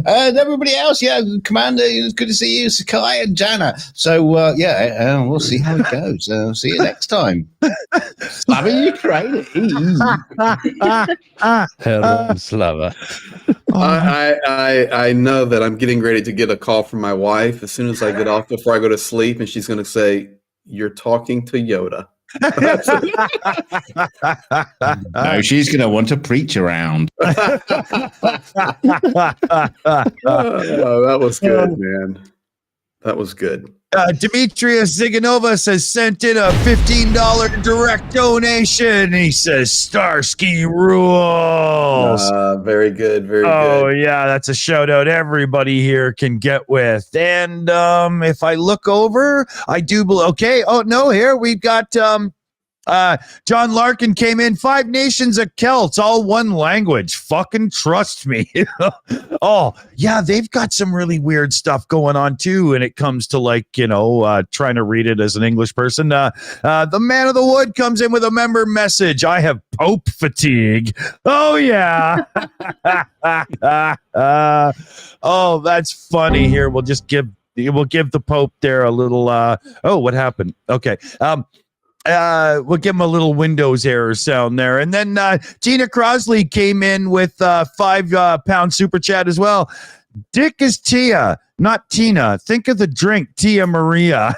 F: And everybody else, Commander, it's good to see you, Sakai and Jana. So, we'll see how it goes. See you next time. Slava Ukraine.
C: Hello, Slava.
B: I know that I'm getting ready to get a call from my wife as soon as I get off before I go to sleep, and she's going to say, "You're talking to Yoda."
F: No, she's going to want to preach around.
B: That was good, man. That was good.
A: Demetrius Ziganovas has sent in a $15 direct donation. He says Starsky rules.
B: Very good. Very
A: Oh
B: good.
A: yeah, that's a shout out everybody here can get with. And if I look over, I do okay. Oh no, here we've got John Larkin came in. 5 nations of Celts, all one language. Fucking trust me. Oh yeah, they've got some really weird stuff going on too. And it comes to trying to read it as an English person. The man of the wood comes in with a member message. I have Pope fatigue. Oh yeah. Oh, that's funny. Here we'll give the Pope there a little. Oh, what happened? Okay. We'll give him a little Windows error sound there. And then Tina Crosley came in with £5 super chat as well. Dick is Tia, not Tina. Think of the drink, Tia Maria.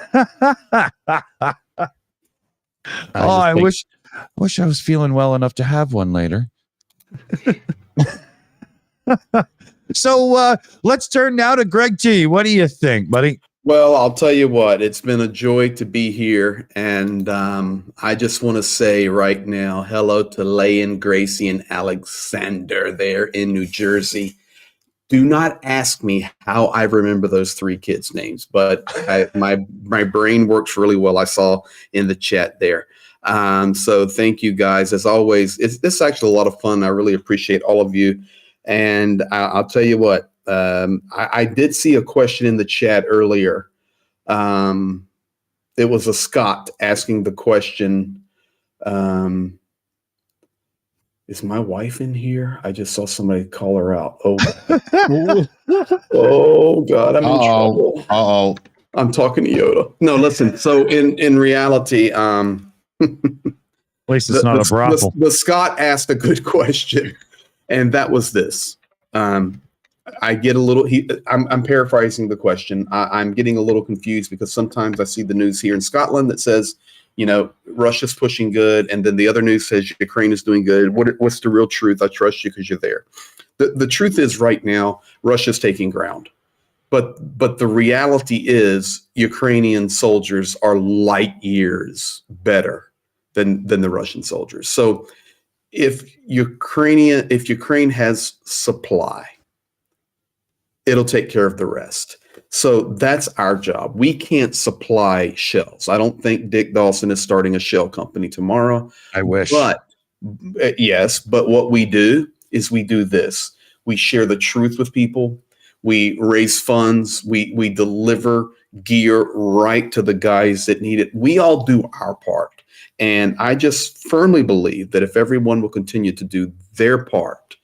A: I wish I was feeling well enough to have one later. So let's turn now to Greg T. What do you think, buddy?
B: Well, I'll tell you what, it's been a joy to be here. And I just want to say right now, hello to Layan, Gracie, and Alexander there in New Jersey. Do not ask me how I remember those 3 kids' names, but my brain works really well. I saw in the chat there. So thank you guys. As always, this is actually a lot of fun. I really appreciate all of you. And I'll tell you what. I did see a question in the chat earlier. It was a Scott asking the question, is my wife in here? I just saw somebody call her out. Oh, oh God, I'm in trouble.
F: Uh-oh.
B: I'm talking to Yoda. No, listen. So in reality,
A: at least it's not a brothel.
B: The Scott asked a good question, and that was this. I get a little. I'm paraphrasing the question. I'm getting a little confused because sometimes I see the news here in Scotland that says, Russia's pushing good, and then the other news says Ukraine is doing good. What's the real truth? I trust you because you're there. The truth is, right now, Russia's taking ground, but the reality is, Ukrainian soldiers are light years better than the Russian soldiers. So, if Ukraine has supply, it'll take care of the rest. So that's our job. We can't supply shells. I don't think Dick Dawson is starting a shell company tomorrow.
A: I wish.
B: But yes, but what we do is we do this. We share the truth with people. We raise funds. We deliver gear right to the guys that need it. We all do our part. And I just firmly believe that if everyone will continue to do their part,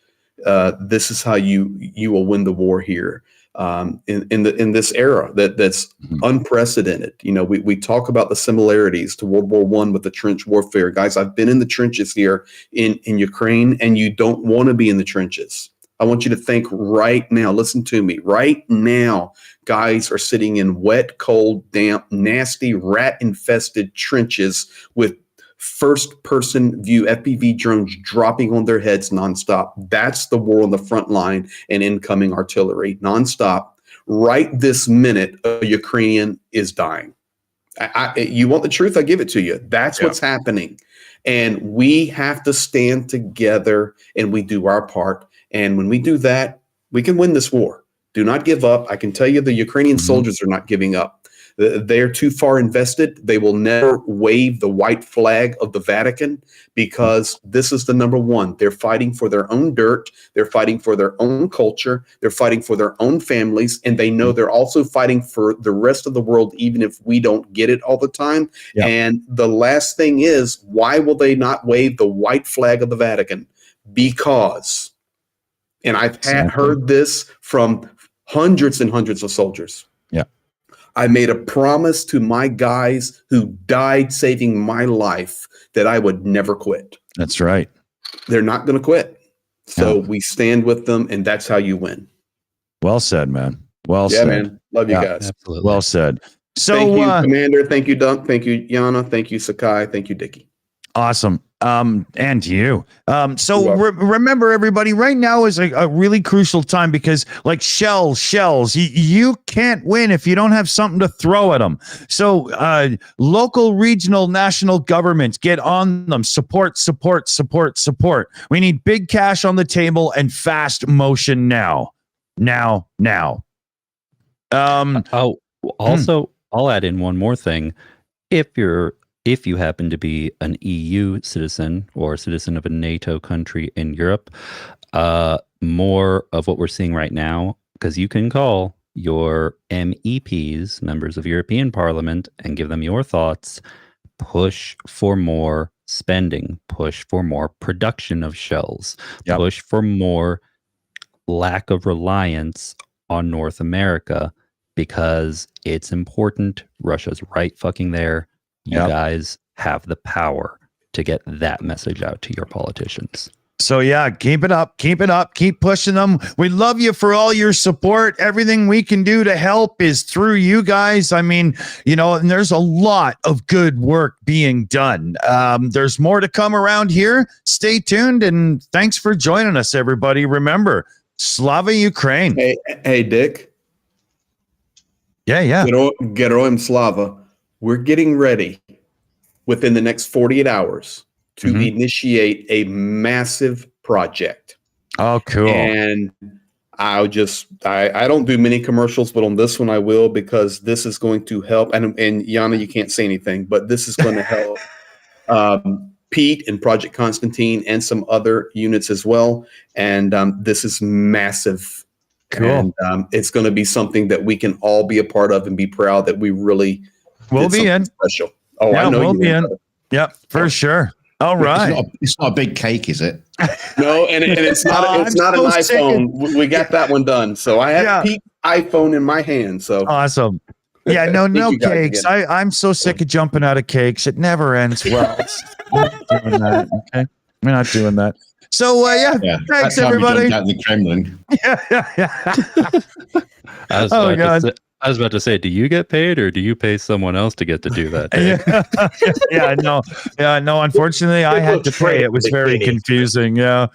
B: this is how you will win the war here in this era that's unprecedented. We talk about the similarities to World War I with the trench warfare. Guys, I've been in the trenches here in Ukraine, and you don't want to be in the trenches. I want you to think right now. Listen to me. Right now, guys are sitting in wet, cold, damp, nasty, rat-infested trenches with first-person view FPV drones dropping on their heads nonstop. That's the war on the front line and incoming artillery nonstop. Right this minute, a Ukrainian is dying. You want the truth? I give it to you. That's what's happening. And we have to stand together and we do our part. And when we do that, we can win this war. Do not give up. I can tell you the Ukrainian soldiers are not giving up. They're too far invested. They will never wave the white flag of the Vatican because this is the number one. They're fighting for their own dirt. They're fighting for their own culture. They're fighting for their own families. And they know they're also fighting for the rest of the world, even if we don't get it all the time. Yeah. And the last thing is, why will they not wave the white flag of the Vatican? Because, and I've heard this from hundreds and hundreds of soldiers.
A: Yeah.
B: I made a promise to my guys who died saving my life that I would never quit.
A: That's right.
B: They're not going to quit. So we stand with them, and that's how you win.
A: Well said, man. Well said.
B: Yeah, man. Love you guys.
C: Absolutely.
A: Well said. So,
B: thank you, Commander. Thank you, Dunk. Thank you, Yana. Thank you, Sakai. Thank you, Dickie.
A: Awesome. And you. So
B: You're welcome.
A: remember, everybody, right now is a really crucial time because, like, shells, you can't win if you don't have something to throw at them. So local, regional, national governments, get on them. Support. We need big cash on the table and fast motion now.
C: Also, I'll add in one more thing. If you happen to be an EU citizen or a citizen of a NATO country in Europe, more of what we're seeing right now, because you can call your MEPs, members of European Parliament, and give them your thoughts. Push for more spending, push for more production of shells, push for more lack of reliance on North America, because it's important. Russia's right fucking there. You guys have the power to get that message out to your politicians.
A: So yeah, keep it up, keep pushing them. We love you for all your support. Everything we can do to help is through you guys. I mean, and there's a lot of good work being done. There's more to come around here. Stay tuned, and thanks for joining us, everybody. Remember, Slava Ukraine.
B: Hey, Dick.
A: Yeah.
B: Geroim Slava. We're getting ready within the next 48 hours to initiate a massive project.
A: Oh, cool.
B: And I don't do many commercials, but on this one I will, because this is going to help. And Yana, you can't say anything, but this is going to help Pete and Project Constantine and some other units as well. And this is massive.
A: Cool.
B: And it's going to be something that we can all be a part of and be proud that we really
A: we'll be in
B: special. Oh,
A: yeah,
B: I know
A: we'll
B: you
A: be in.
B: will.
A: Yep, for sure. All right.
F: It's not a big cake, is it?
B: No, and it's not. It's not an iPhone. We got that one done. So I have Pete's iPhone in my hand. So
A: awesome. Yeah, no cakes. I'm so sick of jumping out of cakes. It never ends well. We're not doing that. Okay, we're not doing that. So thanks everybody.
F: Out the Kremlin.
C: I was about to say, do you get paid or do you pay someone else to get to do that?
A: No. Unfortunately, I had to pay. It was very confusing. Yeah.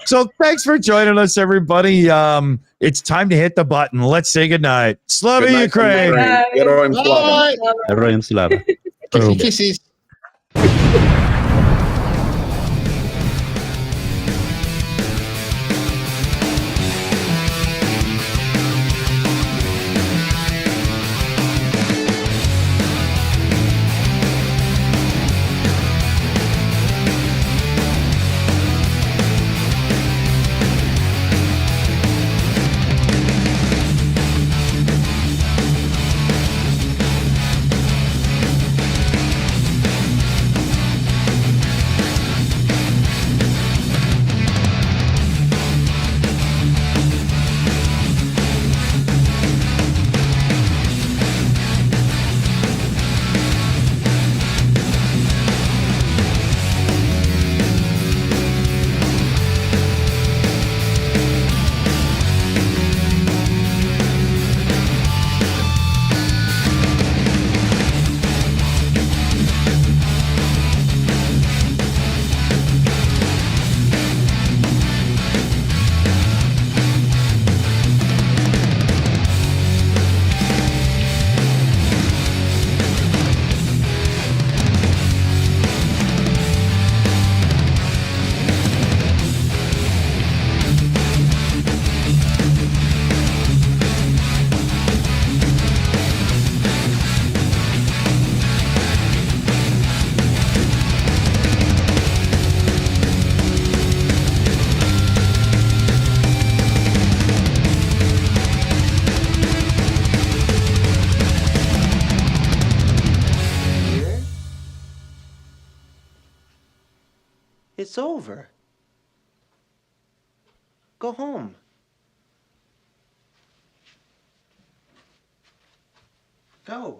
A: So thanks for joining us, everybody. It's time to hit the button. Let's say goodnight. Slava Ukraine.
C: Heroin Slava.
F: Kisses.
H: It's over. Go home. Go.